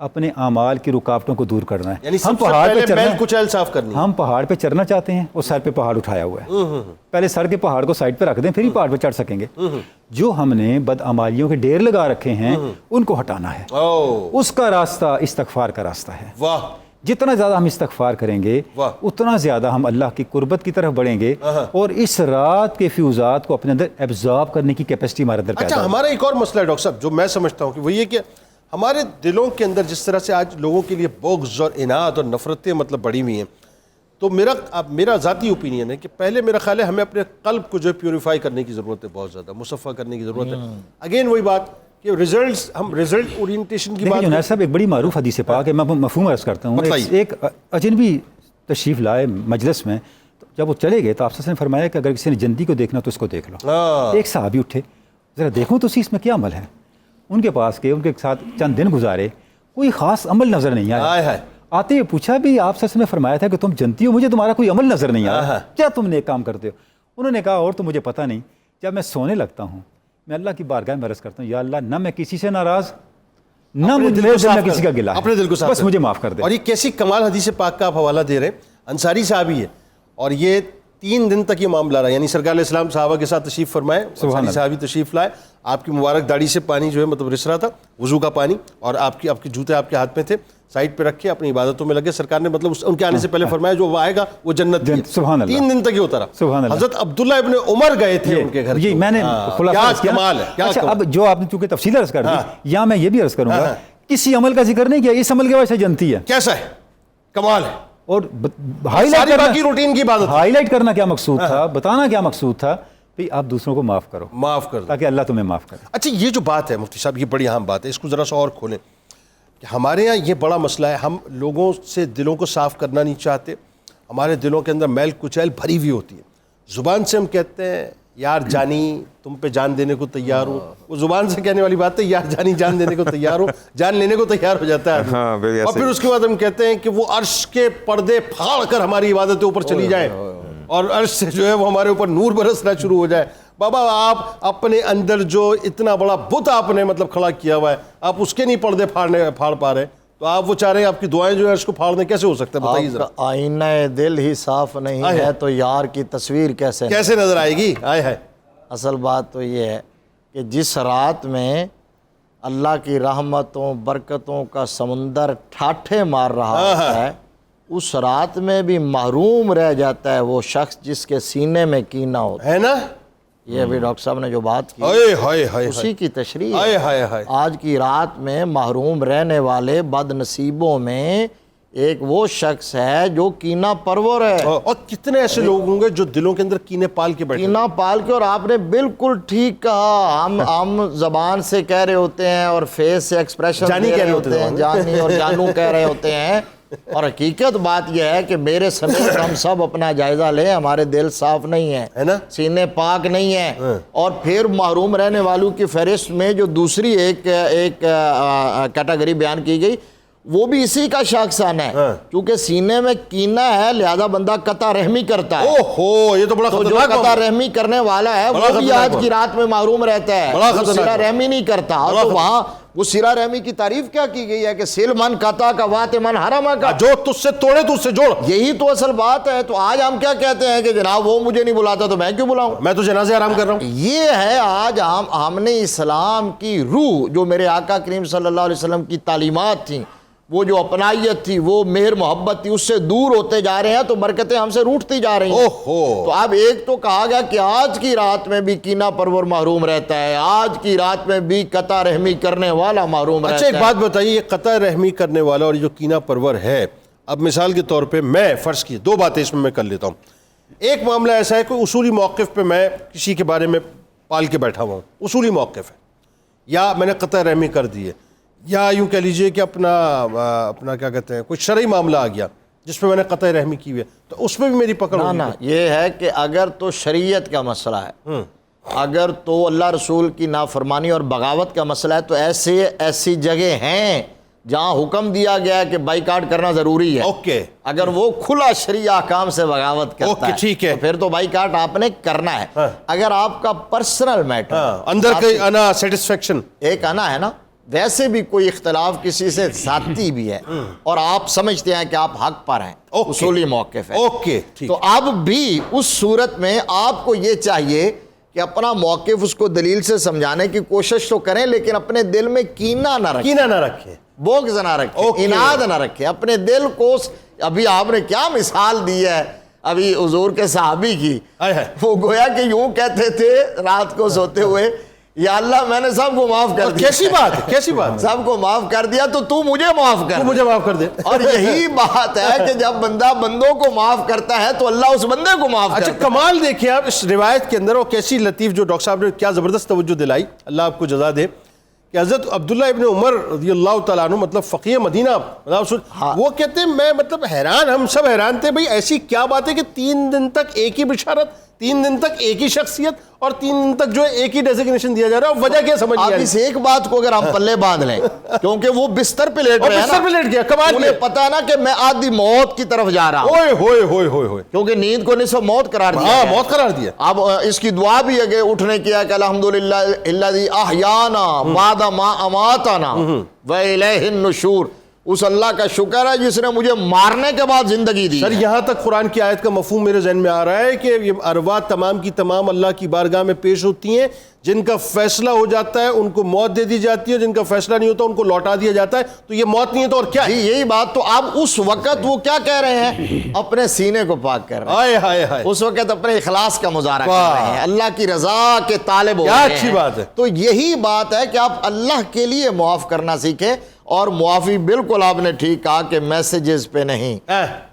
Speaker 7: اپنے اعمال کی رکاوٹوں کو دور کرنا ہے.
Speaker 2: یعنی
Speaker 7: ہم
Speaker 2: سب سے
Speaker 7: پہاڑ پہ
Speaker 2: پہلے
Speaker 7: چڑھنا
Speaker 2: میل کچیل صاف کرنی ہے.
Speaker 7: ہم پہاڑ پہ چڑھنا چاہتے ہیں اور سر پہ پہاڑ اٹھایا ہوا ہے. پہلے سر کے پہاڑ کو سائڈ پہ رکھ دیں پھر ہی پہاڑ پہ چڑھ سکیں گے. جو ہم نے بدعمالیوں کے ڈیر لگا رکھے ہیں ان کو ہٹانا ہے. اس کا راستہ استغفار کا راستہ ہے.
Speaker 2: واہ.
Speaker 7: جتنا زیادہ ہم استغفار کریں گے
Speaker 2: واہ.
Speaker 7: اتنا زیادہ ہم اللہ کی قربت کی طرف بڑھیں گے اور اس رات کے فیوزات کو اپنے اندر ایبزارب کرنے کی کیپیسٹی ہمارے اندر پیدا
Speaker 2: اچھا
Speaker 7: ہوگی.
Speaker 2: ہمارا ایک اور مسئلہ ہے ڈاکٹر صاحب جو میں سمجھتا ہوں کہ وہ یہ کہ ہمارے دلوں کے اندر جس طرح سے آج لوگوں کے لیے بغض اور اناد اور نفرتیں مطلب بڑھی ہوئی ہیں، تو میرا ذاتی اوپینین ہے کہ پہلے میرا خیال ہے ہمیں اپنے قلب کو جو ہے پیوریفائی کرنے کی ضرورت ہے، بہت زیادہ مصفہ کرنے کی ضرورت ہے. اگین وہی بات کہ ہم ریزلٹ اورینٹیشن کی
Speaker 7: لیکن
Speaker 2: بات
Speaker 7: جنید صاحب ایک بڑی معروف حدیث پاک ہے، میں مفہوم عرض کرتا ہوں. ایک اجنبی تشریف لائے مجلس میں، جب وہ چلے گئے تو آپ نے فرمایا کہ اگر کسی نے جنتی کو دیکھنا تو اس کو دیکھ لو. ایک صحابی اٹھے، ذرا دیکھو تو اس میں کیا عمل ہے. ان کے پاس گئے، ان کے ساتھ چند دن گزارے، کوئی خاص عمل نظر نہیں آیا. آتے ہوئے پوچھا بھی آپ نے فرمایا تھا کہ تم جنتی ہو، مجھے تمہارا کوئی عمل نظر نہیں آیا، کیا تم نے ایک کام کرتے ہو؟ انہوں نے کہا اور تو مجھے پتہ نہیں، جب میں سونے لگتا ہوں میں اللہ کی بارگاہ میں عرض کرتا ہوں یا اللہ نہ میں کسی سے ناراض نہ مجھے کسی کا گلہ ہے،
Speaker 2: اپنے دل کو صاف
Speaker 7: بس مجھے معاف کر دے.
Speaker 2: اور یہ کیسی کمال حدیث پاک کا آپ حوالہ دے رہے ہیں. انصاری صحابی ہے اور یہ 3 دن تک یہ معاملہ رہا، یعنی سرکار علیہ السلام صحابہ کے ساتھ تشریف فرمائے، انصاری صحابی تشریف لائے، آپ کی مبارک داڑھی سے پانی جو ہے مطلب رس رہا تھا، وضو کا پانی، اور آپ کے جوتے آپ کے ہاتھ میں تھے، سائڈ پہ رکھے اپنی عبادتوں میں لگے. سرکار نے مطلب ان کے آنے سے پہلے فرمایا جو وہ آئے گا وہ جنت کی.
Speaker 7: سبحان اللہ.
Speaker 2: 3 دن تک یہ ہوتا رہا. حضرت عبداللہ ابن عمر گئے تھے ان کے گھر.
Speaker 7: جی میں نے
Speaker 2: کیا کمال ہے.
Speaker 7: اچھا اب جو آپ نے چونکہ تفصیل عرض کر دی، یا میں یہ بھی عرض کروں گا کسی عمل کا ذکر نہیں کیا، اس عمل کے وجہ سے جنتی ہے.
Speaker 2: کیسا ہے؟ کمال ہے.
Speaker 7: اور
Speaker 2: روٹین کی عبادت
Speaker 7: ہائی لائٹ کرنا کیا مقصود تھا، بتانا کیا مقصود تھا، بھئی آپ دوسروں کو معاف کرو،
Speaker 2: معاف کر دو
Speaker 7: تاکہ اللہ تمہیں معاف کرے.
Speaker 2: اچھا یہ جو بات ہے مفتی صاحب، یہ بڑی اہم بات ہے، اس کو ذرا سا اور کھولیں کہ ہمارے یہاں یہ بڑا مسئلہ ہے، ہم لوگوں سے دلوں کو صاف کرنا نہیں چاہتے. ہمارے دلوں کے اندر میل کچیل بھری ہوئی ہوتی ہے. زبان سے ہم کہتے ہیں یار جانی تم پہ جان دینے کو تیار ہو، وہ زبان سے کہنے والی بات ہے، یار جانی جان دینے کو تیار ہو، جان لینے کو تیار ہو جاتا ہے. اور پھر اس کے بعد ہم کہتے ہیں کہ وہ عرش کے پردے پھاڑ کر ہماری عبادتیں اوپر چلی جائیں اور عرش سے جو ہے وہ ہمارے اوپر نور برسنا شروع ہو جائے. بابا آپ اپنے اندر جو اتنا بڑا بت آپ نے مطلب کھڑا کیا ہوا ہے، آپ اس کے نہیں پردے پھاڑ پا رہے، تو آپ وہ چاہ رہے ہیں آپ کی دعائیں جو ہے اس کو پھاڑنے کیسے ہو سکتا ہے؟ بتائیے ذرا.
Speaker 5: آئینہ دل ہی صاف نہیں ہے تو یار کی تصویر کیسے
Speaker 2: نظر آئے گی؟
Speaker 5: اصل بات تو یہ ہے کہ جس رات میں اللہ کی رحمتوں برکتوں کا سمندر ٹھاٹھے مار رہا ہوتا ہے، اس رات میں بھی محروم رہ جاتا ہے وہ شخص جس کے سینے میں کینہ ہوتا
Speaker 2: ہے نا.
Speaker 5: یہ ابھی ڈاکٹر صاحب نے جو بات کی اسی کی تشریح ہے. آج کی رات میں محروم رہنے والے بد نصیبوں میں ایک وہ شخص ہے جو کینہ پرور ہے.
Speaker 2: اور کتنے ایسے لوگ ہوں گے جو دلوں کے اندر کینے پال کے بیٹھے،
Speaker 5: کینہ پال کے. اور آپ نے بالکل ٹھیک کہا، ہم زبان سے کہہ رہے ہوتے ہیں اور فیس سے ایکسپریشن
Speaker 2: جانی کہہ رہے ہوتے ہیں،
Speaker 5: جانی اور جانو کہہ رہے ہوتے ہیں. اور حقیقت بات یہ ہے کہ میرے سمیت ہم سب اپنا جائزہ لیں، ہمارے دل صاف نہیں ہے نا، سینے پاک نہیں ہیں. اور پھر محروم رہنے والوں کی فہرست میں جو دوسری ایک کیٹیگری بیان کی گئی وہ بھی اسی کا شخص آنا ہے. کیونکہ سینے میں کینہ ہے لہذا بندہ قطع رحمی کرتا ہے.
Speaker 2: یہ تو بڑا
Speaker 5: جو قطع رحمی کرنے والا ہے وہ بھی آج کی رات میں محروم رہتا ہے، وہ صلہ رحمی نہیں کرتا. تو وہاں وہ صلہ رحمی کی تعریف کیا کی گئی ہے کہ سل من قطع کا وات من حرم کا،
Speaker 2: جو تجھ سے توڑے تجھ سے جوڑ.
Speaker 5: یہی تو اصل بات ہے. تو آج ہم کیا کہتے ہیں کہ جناب وہ مجھے نہیں بلاتا تو میں کیوں بلاؤں،
Speaker 2: میں تو جنازے آرام کر رہا ہوں.
Speaker 5: یہ ہے آج ہم نے اسلام کی روح جو میرے آقا کریم صلی اللہ علیہ وسلم کی تعلیمات تھیں، وہ جو اپنائیت تھی، وہ مہر محبت تھی، اس سے دور ہوتے جا رہے ہیں تو برکتیں ہم سے روٹتی جا رہی ہیں. تو اب ایک تو کہا گیا کہ آج کی رات میں بھی کینہ پرور محروم رہتا ہے، آج کی رات میں بھی قطع رحمی کرنے والا محروم رہتا ہے.
Speaker 2: اچھا ایک بات بتائیے، یہ قطع رحمی کرنے والا اور جو کینہ پرور ہے، اب مثال کے طور پہ میں فرض کی 2 باتیں اس میں کر لیتا ہوں. ایک معاملہ ایسا ہے کہ اصولی موقف پہ میں کسی کے بارے میں پال کے بیٹھا ہوا ہوں، اصولی موقف ہے، یا میں نے قطع رحمی کر دی ہے، یا یوں کہہ لیجئے کہ اپنا کیا کہتے ہیں کوئی شرعی معاملہ آ گیا جس پہ میں نے قطع رحمی کی ہوئی ہے، تو اس میں بھی میری پکڑ ہوگی.
Speaker 5: نا یہ ہے کہ اگر تو شریعت کا مسئلہ ہے، اگر تو اللہ رسول کی نافرمانی اور بغاوت کا مسئلہ ہے، تو ایسی جگہ ہیں جہاں حکم دیا گیا ہے کہ بائیکاٹ کرنا ضروری ہے. اگر وہ کھلا شرعی احکام سے بغاوت کرتا ہے تو پھر تو بائیکاٹ آپ نے کرنا ہے. اگر آپ کا پرسنل میٹر
Speaker 2: اندر کا انا سیٹسفیکشن،
Speaker 5: ایک انا ہے نا، ویسے بھی کوئی اختلاف کسی سے ذاتی بھی ہے اور آپ سمجھتے ہیں کہ آپ حق پر ہیں، اصولی موقف ہے،
Speaker 2: اوکے،
Speaker 5: تو اب بھی اس صورت میں آپ کو یہ چاہیے کہ اپنا موقف اس کو دلیل سے سمجھانے کی کوشش تو کریں، لیکن اپنے دل میں کینہ نہ رکھیں، بغض نہ رکھیں، اناد نہ رکھیں، اپنے دل کو. ابھی آپ نے کیا مثال دی ہے ابھی حضور کے صحابی کی، وہ گویا کہ یوں کہتے تھے رات کو سوتے ہوئے، یا اللہ میں نے سب کو معاف کر دیا.
Speaker 2: کیسی بات
Speaker 5: سب کو معاف کر دیا تو مجھے معاف کر دے. اور یہی بات ہے کہ جب بندہ بندوں کو معاف کرتا ہے تو اللہ اس بندے کو معاف کرتا ہے.
Speaker 2: اچھا کمال دیکھیں آپ اس روایت کے اندر، وہ کیسی لطیف جو ڈاکٹر صاحب نے کیا زبردست توجہ دلائی، اللہ آپ کو جزا دے، کہ حضرت عبداللہ ابن عمر رضی اللہ تعالیٰ عنہ مطلب فقیہ مدینہ، وہ کہتے ہیں میں مطلب حیران، ہم سب حیران تھے بھئی ایسی کیا بات ہے کہ 3 دن تک ایک ہی بشارت، 3 دن تک ایک ہی شخصیت اور 3 دن تک جو ہے ایک ہی ڈیزگنیشن دیا جا رہا ہے، وجہ کیا سمجھ نہیں آ رہی؟
Speaker 5: اس ایک بات کو اگر ہم پلے باندھ لیں کیونکہ وہ بستر پہ لیٹ رہے ہیں نا،
Speaker 2: لیٹ گیا، کمال
Speaker 5: انہیں پتا ہے نا کہ میں آدھی موت کی طرف جا رہا ہوں، کیونکہ نیند کو نصف موت قرار دیا،
Speaker 2: ہاں موت قرار دیا.
Speaker 5: اب اس کی دعا بھی ہے کہ اٹھنے کی ہے کہ الحمدللہ الذی احیانا بعد ما اماتنا والیہ النشور، اس اللہ کا شکر ہے جس نے مجھے مارنے کے بعد زندگی دی.
Speaker 2: سر یہاں تک قرآن کی آیت کا مفہوم میرے ذہن میں آ رہا ہے کہ یہ ارواح تمام کی تمام اللہ کی بارگاہ میں پیش ہوتی ہیں، جن کا فیصلہ ہو جاتا ہے ان کو موت دے دی جاتی ہے، جن کا فیصلہ نہیں ہوتا ان کو لوٹا دیا جاتا ہے. تو یہ موت نہیں ہے تو اور کیا ہے؟
Speaker 5: یہی بات. تو اب اس وقت وہ کیا کہہ رہے ہیں؟ اپنے سینے کو پاک کر رہے ہیں، اس وقت اپنے اخلاص کا مظاہرہ کر رہے ہیں، اللہ کی رضا کے طالب ہو رہے ہیں.
Speaker 2: اچھی بات ہے.
Speaker 5: تو یہی بات ہے کہ آپ اللہ کے لیے معاف کرنا سیکھیں، اور معافی بالکل آپ نے ٹھیک کہا کہ میسیجز پہ نہیں،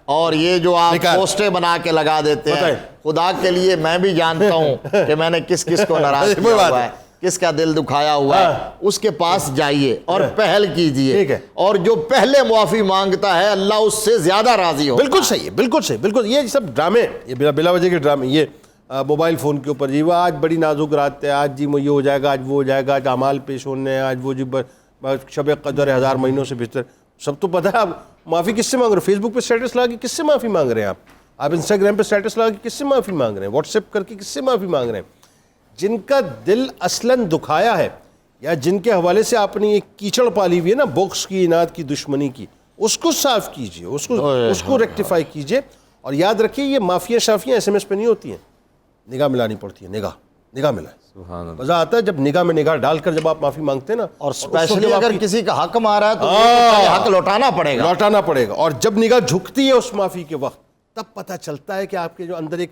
Speaker 5: اور یہ جو آپ پوسٹیں بنا کے لگا دیتے ہیں، خدا کے لیے میں بھی جانتا ہوں کہ میں نے کس کو ناراض کیا ہوا ہے، کس کا دل دکھایا ہوا ہے، اس کے پاس جائیے اور پہل کیجئے، اور جو پہلے معافی مانگتا ہے اللہ اس سے زیادہ راضی ہوتا ہے.
Speaker 2: بالکل صحیح ہے، بالکل صحیح، بالکل. یہ سب ڈرامے، یہ بلا وجہ کے ڈرامے، یہ موبائل فون کے اوپر جی وہ آج بڑی نازک رات ہے، آج جی یہ ہو جائے گا، آج وہ ہو جائے گا، آج اعمال پیش ہونے ہیں، آج وہ جی شب قدر 1000 مہینوں سے بہتر، سب تو پتہ ہے. آپ معافی کس سے مانگ رہے ہیں؟ فیس بک پہ اسٹیٹس لگا کے کس سے معافی مانگ رہے ہیں؟ آپ انسٹاگرام پہ اسٹیٹس لگا کے کس سے معافی مانگ رہے ہیں؟ واٹس ایپ کر کے کس سے معافی مانگ رہے ہیں؟ جن کا دل اصلاً دکھایا ہے یا جن کے حوالے سے آپ نے یہ کیچڑ پالی ہوئی ہے نا، بغض کی، اناد کی، دشمنی کی، اس کو صاف کیجئے، اس کو ریکٹیفائی کیجئے. اور یاد رکھیے یہ معافیاں شافیاں ایس ایم ایس پہ نہیں ہوتی ہیں، نگاہ ملانی پڑتی ہے، نگاہ ملائیں. مزہ آتا ہے جب نگاہ میں نگاہ ڈال کر جب آپ معافی مانگتے ہیں نا،
Speaker 5: اور اسپیشلی اگر کسی کا حق مارا ہے تو حق لوٹانا پڑے گا.
Speaker 2: اور جب نگاہ جھکتی ہے اس معافی کے وقت، تب پتہ چلتا ہے کہ آپ کے جو اندر ایک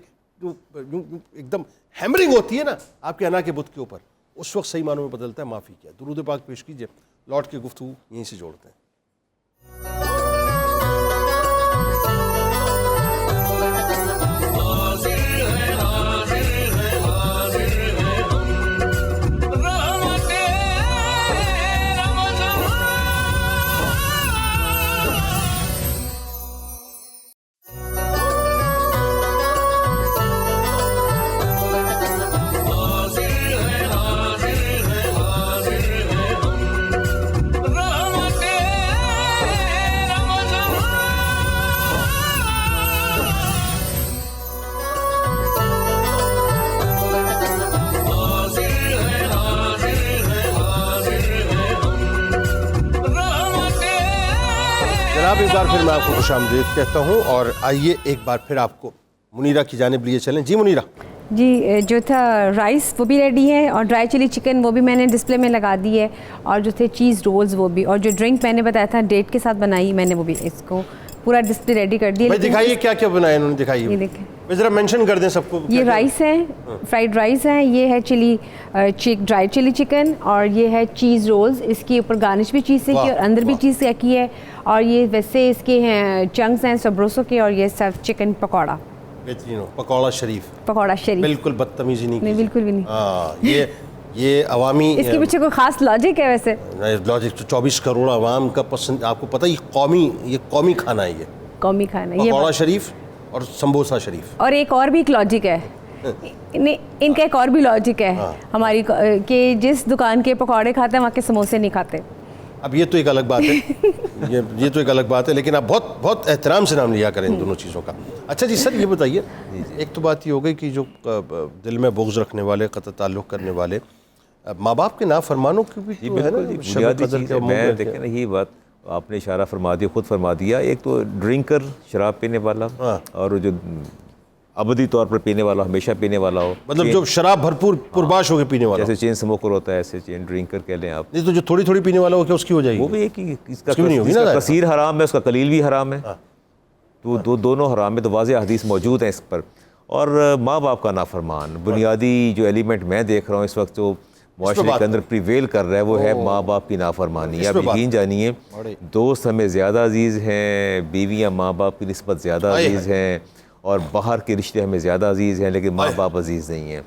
Speaker 2: دم ہیمرنگ ہوتی ہے نا آپ کے انا کے بت کے اوپر، اس وقت صحیح معنوں میں بدلتا ہے معافی کیا. درود پاک پیش کیجئے، لوٹ کے گفتگو یہیں سے جوڑتے ہیں. ایک بار پھر میں آپ کو خوش آمدید کہتا ہوں، اور آئیے ایک بار پھر آپ کو منیرہ کی جانب لیے چلیں. جی منیرہ.
Speaker 4: جی جو تھا رائس وہ بھی ریڈی ہے، اور ڈرائی چلی چکن وہ بھی میں نے ڈسپلے میں لگا دی ہے، اور جو تھے چیز رولز وہ بھی، اور جو ڈرنک میں نے بتایا تھا ڈیٹ کے ساتھ بنائی میں نے، وہ بھی اس کو پورا ڈسپلے ریڈی کر دیا.
Speaker 2: دکھائیے کیا کیا بنایا انہوں نے، دکھائیے.
Speaker 4: یہ دیکھیں،
Speaker 2: ذرا مینشن کر دیں سب کو.
Speaker 4: یہ رائس ہے، فرائیڈ رائس ہے، یہ ہے چلی ڈرائی چلی چکن، اور یہ ہے چیز رولز، اس کے اوپر گارنش بھی چیز سے کی اور اندر بھی چیز سے کی ہے، اور یہ ویسے اس کے ہیں چنکس ہیں سبروسو کے، اور یہ سب چکن پکوڑا.
Speaker 2: بہترین ہو، پکوڑا شریف. بالکل بدتمیزی نہیں،
Speaker 4: بالکل بھی نہیں.
Speaker 2: ہاں یہ عوامی،
Speaker 4: اس کے پیچھے کوئی خاص لاجک ہے؟ ویسے
Speaker 2: لاجک تو 24 کروڑ عوام کا پسند، آپ کو پتہ یہ قومی کھانا ہے، یہ
Speaker 4: قومی کھانا، یہ
Speaker 2: پکوڑا شریف اور سمبوسا شریف.
Speaker 4: اور ایک اور بھی ایک لاجک ہے، ان کا ایک اور بھی لاجک ہے ہماری، کہ جس دکان کے پکوڑے کھاتے ہیں وہاں کے سموسے نہیں کھاتے.
Speaker 2: اب یہ تو ایک الگ بات ہے، یہ تو ایک الگ بات ہے، لیکن آپ بہت احترام سے نام لیا کریں ان دونوں چیزوں کا. اچھا جی سر یہ بتائیے، ایک تو بات یہ ہو گئی کہ جو دل میں بغض رکھنے والے، قطع تعلق کرنے والے، ماں باپ کے نافرمانوں کی بھی
Speaker 6: جی
Speaker 2: تو ہے نا
Speaker 6: بالکل جی
Speaker 2: شب
Speaker 6: بنیادی
Speaker 2: قدر
Speaker 6: چیز
Speaker 2: کے
Speaker 6: ہے.
Speaker 2: عموم
Speaker 6: میں
Speaker 2: میں
Speaker 6: دیکھیں نا یہی بات آپ نے اشارہ فرما دیا، خود فرما دیا. ایک تو ڈرنکر شراب پینے والا اور جو ابدی طور پر پینے والا ہمیشہ پینے والا ہو،
Speaker 2: مطلب جو شراب بھرپور پرباش ہو کے پینے والا
Speaker 6: جیسے چین سموکر ہوتا ہے ایسے چین ڈرنکر کہہ لیں آپ.
Speaker 2: نہیں تو جو تھوڑی تھوڑی پینے والا ہو کیا اس کی ہو جائے گی؟
Speaker 6: وہ بھی ایک ہی اس کا
Speaker 2: کیوں نہیں ہوگی نا ظاہر؟
Speaker 6: کثیر حرام ہے، اس کا قلیل بھی حرام ہے. تو دونوں حرام ہے، تو واضح حدیث موجود ہیں اس پر. اور ماں باپ کا نافرمان بنیادی جو ایلیمنٹ میں دیکھ رہا ہوں اس وقت جو معاشرے کے اندر پریویل کر رہا ہے وہ ہے ماں باپ کی نافرمانی. آپ یقین جانیے دوست ہمیں زیادہ عزیز ہیں، بیویاں ماں باپ کی نسبت زیادہ عزیز ہیں، اور باہر کے رشتے ہمیں زیادہ عزیز ہیں، لیکن ماں باپ عزیز نہیں ہیں.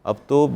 Speaker 6: اب تو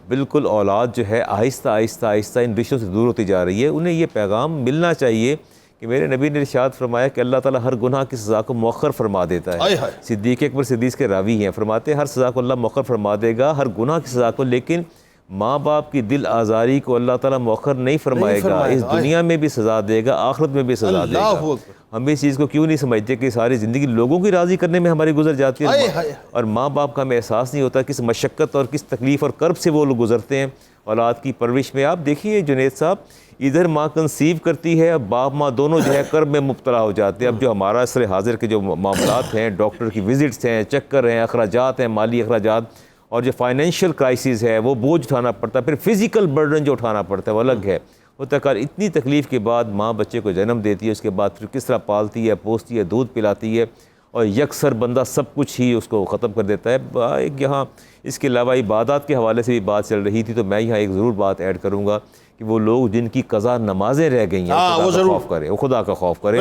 Speaker 6: بالکل اولاد جو ہے آہستہ آہستہ آہستہ ان رشتوں سے دور ہوتی جا رہی ہے. انہیں یہ پیغام ملنا چاہیے کہ میرے نبی نے ارشاد فرمایا کہ اللہ تعالیٰ ہر گناہ کی سزا کو مؤخر فرما دیتا ہے. صدیق اکبر صدیق کے راوی ہیں، فرماتے ہیں ہر سزا کو اللہ مؤخر فرما دے گا، ہر گناہ کی سزا کو، لیکن ماں باپ کی دل آزاری کو اللہ تعالیٰ مؤخر نہیں فرمائے گا. اس دنیا میں بھی سزا دے گا، آخرت میں بھی سزا دے گا. ہم اس چیز کو کیوں نہیں سمجھتے کہ ساری زندگی لوگوں کی راضی کرنے میں ہماری گزر جاتی ہے، اور ماں باپ کا ہمیں احساس نہیں ہوتا کس مشقت اور کس تکلیف اور کرب سے وہ لوگ گزرتے ہیں اولاد کی پرورش میں. آپ دیکھیے جنید صاحب، ادھر ماں کنسیو کرتی ہے، باپ ماں دونوں جو ہے کرب میں مبتلا ہو جاتے ہیں. اب جو ہمارا عصر حاضر کے جو معاملات ہیں، ڈاکٹر کی وزٹس ہیں، چکر ہیں، اخراجات ہیں، مالی اخراجات، اور جو فائنینشیل کرائسس ہے وہ بوجھ اٹھانا پڑتا ہے، پھر فزیکل برڈن جو اٹھانا پڑتا ہے وہ الگ ہے. وہ تک اتنی تکلیف کے بعد ماں بچے کو جنم دیتی ہے، اس کے بعد پھر کس طرح پالتی ہے، پوستی ہے، دودھ پلاتی ہے، اور یکسر بندہ سب کچھ ہی اس کو ختم کر دیتا ہے. ایک یہاں اس کے علاوہ عبادات کے حوالے سے بھی بات چل رہی تھی، تو میں یہاں ایک ضرور بات ایڈ کروں گا کہ وہ لوگ جن کی قضا نمازیں رہ گئی ہیں وہ خوف کریں، وہ خدا کا خوف کریں.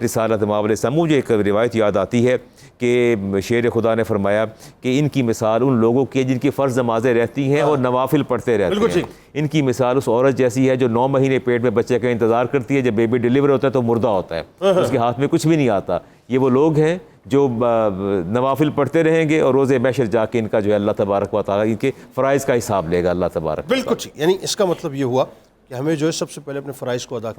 Speaker 6: رسالت مآب علیہ السلام، مجھے ایک روایت یاد آتی ہے کہ شیر خدا نے فرمایا کہ ان کی مثال ان لوگوں کی جن کی فرض نمازیں رہتی ہیں اور نوافل پڑھتے رہتے ہیں. ان کی مثال اس عورت جیسی ہے جو 9 مہینے پیٹ میں بچے کا انتظار کرتی ہے، جب بیبی ڈیلیور ہوتا ہے تو مردہ ہوتا ہے، اس کے ہاتھ میں کچھ بھی نہیں آتا. یہ وہ لوگ ہیں جو نوافل پڑھتے رہیں گے اور روز محشر جا کے ان کا جو ہے اللہ تبارک و تعالیٰ ان کے فرائض کا حساب لے گا اللہ تبارک.
Speaker 2: بالکل، یعنی اس کا مطلب یہ ہوا کہ ہمیں جو ہے سب سے پہلے اپنے فرائض کو ادا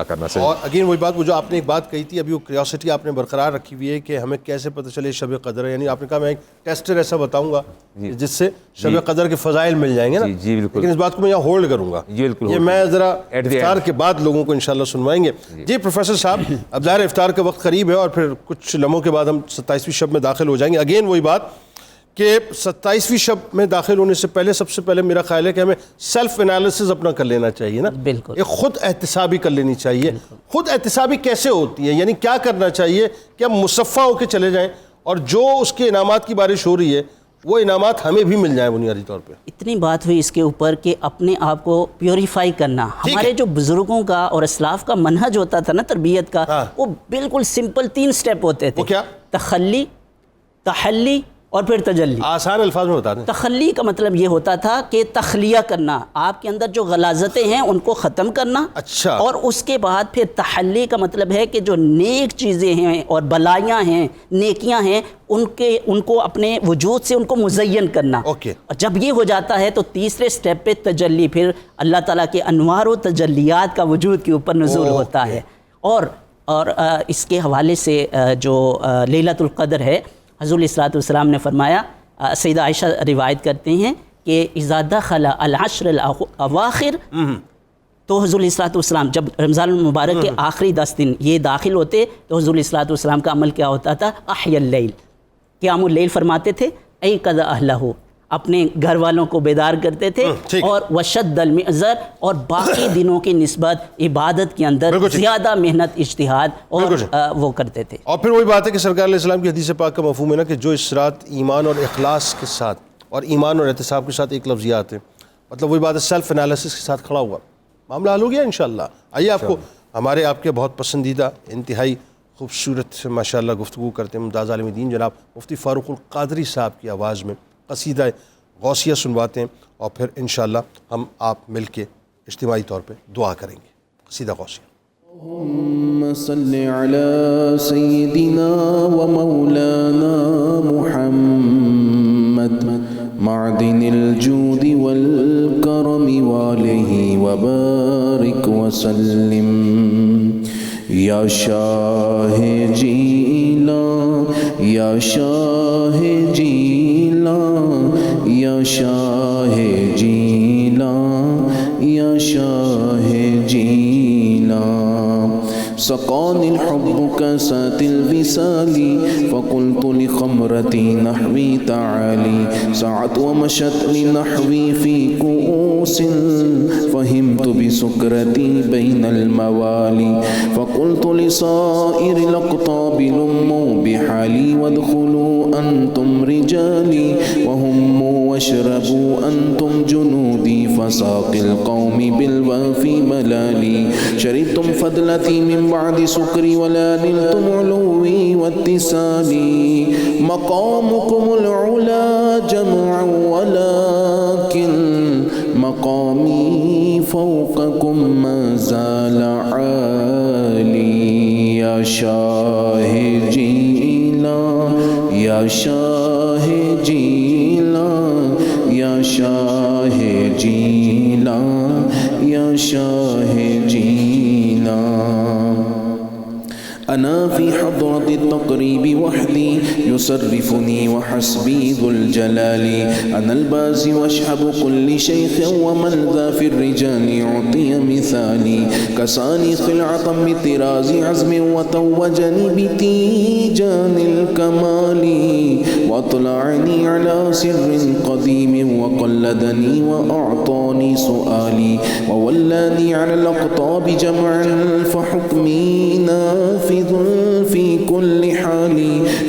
Speaker 6: کرنا چاہیے.
Speaker 2: اور اگین وہی بات، وہ جو آپ نے ایک بات کہی تھی ابھی، وہ کریوسٹی آپ نے برقرار رکھی ہوئی ہے کہ ہمیں کیسے پتہ چلے شب قدر ہے. یعنی آپ نے کہا میں ایک ٹیسٹر ایسا بتاؤں گا جس سے شب قدر کے فضائل مل جائیں گے نا.
Speaker 6: جی بالکل،
Speaker 2: لیکن اس بات کو میں یہاں ہولڈ کروں گا، یہ میں ذرا افطار کے بعد لوگوں کو انشاءاللہ سنوائیں گے. جی پروفیسر صاحب، اب ظاہر افطار کا وقت قریب ہے اور پھر کچھ لمحوں کے بعد ہم 27ویں شب میں داخل ہو جائیں گے. اگین وہی بات کہ 27ویں شب میں داخل ہونے سے پہلے سب سے پہلے میرا خیال ہے کہ ہمیں سیلف انالیسس اپنا کر لینا چاہیے نا.
Speaker 8: بالکل،
Speaker 2: ایک خود احتسابی کر لینی چاہیے. خود احتسابی کیسے ہوتی ہے؟ یعنی کیا کرنا چاہیے کہ ہم مصفہ ہو کے چلے جائیں اور جو اس کے انعامات کی بارش ہو رہی ہے وہ انعامات ہمیں بھی مل جائیں بنیادی طور پہ.
Speaker 8: اتنی بات ہوئی اس کے اوپر کہ اپنے آپ کو پیوریفائی کرنا. ہمارے جو بزرگوں کا اور اسلاف کا منہج ہوتا تھا نا تربیت کا، وہ بالکل سمپل 3 سٹیپ ہوتے تھے.
Speaker 2: وہ کیا؟
Speaker 8: تخلی، تحلی اور پھر تجلی.
Speaker 2: آسان الفاظ میں بتا دیں.
Speaker 8: تخلی کا مطلب یہ ہوتا تھا کہ تخلیہ کرنا، آپ کے اندر جو غلاظتیں ہیں ان کو ختم کرنا.
Speaker 2: اچھا.
Speaker 8: اور اس کے بعد پھر تحلی کا مطلب ہے کہ جو نیک چیزیں ہیں اور بلائیاں ہیں، نیکیاں ہیں، ان کو اپنے وجود سے ان کو مزین کرنا.
Speaker 2: اوکے.
Speaker 8: اور جب یہ ہو جاتا ہے تو تیسرے سٹیپ پہ تجلی، پھر اللہ تعالیٰ کے انوار و تجلیات کا وجود کے اوپر نزول ہوتا ہے. اور اس کے حوالے سے جو لیلۃ القدر ہے، حضور علیہ الصلوۃ والسلام نے فرمایا، سیدہ عائشہ روایت کرتے ہیں کہ اذا دخل العشر الاواخر، تو حضور علیہ الصلوۃ والسلام جب رمضان المبارک کے آخری 10 دن یہ داخل ہوتے تو حضور علیہ الصلوۃ والسلام کا عمل کیا ہوتا تھا؟ احیا اللیل، قیام اللیل فرماتے تھے. ایقظ اہلہ، اپنے گھر والوں کو بیدار کرتے تھے. اور وشد المئزر، اور باقی دنوں کی نسبت عبادت کے اندر زیادہ محنت، اجتہاد اور وہ کرتے تھے.
Speaker 2: اور پھر وہی بات ہے کہ سرکار علیہ السلام کی حدیث پاک کا مفہوم ہے نا کہ جو اس رات ایمان اور اخلاص کے ساتھ اور ایمان اور احتساب کے ساتھ ایک لفظ یاد ہے، مطلب وہی بات ہے سیلف انالیسس کے ساتھ کھڑا ہوا، معاملہ حل ہو گیا انشاءاللہ. آئیے آپ کو ہمارے آپ کے بہت پسندیدہ انتہائی خوبصورت ماشاءاللہ گفتگو کرتے ہیں ممتاز عالم دین جناب مفتی فاروق القادری صاحب کی آواز میں قصیدہ غوثیہ سنواتے ہیں، اور پھر انشاءاللہ ہم آپ مل کے اجتماعی طور پہ دعا کریں گے. قصیدہ غوثیہ.
Speaker 1: اللهم صل على سيدنا ومولانا محمد معدن الجود والكرم وآله وبارك وسلم. یا شاہ جیلاں، یا شاہ جیلاں، یا شاہ جیلاں، سقاني الحب كاسات الوصال فقلت لخمرتي نحوي تعالي سعت ومشت لنحوي في كؤوس فهمت بسكرتي بين الموالي فقلت لصائر الأقطاب لموا بحالي وادخلوا أنتم رجالي وهموا واشربوا أنتم جنودي فساقي القوم بالوافي ملالي شربتم فضلتي من بعد سكري ولا نلتم علوي واتصالي مقامكم العلا جمعا ولكن مقامي فوقكم ما زال عالي يا شاه جيلا يا شاه جيلا يا شاه جيلا يا شاه جيلا أنا في حضرة التقريب وحدي يصرفني وحسبي ذو الجلال أنا البازي واشحب كل شيخ ومن ذا في الرجال يعطي مثالي كساني خلعة بطراز عزم وتوجني بتيجان الكمال وأطلعني على سر قديم وقلدني وأعطاني سؤالي وولاني على الأقطاب جمعا فحكمي نافذ في كل حال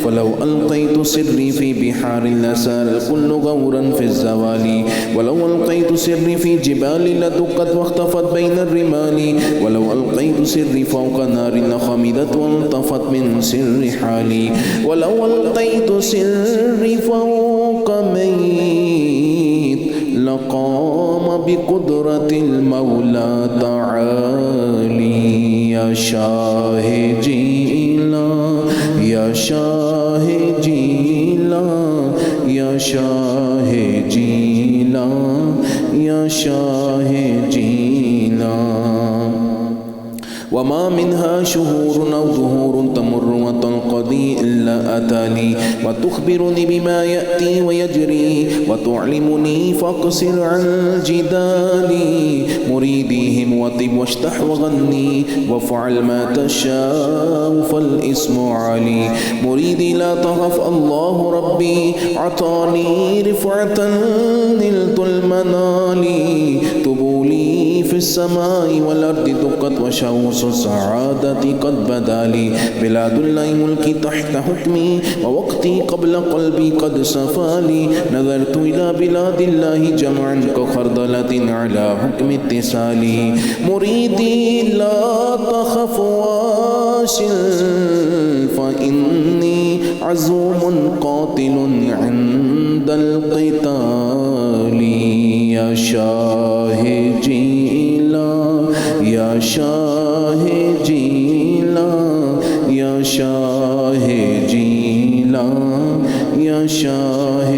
Speaker 1: فلو ألقيت سري في بحار لسار الكل غورا في الزوال ولو ألقيت سري في جبال لدقت واختفت بين الرمال ولو ألقيت سري فوق نار لخمدت والطفت من سر حالي ولو ألقيت سري فوق ميت لقام بقدرة المولى تعالي يا شاه جيلا يا شاه جيلا يا شاه جيلا يا شاه جيلا وما منها شهور أو ظهور تمر وتنقضي إلا أتاني وتخبرني بما يأتي ويجري وتعلمني فاقصر عن جدالي مريديهم وطب واشتح وغني وافعل ما تشاء فالاسم علي مريدي لا تخف الله ربي عطاني رفعة نلت المنال طبولي في السماء والأرض دقت وشوص السعادة قد بدا لي بلاد الله ملكي تحت حكمي ووقتي قبل قلبي قد صفى لي نظرت إلى بلاد الله جمعا كخردلة على حكم اتصالي مريدي لا تخف واصل فإني عزوم قاتل عند القتال يا شاه جيلا يا شاه جيلا يا شاه جيلا يا شاه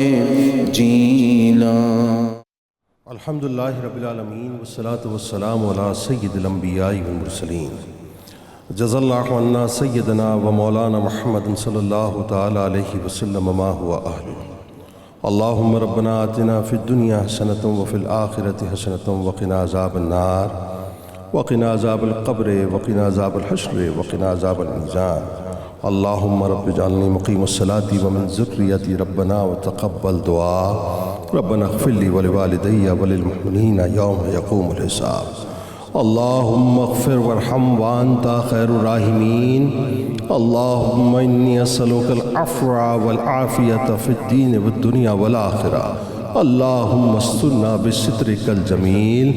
Speaker 1: جيلا
Speaker 2: الحمد للہ رب العالمین والصلاة والسلام علی سید الانبیاء والمرسلین جزا اللہ عنا سیدنا و مولانا محمد صلی اللہ تعالی علیہ وسلم ما هو اہلہ اللہم ربنا آتنا فی الدنیا حسنة وفی الآخرة حسنة وقنا عذاب النار وقنا عذاب القبر وقنا عذاب الحشر وقنا عذاب الميزان اللہم رب اجعلنی مقیم الصلاة ومن ذریتی ربنا وتقبل دعا ربنا اغفر لي ولوالدي وللمؤمنين يوم يقوم الحساب اللهم اغفر وارحم وأنت خير الراحمين اللهم إني أسألك العفو والعافية في الدين والدنيا والآخرة اللهم استرنا بسترك الجميل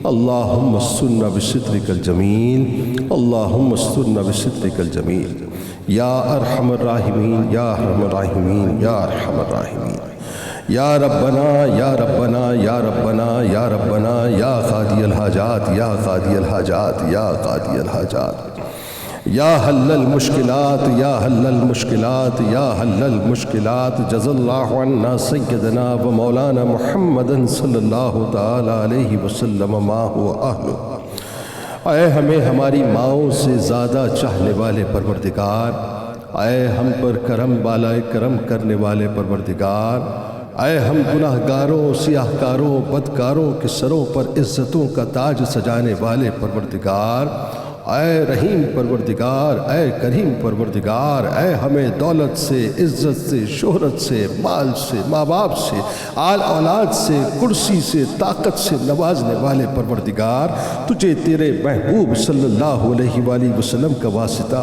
Speaker 2: اللهم استرنا بسترك الجميل اللهم استرنا بسترك الجميل يا أرحم الراحمين يا أرحم الراحمين يا أرحم الراحمين یا ربنا یا ربنا یا ربنا یا ربنا یا قاضی الحاجات یا قاضی الحاجات یا قاضی الحاجات یا حل المشکلات یا حل المشکلات یا حل المشکلات جزا اللہ عنا سیدنا و مولانا محمد صلی اللہ تعالی علیہ وسلم ما هو اہلہ اے ہمیں ہماری ماؤں سے زیادہ چاہنے والے پروردگار اے ہم پر کرم بالائے کرم کرنے والے پروردگار اے ہم گناہ گاروں سیاہ کاروں بدکاروں کے سروں پر عزتوں کا تاج سجانے والے پروردگار اے رحیم پروردگار، اے کریم پروردگار، اے ہمیں دولت سے، عزت سے، شہرت سے، مال سے، ماں باپ سے، آل اولاد سے، کرسی سے، طاقت سے نوازنے والے پروردگار، تجھے تیرے محبوب صلی اللہ علیہ وآلہ وسلم کا واسطہ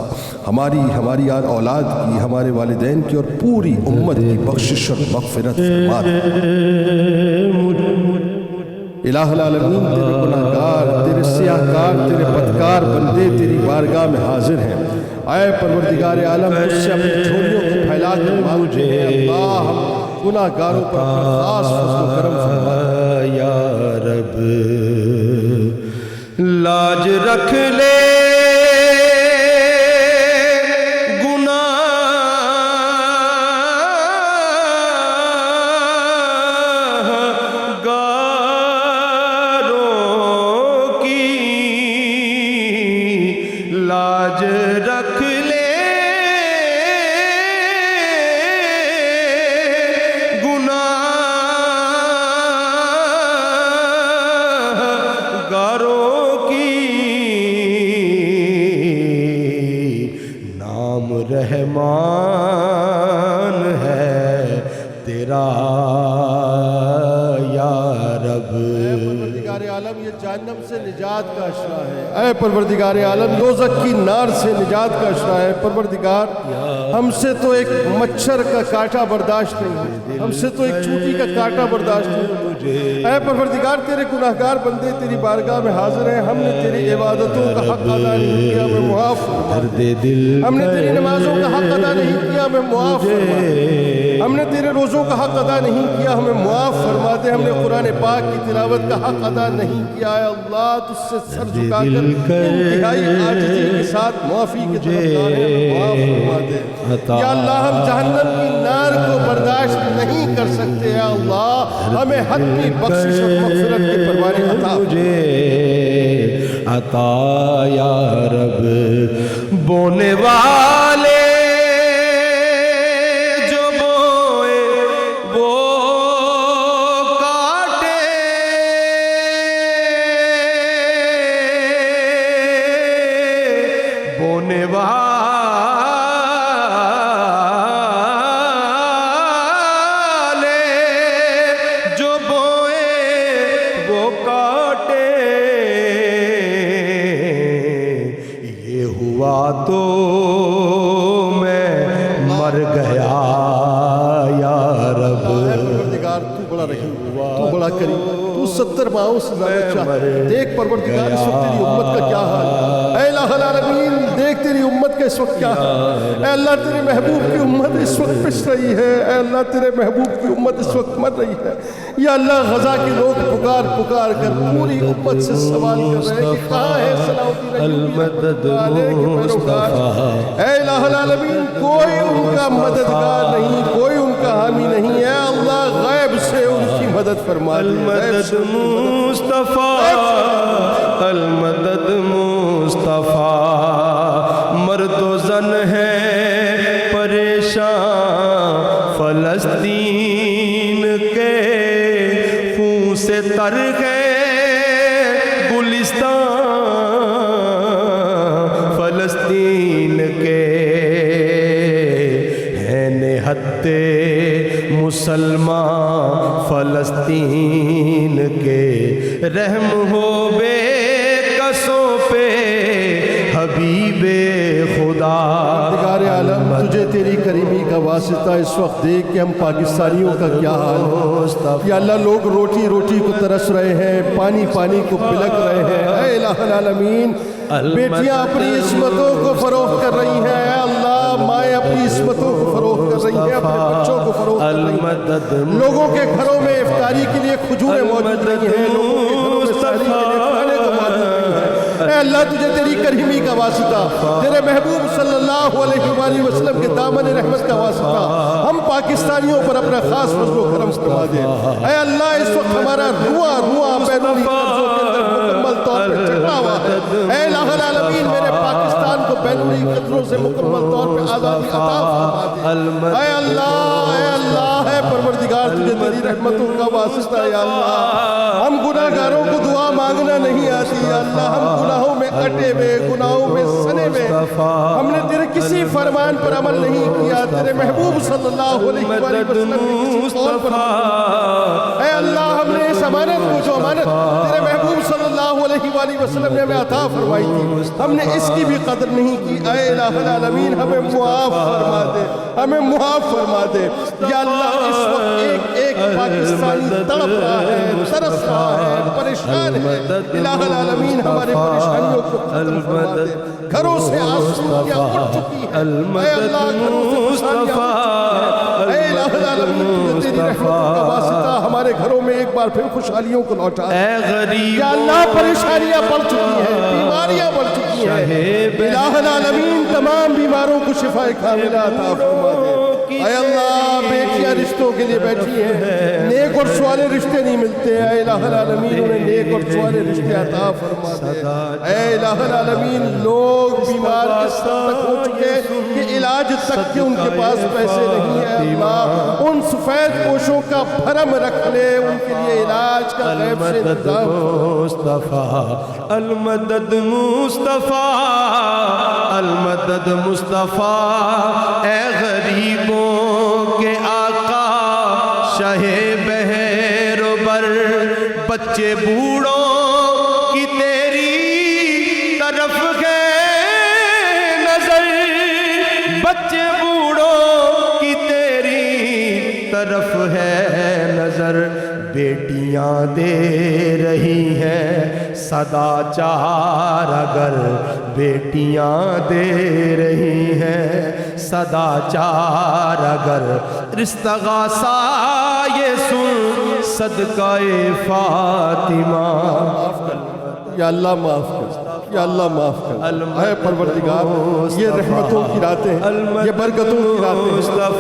Speaker 2: ہماری آل اولاد کی، ہمارے والدین کی اور پوری امت کی بخشش اور مغفرت فرما دے۔ الہ العالمین، تیرے گناہگار، تیرے سیاہکار، تیرے بدکار بندے تیری بارگاہ میں حاضر ہیں۔ اے پروردگار عالم، تجھ سے اپنی جھولیوں کو پھیلا کر مانگتے ہیں، اللہ ہم گناہگاروں پر اپنا خاص فضل و کرم فرما دے۔
Speaker 3: یا رب لاج رکھ لے لاج رکھ لے گناہگاروں کی، نام رحمان ہے تیرا یا رب۔
Speaker 2: پروردگار عالم، یہ جہنم سے نجات کا اشرا ہے۔ اے پروردگار عالم، دوزخ کی نار سے نجات کا اشرا ہے۔ پروردگار، ہم سے تو ایک مچھر کا کانٹا برداشت نہیں ہے، ہم سے تو ایک چونٹی کا کانٹا برداشت نہیں ہے۔ اے پروردگار، تیرے گناہگار بندے تیری بارگاہ میں حاضر ہیں، ہم نے تیری عبادتوں کا حق ادا نہیں کیا، ہمیں معاف فرما دے۔ ہم نے تیری نمازوں کا حق ادا نہیں کیا، ہمیں معاف فرما دے۔ ہم نے تیرے روزوں کا حق ادا نہیں کیا، ہمیں معاف فرما دے۔ ہم نے قرآن پاک کی تلاوت کا حق ادا نہیں کیا ہے اللہ، تجھ سے سر جھکا کر انتہائی عاجزی کے ساتھ معافی کی طلبگار ہیں، ہمیں معاف فرما دے۔ یا اللہ، ہم جہنم کی نار کو برداشت نہیں کر سکتے، یا اللہ ہمیں حتمی بخشش اور مغفرت کے پروارے عطا
Speaker 3: عطا یا رب۔ بونے والے بونے والے جو بوئے وہ کاٹے، یہ ہوا تو میں مر گیا یا رب۔
Speaker 2: پروردگار، تو بڑا رحیم، تو بڑا کریم، تو 70 ماہوں سے زیادہ چاہتا۔ دیکھ پروردگار، اس وقت تیری امت کا کیا حال ہے۔ اے الہ العالمین، دیکھ تیری امت کا اس وقت کیا حال ہے۔ اے اللہ، تیرے محبوب کی امت اس وقت پس رہی ہے۔ اے اللہ، تیرے محبوب کی امت اس وقت مر رہی ہے۔ یا اللہ، غزہ کے لوگ پکار پکار کر پوری امت سے سوال کر رہے ہیں کہ کہاں ہے صلاح الدین ایوبی علیہ کے پیروکار۔ اے الہ العالمین، کوئی ان کا مددگار نہیں، کوئی ان کا حامی نہیں ہے۔ اللہ، غیب سے ان کی مدد فرما دے۔
Speaker 3: المدد مصطفیٰ، المدد مصطفیٰ، مرد و زن ہے پریشان، فلسطین کے خون سے تر گئے گلستان، فلسطین کے ہیں نہتے مسلمان، فلسطین کے رحم ہو بے کسوں پہ حبیب خدا۔
Speaker 2: پروردگار عالم، تجھے تیری کریمی کا واسطہ اس وقت دیکھ کہ ہم پاکستانیوں کا کیا حال ہے۔ یا اللہ، لوگ روٹی روٹی کو ترس رہے ہیں، پانی پانی کو پلک رہے ہیں۔ اے الہ العالمین، بیٹیاں اپنی عصمتوں کو فروخت کر رہی ہیں۔ اے اللہ، مائیں اپنی عصمتوں کو فروخت کر رہی ہیں، اپنے بچوں کو فروخت کر رہی ہیں۔ لوگوں کے گھروں میں افطاری کے لیے کھجوریں موجود نہیں ہیں، لوگوں کے گھروں میں سحری کے لیے کھانے کو موجود نہیں ہے۔ اے اللہ، تجھے تیری کریمی کا واسطہ، تیرے محبوب صلی اللہ علیہ وآلہ وسلم کے دامن رحمت کا واسطہ، ہم پاکستانیوں پر اپنا خاص فضل و کرم فرما دے۔ اے اللہ، اس وقت ہمارا رواں بیرونی قرضوں کے اندر مکمل طور پر چکا ہوا ہے۔ اے الہ العالمین، میرے پاکستان کو بیرونی قرضوں سے مکمل طور پر آزادی عطا فرما دے۔ اے اللہ، اے اللہ، اے پروردگار پروردگار تجھے تیری رحمتوں کا واسطہ ہے یا اللہ. ہم گناہ گاروں کو دعا مانگنا نہیں آتی یا اللہ. ہم گناہوں میں کٹے ہوئے, گناہوں میں سنے ہوئے, ہم نے تیرے کسی فرمان پر عمل نہیں کیا, تیرے محبوب صلی اللہ علیہ وآلہ وسلم نے کسی قول پر اے اللہ ہم نے اس امانت کو, جو امانت تیرے محبوب صلی اللہ علیہ وآلہ وسلم نے ہمیں عطا فرمائی تھی, ہم نے اس کی بھی قدر نہیں کی. اے الہ العالمین ہمیں معاف فرما دے, ہمیں معاف فرما دے یا اللہ. اس وقت ایک ایک پاکستانی تڑپ رہا ہے, ترس رہا ہے, پریشان ہے. الہ العالمین ہمارے پریشانیوں کو ختم فرما دے. گھروں سے آنسوئیاں اٹھ چکی ہیں اے اللہ, گھروں سے خوشحالیاں اٹھ چکی ہیں. اے الہ العالمین تیری رحمتوں کا واسطہ ہمارے گھروں میں ایک بار پھر خوشحالیوں کو لوٹا دے یا اللہ. پریشانیاں بڑھ چکی ہیں, بیماریاں بڑھ چکی ہیں. الہ العالمین تمام بیماروں کو شفا کاملہ عطا فرما دے. اے اللہ بیٹیاں رشتوں کے لیے بیٹھی ہیں, نیک اور سوالے رشتے نہیں ملتے. اے الہ العالمین انہیں نیک اور سوالے رشتے عطا فرما دے. اے الہ العالمین لوگ بیمار اس تک ہو چکے کہ علاج تک کے ان کے پاس پیسے نہیں ہیں. اللہ ان سفید پوشوں کا بھرم رکھ لے, ان کے لیے علاج کا غیب سے انتظام.
Speaker 3: مصطفیٰ المدد مصطفیٰ المدد مصطفیٰ اے غریبوں کے آقا شاہ بحر و بر. بچے بوڑھوں کی تیری طرف ہے نظر, بچے بوڑھوں کی تیری طرف ہے نظر. بیٹیاں دے رہی ہیں صدا چار اگر, بیٹیاں دے رہی ہیں صدا چار اگر. رستغاثہ یہ سن صدقہ فاطمہ.
Speaker 2: یا اللہ معاف کر, یا اللہ معاف کر. اے پروردگار یہ رحمتوں کی راتیں, یہ برکتوں کی راتیں.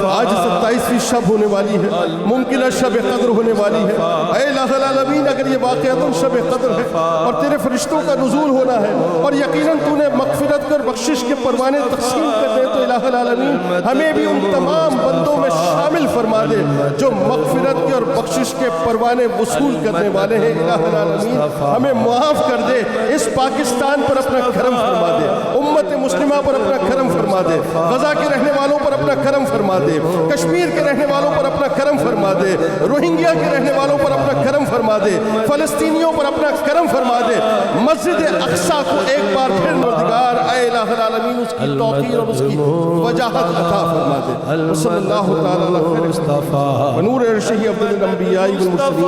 Speaker 2: آج 27ویں شب ہونے والی ہے, ممکنہ شب قدر ہونے والی ہے. اے الہ العالمین اگر یہ واقعتاً شب قدر ہے اور تیرے فرشتوں کا نزول ہونا ہے اور یقیناً تو نے مغفرت کر بخشش کے پروانے تقسیم کر دے, تو الہ العالمین ہمیں بھی ان تمام بندوں میں شامل فرما دے جو مغفرت کے اور بخشش کے پروانے وصول کرنے والے ہیں. الہ العالمین ہمیں معاف کر دے, اس پاکستان پر اپنا کرم فرما دے, امت مسلمہ پر اپنا کرم فرما دے, غزہ کے رہنے والوں پر اپنا کرم فرما دے, کشمیر کے رہنے والوں پر اپنا کرم فرما دے, روہنگیا کے رہنے والوں پر اپنا کرم فرما دے, فلسطینیوں پر اپنا کرم فرما دے. مسجد اقصی کو ایک بار پھر پروردگار اے الہ العالمین اس کی توقیر اور اس کی وجاہت عطا فرما دے. صلی اللہ تعالی علیہ وسلم ونور عرشہ افضل الانبیاء والمرسلین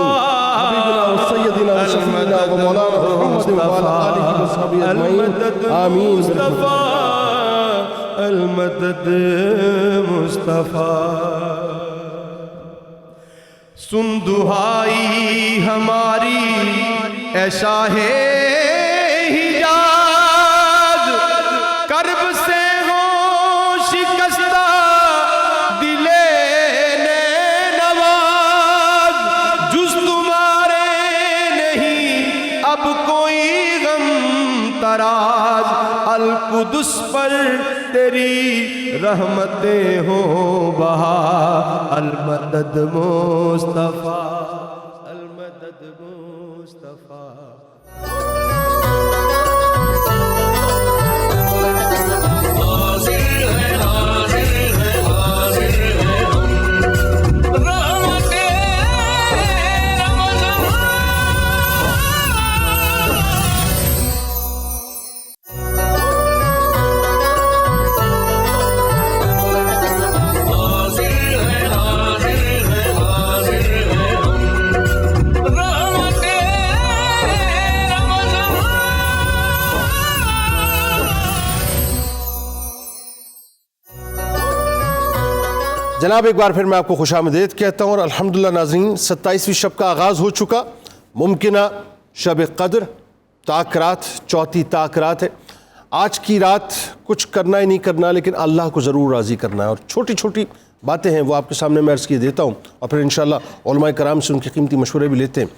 Speaker 2: حبیبنا و سیدنا و شفیعنا و مولانا محمد وعلی آلہ وصحبہ اجمعین آمین.
Speaker 3: المدد مصطفیٰ. سن دعائی ہماری اے شاہ حجاز, کرب سے ہو شکستہ دل نواز. جز تمہارے نہیں اب کوئی غم تراز, القدس پر تیری رحمتیں ہوں بہا. المدد مصطفیٰ المدد مصطفیٰ.
Speaker 2: جناب ایک بار پھر میں آپ کو خوش آمدید کہتا ہوں, اور الحمدللہ ناظرین 27ویں شب کا آغاز ہو چکا. ممکنہ شب قدر تاک چوتھی تاک رات ہے. آج کی رات کچھ کرنا ہی نہیں کرنا, لیکن اللہ کو ضرور راضی کرنا ہے, اور چھوٹی چھوٹی باتیں ہیں وہ آپ کے سامنے میں عرض کیے دیتا ہوں, اور پھر انشاءاللہ علماء کرام سے ان کے قیمتی مشورے بھی لیتے ہیں.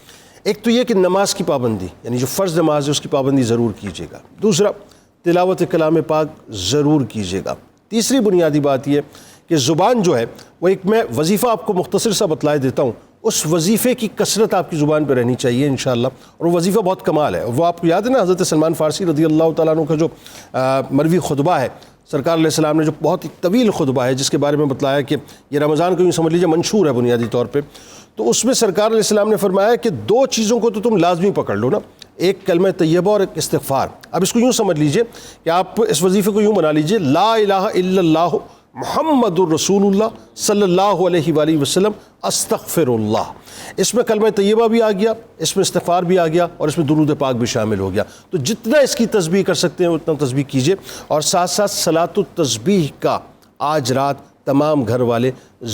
Speaker 2: ایک تو یہ کہ نماز کی پابندی, یعنی جو فرض نماز ہے اس کی پابندی ضرور کیجیے گا. دوسرا, تلاوت کلام پاک ضرور کیجیے گا. تیسری بنیادی بات یہ کہ کہ زبان جو ہے وہ ایک میں وظیفہ آپ کو مختصر سا بتلائے دیتا ہوں، اس وظیفے کی کثرت آپ کی زبان پہ رہنی چاہیے انشاءاللہ، اور وہ وظیفہ بہت کمال ہے۔ وہ آپ کو یاد ہے نا حضرت سلمان فارسی رضی اللہ تعالیٰ عنہ کا جو مروی خطبہ ہے، سرکار علیہ السلام نے جو بہت ہی طویل خطبہ ہے جس کے بارے میں بتلایا کہ یہ رمضان کو یوں سمجھ لیجیے منشور ہے بنیادی طور پہ، تو اس میں سرکار علیہ السلام نے فرمایا کہ 2 چیزوں کو تو تم لازمی پکڑ لو نا، ایک کلمہ طیبہ اور ایک استغفار۔ اب اس کو یوں سمجھ لیجیے کہ آپ اس وظیفے کو یوں بنا لیجیے، لا الہ الا اللہ محمد الرسول اللہ صلی اللہ علیہ وآلہ وسلم استغفر اللہ۔ اس میں کلمہ طیبہ بھی آ گیا، اس میں استغفار بھی آ گیا، اور اس میں درود پاک بھی شامل ہو گیا۔ تو جتنا اس کی تسبیح کر سکتے ہیں اتنا تسبیح کیجئے، اور ساتھ ساتھ صلاۃ التسبیح کا آج رات تمام گھر والے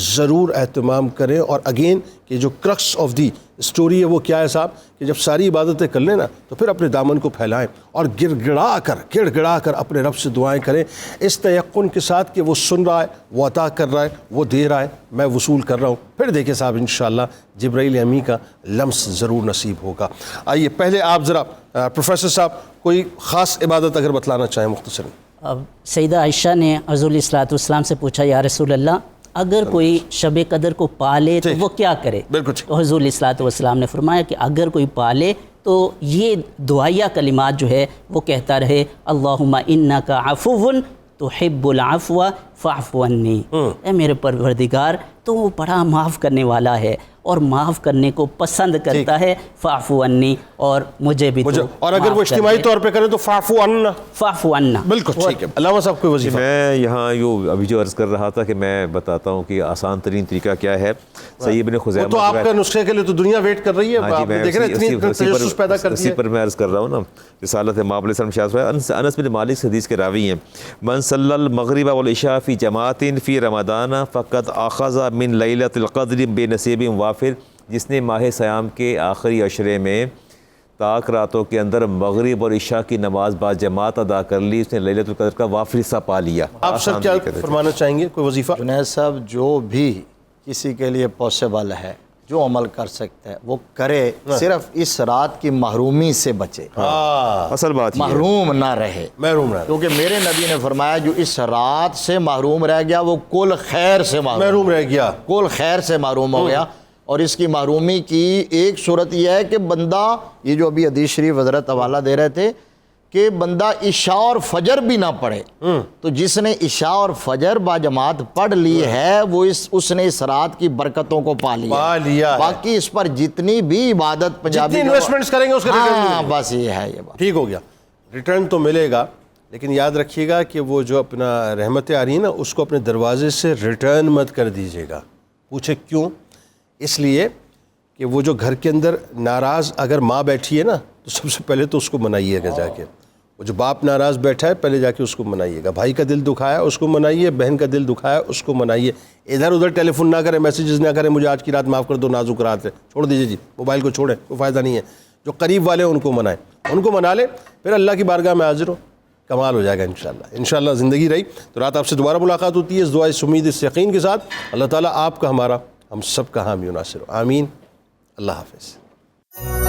Speaker 2: ضرور اہتمام کریں۔ اور اگین کہ جو کرکس آف دی اسٹوری ہے وہ کیا ہے صاحب، کہ جب ساری عبادتیں کر لیں نا تو پھر اپنے دامن کو پھیلائیں اور گڑ گڑا کر اپنے رب سے دعائیں کریں، اس تیقن کے ساتھ کہ وہ سن رہا ہے، وہ عطا کر رہا ہے، وہ دے رہا ہے، میں وصول کر رہا ہوں۔ پھر دیکھیں صاحب انشاءاللہ جبرائیل امی کا لمس ضرور نصیب ہوگا۔ آئیے پہلے آپ ذرا پروفیسر صاحب کوئی خاص عبادت اگر بتلانا چاہیں مختصراً۔
Speaker 8: اب سیدہ عائشہ نے حضور علیہ الصلوۃ والسلام سے پوچھا، یا رسول اللہ اگر کوئی شب قدر کو پالے تو وہ کیا کرے؟
Speaker 2: بالکل ٹھیک۔
Speaker 8: تو حضور علیہ الصلوۃ والسلام نے فرمایا کہ اگر کوئی پالے تو یہ دعائیہ کلمات جو ہے وہ کہتا رہے، اللہم انک عفو تحب العفو فاعف عنی، اے میرے پروردگار تو وہ بڑا معاف کرنے والا ہے اور معاف کرنے کو پسند کرتا ہے، فاعف عنی، اور مجھے بھی تو
Speaker 2: اور اگر وہ اجتماعی طور پہ کریں تو فاعف عنا،
Speaker 8: فاعف عنا۔
Speaker 2: بالکل ٹھیک ہے۔ علامہ صاحب کوئی وظیفہ؟
Speaker 6: میں یہاں ابھی جو عرض کر رہا تھا کہ میں بتاتا ہوں کہ آسان ترین طریقہ کیا ہے۔ سید ابن خزیمہ
Speaker 2: تو آپ کا نسخے کے لیے تو دنیا ویٹ کر رہی ہے، آپ دیکھ رہے ہیں اتنی تجسس پیدا کر دی
Speaker 6: اسی
Speaker 2: ہے۔
Speaker 6: پر میں عرض کر رہا ہوں نا، رسالت امام علیہ السلام شاذ ہے۔ انس بن مالک حدیث کے راوی ہیں، من صلی المغرب والعشاء فی جماعت فی رمضان فقد اخذ من لیلۃ القدر بنصیب وافر، جس نے ماہ صیام کے آخری عشرے میں طاق راتوں کے اندر مغرب اور عشاء کی نماز با جماعت ادا کر لی، اس نے لیلۃ القدر کا وافر حصہ پا لیا۔
Speaker 2: آپ سر کیا فرمانا چاہیں گے، کوئی وظیفہ؟
Speaker 5: جنید صاحب جو بھی کسی کے لیے پاسبل ہے، جو عمل کر سکتا ہے وہ کرے، صرف اس رات کی محرومی سے بچے،
Speaker 6: اصل بات یہ ہے،
Speaker 5: محروم نہ رہے،
Speaker 2: محروم رہے،
Speaker 5: کیونکہ میرے نبی نے فرمایا جو اس رات سے محروم رہ گیا وہ کل خیر سے
Speaker 2: محروم رہ گیا،
Speaker 5: کل خیر سے محروم ہو گیا۔ اور اس کی محرومی کی ایک صورت یہ ہے کہ بندہ، یہ جو ابھی حدیث شریف حضرت حوالہ دے رہے تھے کہ بندہ عشاء اور فجر بھی نہ پڑھے، تو جس نے عشاء اور فجر با جماعت پڑھ لی ہے وہ اس نے اس رات کی برکتوں کو پا لیا ہے۔ باقی اس پر جتنی بھی عبادت پنجابی
Speaker 2: جتنی انویسٹمنٹس کریں گے اس کا ریٹرن
Speaker 5: ہاں بس یہ ہے، یہ بات
Speaker 2: ٹھیک ہو گیا، ریٹرن تو ملے گا، لیکن یاد رکھیے گا کہ وہ جو اپنا رحمتیں آ رہی ہیں نا اس کو اپنے دروازے سے ریٹرن مت کر دیجیے گا۔ پوچھے کیوں؟ اس لیے کہ وہ جو گھر کے اندر ناراض اگر ماں بیٹھی ہے نا تو سب سے پہلے تو اس کو منائیے گا جا کے، وہ جو باپ ناراض بیٹھا ہے پہلے جا کے اس کو منائیے گا، بھائی کا دل دکھایا اس کو منائیے، بہن کا دل دکھایا اس کو منائیے، ادھر ادھر ٹیلی فون نہ کریں، میسیجز نہ کریں، مجھے آج کی رات معاف کر دو، نازک رات ہے، چھوڑ دیجیے جی، موبائل کو چھوڑیں، کوئی فائدہ نہیں ہے۔ جو قریب والے ہیں ان کو منائیں، ان کو منا لیں، پھر اللہ کی بارگاہ میں حاضر ہو، کمال ہو جائے گا انشاءاللہ۔ انشاءاللہ زندگی رہی تو رات آپ سے دوبارہ ملاقات ہوتی ہے، اس دعا اس امید اس یقین کے ساتھ، اللہ تعالیٰ آپ کا ہمارا ہم سب کا حامی و ناصر ہو، آمین۔ اللہ حافظ۔